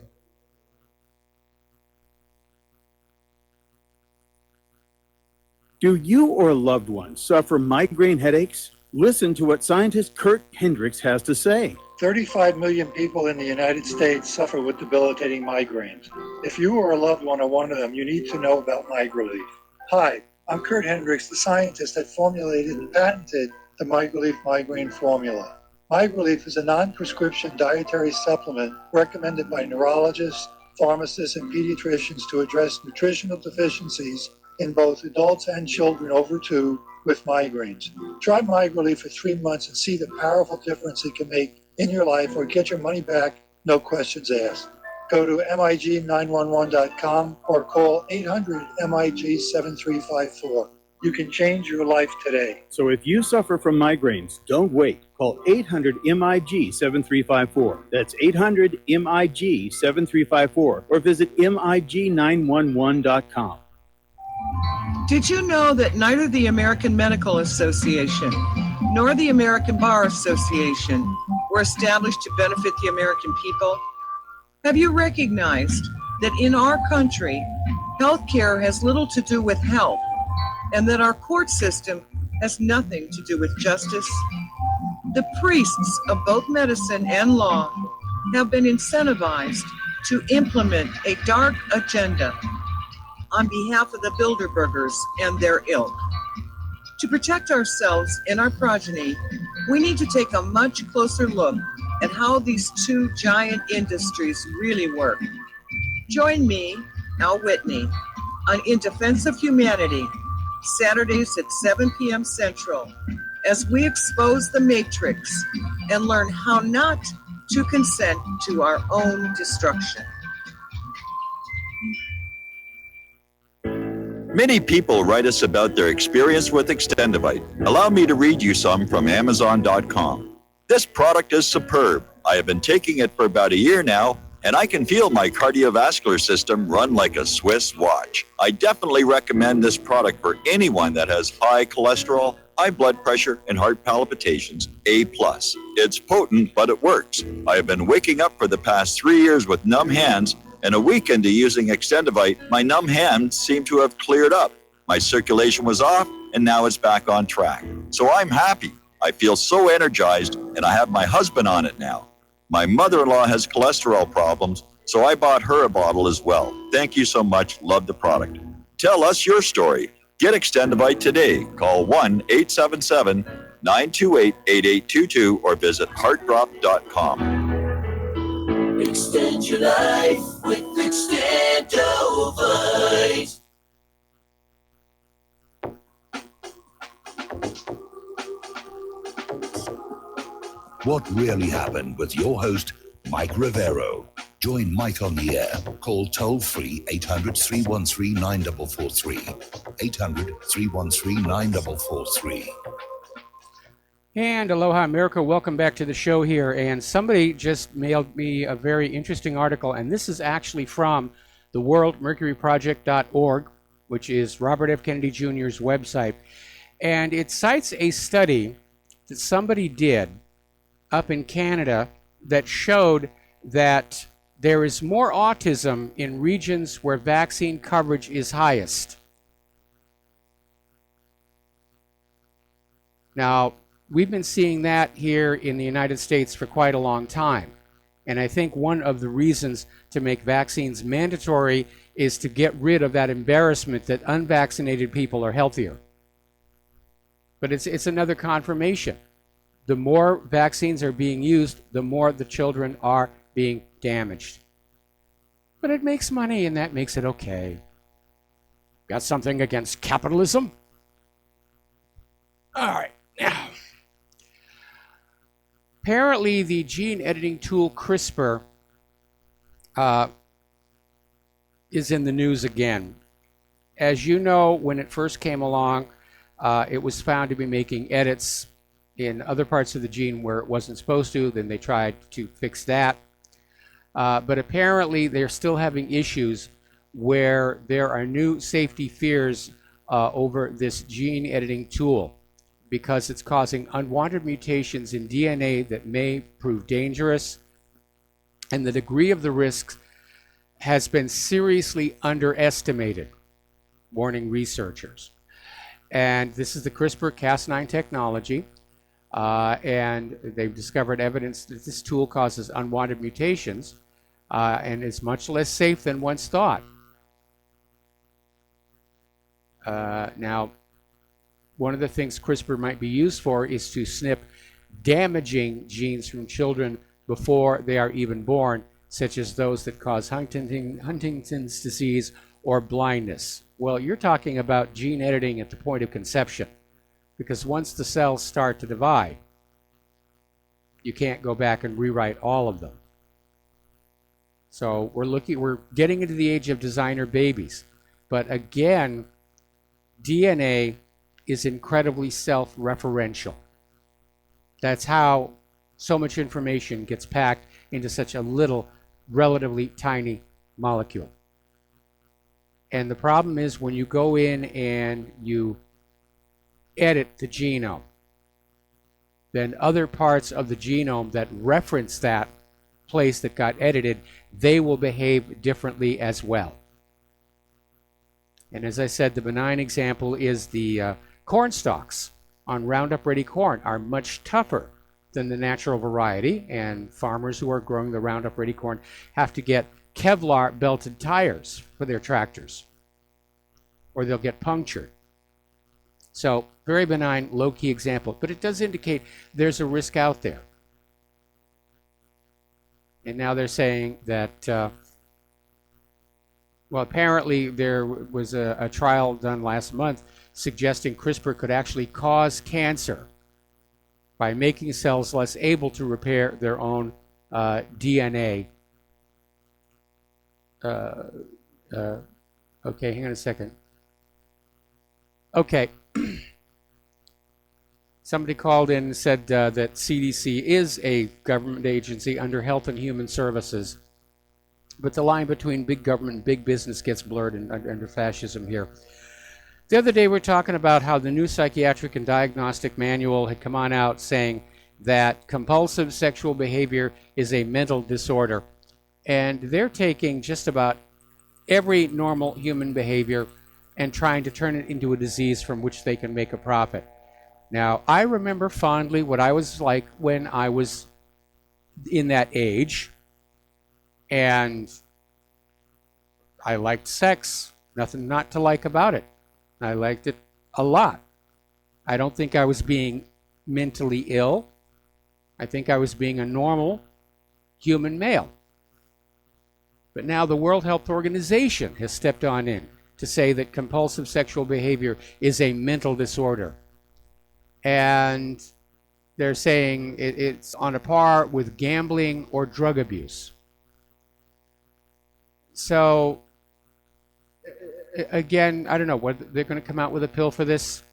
Do you or a loved one suffer migraine headaches? Listen to what scientist Kurt Hendricks has to say. 35 million people in the United States suffer with debilitating migraines. If you or a loved one are one of them, you need to know about MigraLief. Hi, I'm Kurt Hendricks, the scientist that formulated and patented the MigraLief migraine formula. MigraLief is a non-prescription dietary supplement recommended by neurologists, pharmacists, and pediatricians to address nutritional deficiencies in both adults and children over 2 with migraines. Try MigraLief for 3 months and see the powerful difference it can make in your life, or get your money back, no questions asked. Go to MIG911.com or call 800-MIG-7354. You can change your life today. So if you suffer from migraines, don't wait. Call 800-MIG-7354. That's 800-MIG-7354. Or visit MIG911.com. Did you know that neither the American Medical Association nor the American Bar Association were established to benefit the American people? Have you recognized that in our country, healthcare has little to do with health, and that our court system has nothing to do with justice? The priests of both medicine and law have been incentivized to implement a dark agenda on behalf of the Bilderbergers and their ilk. To protect ourselves and our progeny, we need to take a much closer look at how these two giant industries really work. Join me, Al Whitney, on In Defense of Humanity, Saturdays at 7 p.m. Central, as we expose the matrix and learn how not to consent to our own destruction. Many people write us about their experience with Extendivite. Allow me to read you some from Amazon.com. This product is superb. I have been taking it for about a year now, and I can feel my cardiovascular system run like a Swiss watch. I definitely recommend this product for anyone that has high cholesterol, high blood pressure, and heart palpitations, A+. It's potent, but it works. I have been waking up for the past 3 years with numb hands, and a week into using Extendivite, my numb hands seem to have cleared up. My circulation was off, and now it's back on track. So I'm happy. I feel so energized, and I have my husband on it now. My mother-in-law has cholesterol problems, so I bought her a bottle as well. Thank you so much. Love the product. Tell us your story. Get Extendivite today. Call 1-877-928-8822 or visit heartdrop.com. Extend your life with Extendovite. What really happened with your host, Mike Rivero. Join Mike on the air. Call toll-free 800-313-9443. 800-313-9443. And aloha America, welcome back to the show here. And somebody just mailed me a very interesting article, and this is actually from the worldmercuryproject.org, which is Robert F. Kennedy Jr.'s website. And it cites a study that somebody did up in Canada that showed that there is more autism in regions where vaccine coverage is highest. Now, we've been seeing that here in the United States for quite a long time. And I think one of the reasons to make vaccines mandatory is to get rid of that embarrassment that unvaccinated people are healthier. But it's another confirmation. The more vaccines are being used, the more the children are being damaged. But it makes money, and that makes it okay. Got something against capitalism? All right, now. Apparently, the gene editing tool CRISPR is in the news again. As you know, when it first came along, it was found to be making edits in other parts of the gene where it wasn't supposed to. Then they tried to fix that. But apparently, they're still having issues where there are new safety fears over this gene editing tool, because it's causing unwanted mutations in DNA that may prove dangerous, and the degree of the risk has been seriously underestimated, warning researchers. And this is the CRISPR-Cas9 technology, and they've discovered evidence that this tool causes unwanted mutations and is much less safe than once thought. Now, one of the things CRISPR might be used for is to snip damaging genes from children before they are even born, such as those that cause Huntington's disease or blindness. Well, you're talking about gene editing at the point of conception, because once the cells start to divide, you can't go back and rewrite all of them. So we're getting into the age of designer babies. But again, DNA is incredibly self-referential. That's how so much information gets packed into such a little, relatively tiny molecule. And the problem is when you go in and you edit the genome, then other parts of the genome that reference that place that got edited, they will behave differently as well. And as I said, the benign example is the corn stalks on Roundup Ready corn are much tougher than the natural variety, and farmers who are growing the Roundup Ready corn have to get Kevlar belted tires for their tractors, or they'll get punctured. So very benign, low-key example, but it does indicate there's a risk out there. And now they're saying that, well, apparently there was a trial done last month suggesting CRISPR could actually cause cancer by making cells less able to repair their own DNA. Okay, hang on a second. Okay. Somebody called in and said that CDC is a government agency under Health and Human Services, but the line between big government and big business gets blurred under fascism here. The other day we were talking about how the new psychiatric and diagnostic manual had come on out saying that compulsive sexual behavior is a mental disorder. And they're taking just about every normal human behavior and trying to turn it into a disease from which they can make a profit. Now, I remember fondly what I was like when I was in that age, and I liked sex. Nothing not to like about it. I liked it a lot. I don't think I was being mentally ill. I think I was being a normal human male. But now the World Health Organization has stepped on in to say that compulsive sexual behavior is a mental disorder. And they're saying it's on a par with gambling or drug abuse. So, again, I don't know, what they're going to come out with a pill for this?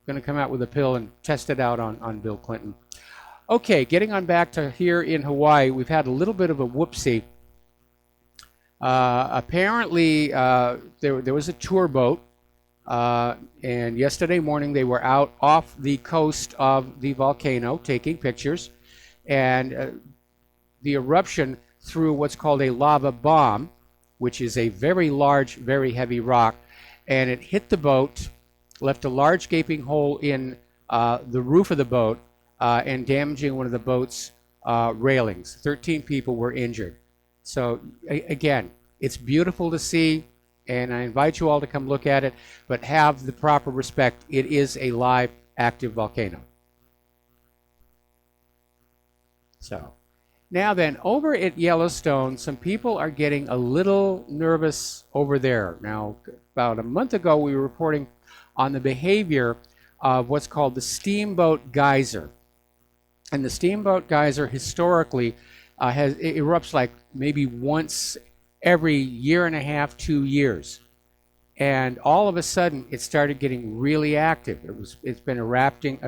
Going to come out with a pill and test it out on Bill Clinton. Okay, getting on back to here in Hawaii, we've had a little bit of a whoopsie. Apparently, there was a tour boat And yesterday morning, they were out off the coast of the volcano taking pictures. And the eruption threw what's called a lava bomb, which is a very large, very heavy rock. And it hit the boat, left a large gaping hole in the roof of the boat, and damaging one of the boat's railings. 13 people were injured. So again, it's beautiful to see, and I invite you all to come look at it, but have the proper respect. It is a live, active volcano. So now then, over at Yellowstone, some people are getting a little nervous over there. Now, about a month ago, we were reporting on the behavior of what's called the Steamboat Geyser. And the Steamboat Geyser historically it erupts like maybe once every year and a half, 2 years. And all of a sudden, it started getting really active. It's been erupting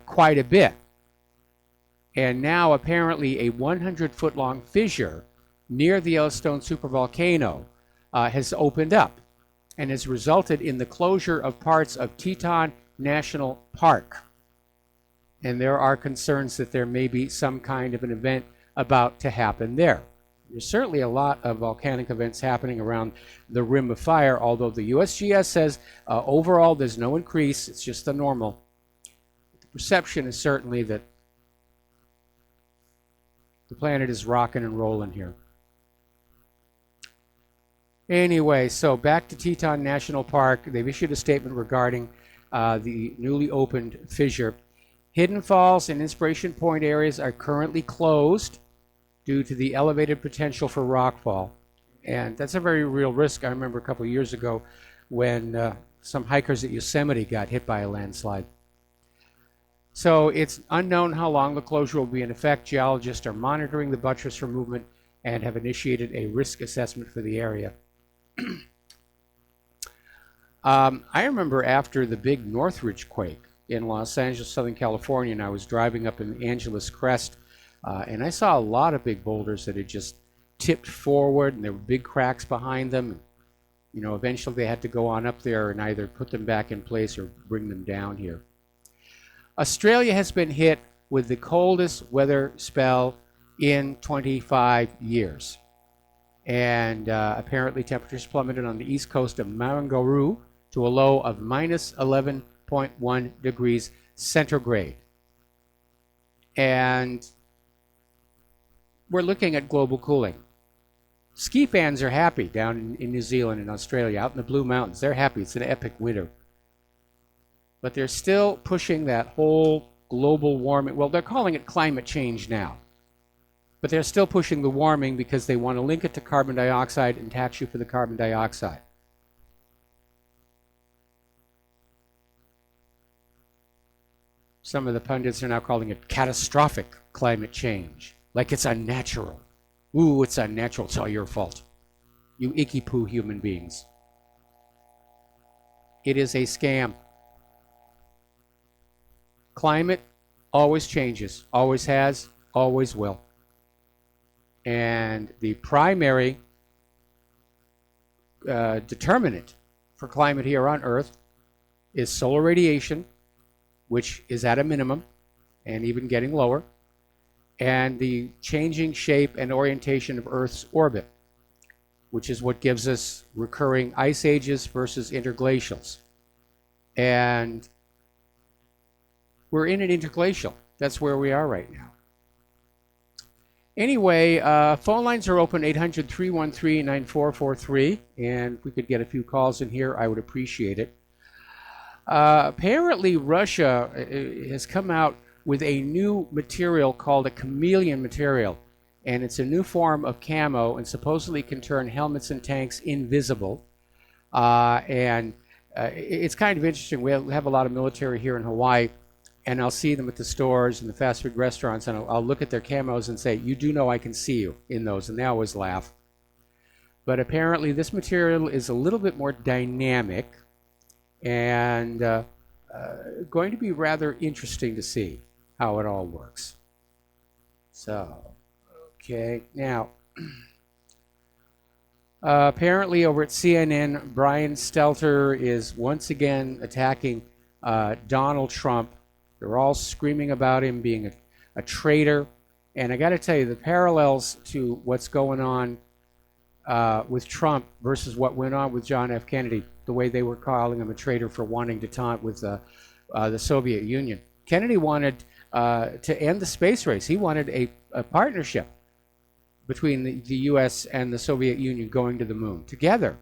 quite a bit. And now apparently a 100-foot-long fissure near the Yellowstone supervolcano has opened up and has resulted in the closure of parts of Teton National Park. And there are concerns that there may be some kind of an event about to happen there. There's certainly a lot of volcanic events happening around the Rim of Fire, although the USGS says overall there's no increase, it's just the normal. The perception is certainly that the planet is rocking and rolling here. Anyway, so back to Teton National Park. They've issued a statement regarding the newly opened fissure. Hidden Falls and Inspiration Point areas are currently closed due to the elevated potential for rockfall. And that's a very real risk. I remember a couple of years ago when some hikers at Yosemite got hit by a landslide. So it's unknown how long the closure will be in effect. Geologists are monitoring the buttress for movement and have initiated a risk assessment for the area. I remember after the big Northridge quake in Los Angeles, Southern California, and I was driving up in Angeles Crest, and I saw a lot of big boulders that had just tipped forward, and there were big cracks behind them. You know, eventually they had to go on up there and either put them back in place or bring them down here. Australia has been hit with the coldest weather spell in 25 years. And apparently temperatures plummeted on the east coast of Marangaroo to a low of minus 11.1 degrees centigrade. And we're looking at global cooling. Ski fans are happy down in New Zealand and Australia, out in the Blue Mountains. They're happy. It's an epic winter. But they're still pushing that whole global warming. Well, they're calling it climate change now. But they're still pushing the warming because they want to link it to carbon dioxide and tax you for the carbon dioxide. Some of the pundits are now calling it catastrophic climate change, like it's unnatural. Ooh, it's unnatural. It's all your fault. You icky poo human beings. It is a scam. Climate always changes, always has, always will. And the primary determinant for climate here on Earth is solar radiation, which is at a minimum and even getting lower, and the changing shape and orientation of Earth's orbit, which is what gives us recurring ice ages versus interglacials. And we're in an interglacial. That's where we are right now. Anyway, phone lines are open, 800-313-9443, and if we could get a few calls in here, I would appreciate it. Apparently, Russia has come out with a new material called a chameleon material, and it's a new form of camo and supposedly can turn helmets and tanks invisible. It's kind of interesting. We have a lot of military here in Hawaii, and I'll see them at the stores and the fast food restaurants, and I'll look at their camos and say, "You do know I can see you in those," and they always laugh. But apparently this material is a little bit more dynamic and going to be rather interesting to see how it all works. So, okay, now, Apparently, over at CNN, Brian Stelter is once again attacking Donald Trump. They're all screaming about him being a traitor. And I got to tell you, the parallels to what's going on with Trump versus what went on with John F. Kennedy, the way they were calling him a traitor for wanting to taunt with the Soviet Union. Kennedy wanted to end the space race. He wanted a partnership between the U.S. and the Soviet Union going to the moon together.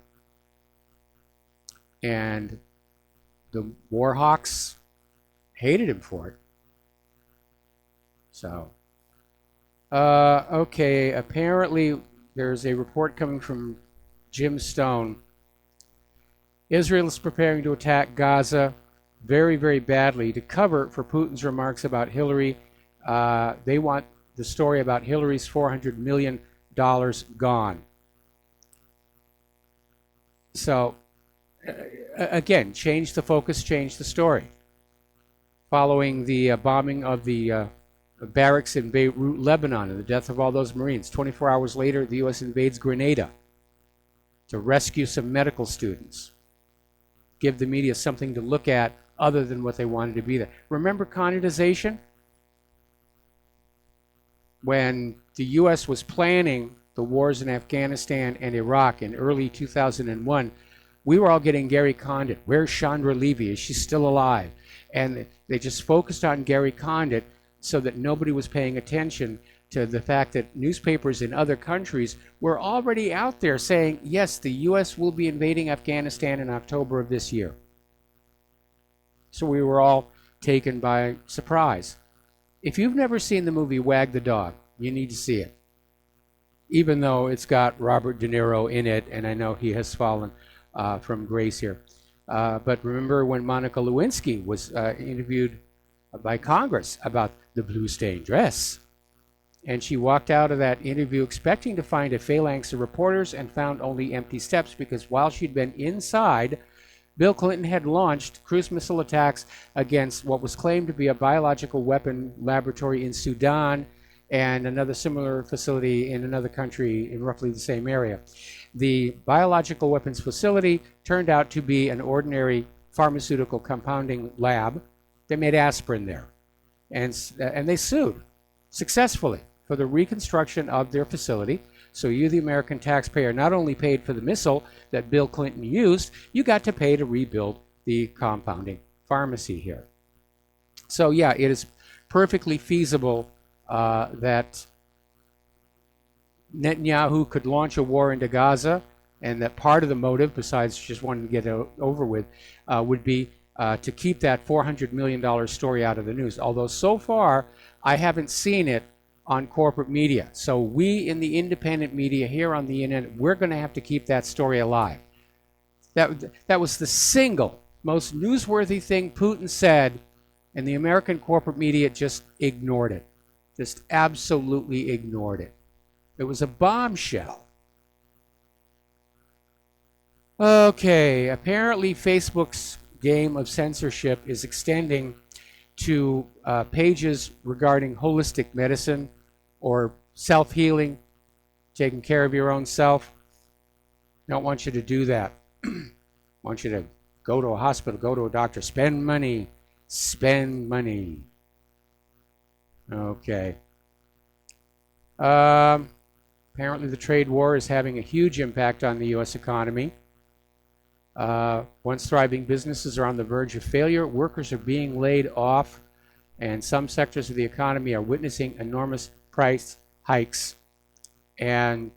And the war hawks hated him for it. So, okay, apparently there's a report coming from Jim Stone. Israel is preparing to attack Gaza very, very badly to cover for Putin's remarks about Hillary. They want the story about Hillary's $400 million gone. So, again, change the focus, change the story. Following the bombing of the barracks in Beirut, Lebanon, and the death of all those Marines, 24 hours later, the U.S. invades Grenada to rescue some medical students. Give the media something to look at other than what they wanted to be there. Remember connoitization? When the U.S. was planning the wars in Afghanistan and Iraq in early 2001, we were all getting Gary Condit. Where's Chandra Levy? Is she still alive? And they just focused on Gary Condit so that nobody was paying attention to the fact that newspapers in other countries were already out there saying, yes, the U.S. will be invading Afghanistan in October of this year. So we were all taken by surprise. If you've never seen the movie Wag the Dog, you need to see it. Even though it's got Robert De Niro in it, and I know he has fallen from grace here. But remember when Monica Lewinsky was interviewed by Congress about the blue stained dress? And she walked out of that interview expecting to find a phalanx of reporters and found only empty steps, because while she'd been inside, Bill Clinton had launched cruise missile attacks against what was claimed to be a biological weapon laboratory in Sudan and another similar facility in another country in roughly the same area. The biological weapons facility turned out to be an ordinary pharmaceutical compounding lab. They made aspirin there. And they sued successfully for the reconstruction of their facility. So you, the American taxpayer, not only paid for the missile that Bill Clinton used, you got to pay to rebuild the compounding pharmacy here. So yeah, it is perfectly feasible that Netanyahu could launch a war into Gaza, and that part of the motive, besides just wanting to get it over with, would be to keep that $400 million story out of the news. Although so far, I haven't seen it on corporate media. So we in the independent media here on the internet, we're going to have to keep that story alive. That was the single most newsworthy thing Putin said, and the American corporate media just ignored it. Just absolutely ignored it. It was a bombshell. Okay, apparently Facebook's game of censorship is extending to pages regarding holistic medicine or self-healing, taking care of your own self. I don't want you to do that. I want you to go to a hospital, go to a doctor, spend money. Spend money. Okay. Apparently the trade war is having a huge impact on the U.S. economy. Once thriving businesses are on the verge of failure, workers are being laid off, and some sectors of the economy are witnessing enormous price hikes. And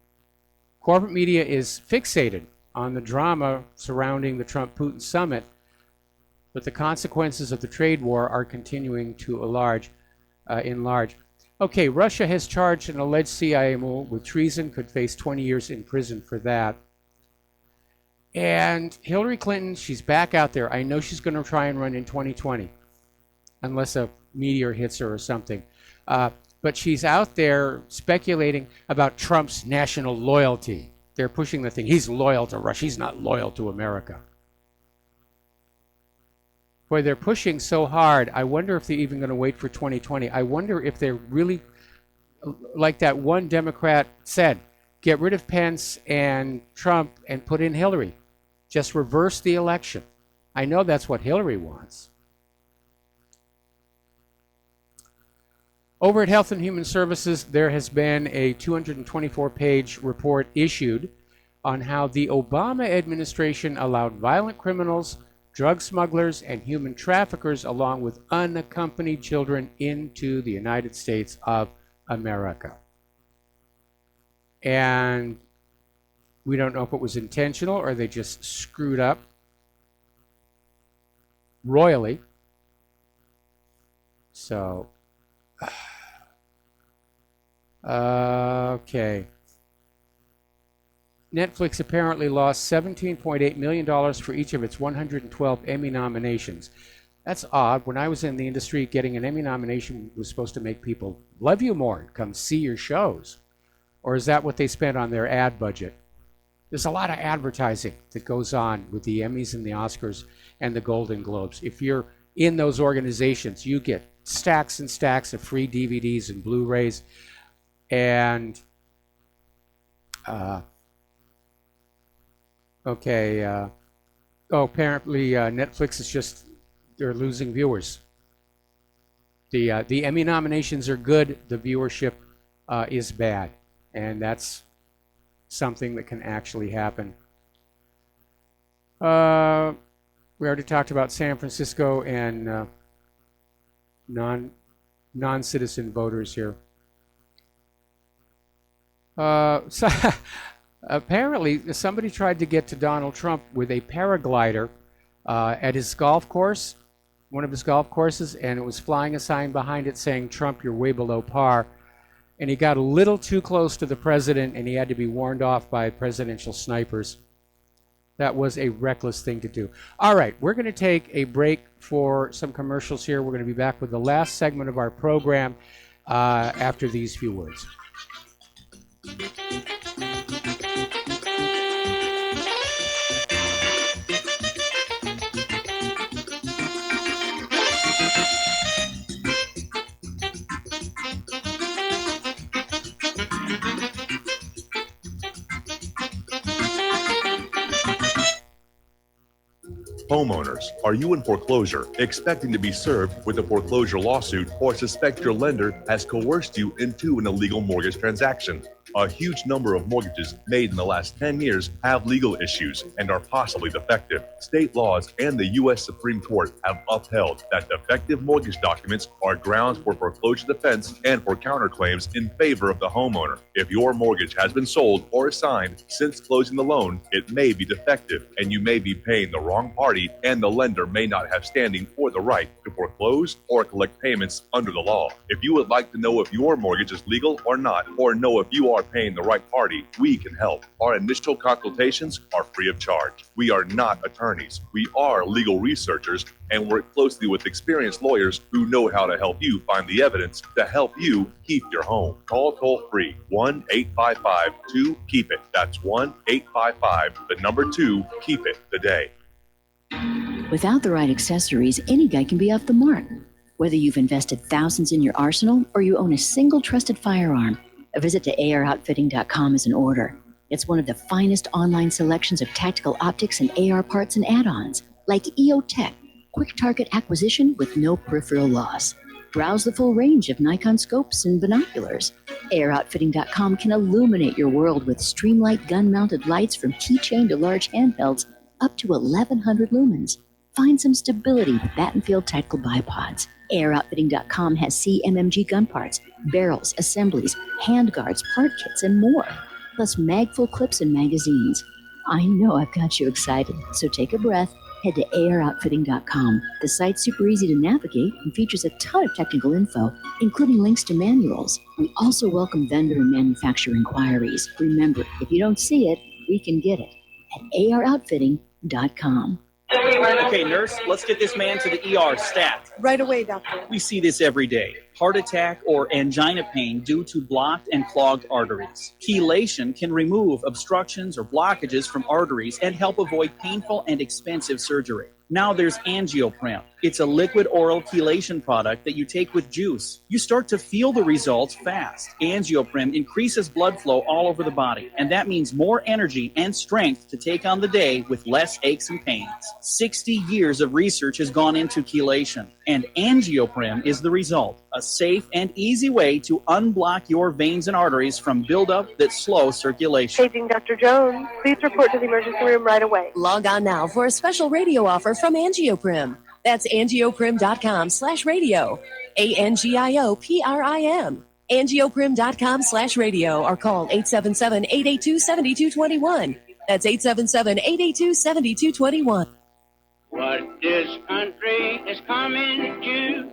corporate media is fixated on the drama surrounding the Trump-Putin summit, but the consequences of the trade war are continuing to enlarge. Okay, Russia has charged an alleged CIA mole with treason, could face 20 years in prison for that. And Hillary Clinton, she's back out there. I know she's going to try and run in 2020, unless a meteor hits her or something. But she's out there speculating about Trump's national loyalty. They're pushing the thing. He's loyal to Russia. He's not loyal to America. Boy, they're pushing so hard. I wonder if they're even going to wait for 2020. I wonder if they're really, like that one Democrat said, get rid of Pence and Trump and put in Hillary. Just reverse the election. I know that's what Hillary wants. Over at Health and Human Services, there has been a 224-page report issued on how the Obama administration allowed violent criminals, drug smugglers, and human traffickers, along with unaccompanied children, into the United States of America. And we don't know if it was intentional or they just screwed up royally. So, okay. Netflix apparently lost $17.8 million for each of its 112 Emmy nominations. That's odd. When I was in the industry, getting an Emmy nomination was supposed to make people love you more and come see your shows. Or is that what they spent on their ad budget? There's a lot of advertising that goes on with the Emmys and the Oscars and the Golden Globes. If you're in those organizations, you get stacks and stacks of free DVDs and Blu-rays. And apparently Netflix is just, they're losing viewers. The Emmy nominations are good, the viewership is bad, and that's something that can actually happen. We already talked about San Francisco and non-citizen voters here. So apparently, somebody tried to get to Donald Trump with a paraglider at his golf course, one of his golf courses, and it was flying a sign behind it saying, "Trump, you're way below par." And he got a little too close to the president, and he had to be warned off by presidential snipers. That was a reckless thing to do. All right, we're going to take a break for some commercials here. We're going to be back with the last segment of our program after these few words. Homeowners, are you in foreclosure, expecting to be served with a foreclosure lawsuit, or suspect your lender has coerced you into an illegal mortgage transaction? A huge number of mortgages made in the last 10 years have legal issues and are possibly defective. State laws and the U.S. Supreme Court have upheld that defective mortgage documents are grounds for foreclosure defense and for counterclaims in favor of the homeowner. If your mortgage has been sold or assigned since closing the loan, it may be defective and you may be paying the wrong party, and the lender may not have standing or the right to foreclose or collect payments under the law. If you would like to know if your mortgage is legal or not, or know if you are paying the right party, we can help. Our initial consultations are free of charge. We are not attorneys. We are legal researchers and work closely with experienced lawyers who know how to help you find the evidence to help you keep your home. Call toll-free 1-855-2-KEEP-IT. That's 1-855-2-KEEP-IT today. Without the right accessories, any guy can be off the mark. Whether you've invested thousands in your arsenal or you own a single trusted firearm, a visit to AROutfitting.com is in order. It's one of the finest online selections of tactical optics and AR parts and add-ons, like EOTech, quick target acquisition with no peripheral loss. Browse the full range of Nikon scopes and binoculars. AROutfitting.com can illuminate your world with Streamlight gun-mounted lights from keychain to large handhelds up to 1,100 lumens. Find some stability with Battenfield Tactical Bipods. AirOutfitting.com has CMMG gun parts, barrels, assemblies, handguards, part kits, and more, plus mag-full clips and magazines. I know I've got you excited, so take a breath. Head to AirOutfitting.com. The site's super easy to navigate and features a ton of technical info, including links to manuals. We also welcome vendor and manufacturer inquiries. Remember, if you don't see it, we can get it at AirOutfitting.com. Okay, nurse, let's get this man to the ER stat. Right away, doctor. We see this every day. Heart attack or angina pain due to blocked and clogged arteries. Chelation can remove obstructions or blockages from arteries and help avoid painful and expensive surgery. Now there's Angioprim, It's a liquid oral chelation product that you take with juice. You start to feel the results fast. Angioprim increases blood flow all over the body, and that means more energy and strength to take on the day with less aches and pains. 60 years of research has gone into chelation, and Angioprim is the result. A safe and easy way to unblock your veins and arteries from buildup that slow circulation. Paging Dr. Jones. Please report to the emergency room right away. Log on now for a special radio offer from Angioprim. That's angioprim.com/radio. ANGIOPRIM. Angioprim.com/radio or call 877-882-7221. That's 877-882-7221. What this country is coming to,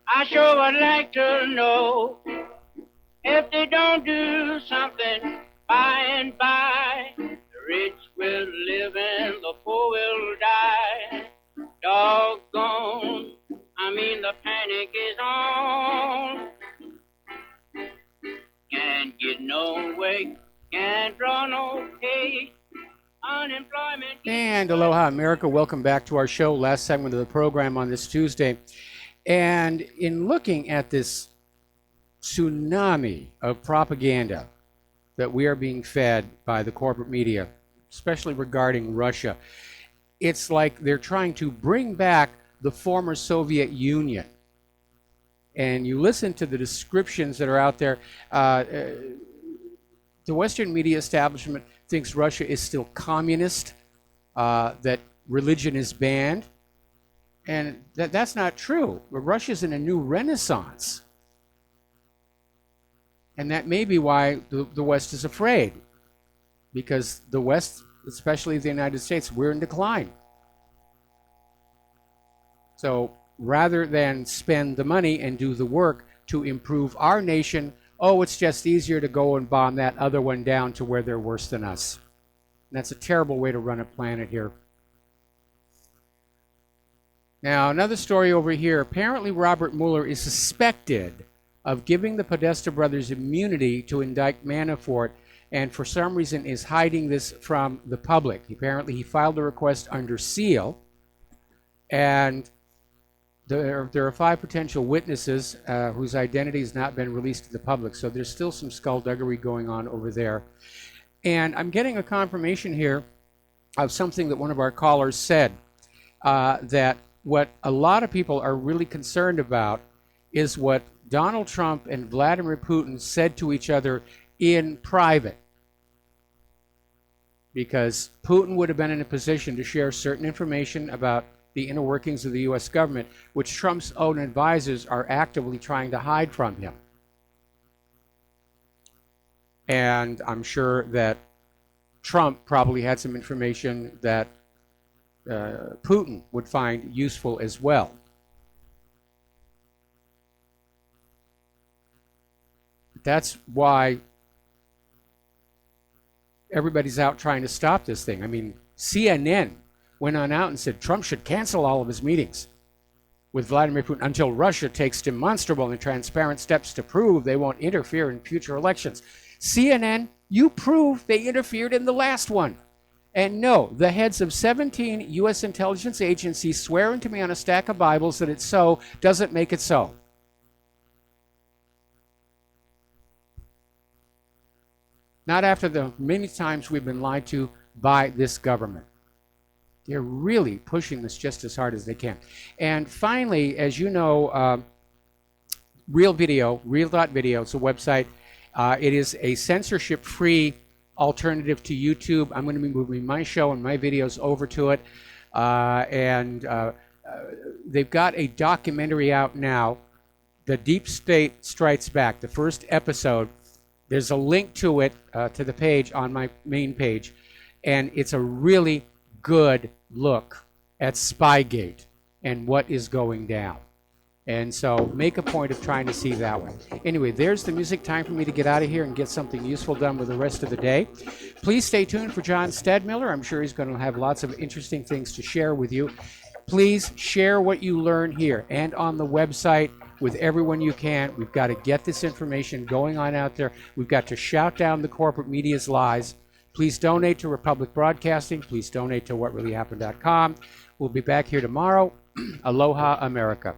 I sure would like to know. If they don't do something by and by, the rich will live and the poor will die. Doggone, I mean the panic is on. Can't get no way, can't draw no pay. Unemployment. And aloha, America. Welcome back to our show, last segment of the program on this Tuesday. And in looking at this tsunami of propaganda that we are being fed by the corporate media, especially regarding Russia, it's like they're trying to bring back the former Soviet Union. And you listen to the descriptions that are out there. The Western media establishment thinks Russia is still communist, that religion is banned. And that's not true. Russia's in a new renaissance. And that may be why the West is afraid. Because the West, especially the United States, we're in decline. So rather than spend the money and do the work to improve our nation, it's just easier to go and bomb that other one down to where they're worse than us. And that's a terrible way to run a planet here. Now, another story over here. Apparently, Robert Mueller is suspected of giving the Podesta brothers immunity to indict Manafort, and for some reason is hiding this from the public. Apparently, he filed a request under seal, and there are 5 potential witnesses whose identity has not been released to the public. So there's still some skullduggery going on over there. And I'm getting a confirmation here of something that one of our callers said, that what a lot of people are really concerned about is what Donald Trump and Vladimir Putin said to each other in private. Because Putin would have been in a position to share certain information about the inner workings of the U.S. government, which Trump's own advisors are actively trying to hide from him. And I'm sure that Trump probably had some information that Putin would find useful as well. That's why everybody's out trying to stop this thing. I mean, CNN went on out and said Trump should cancel all of his meetings with Vladimir Putin until Russia takes demonstrable and transparent steps to prove they won't interfere in future elections. CNN, you prove they interfered in the last one. And no, the heads of 17 U.S. intelligence agencies swearing to me on a stack of Bibles that it's so doesn't make it so. Not after the many times we've been lied to by this government. They're really pushing this just as hard as they can. And finally, as you know, Real Video, Real.video, it's a website. It is a censorship-free alternative to YouTube. I'm going to be moving my show and my videos over to it. They've got a documentary out now, The Deep State Strikes Back, the first episode. There's a link to it, to the page on my main page. And it's a really good look at Spygate and what is going down. And so make a point of trying to see that one. Anyway, there's the music. Time for me to get out of here and get something useful done with the rest of the day. Please stay tuned for John Stedmiller. I'm sure he's going to have lots of interesting things to share with you. Please share what you learn here and on the website with everyone you can. We've got to get this information going on out there. We've got to shout down the corporate media's lies. Please donate to Republic Broadcasting. Please donate to whatreallyhappened.com. We'll be back here tomorrow. Aloha, America.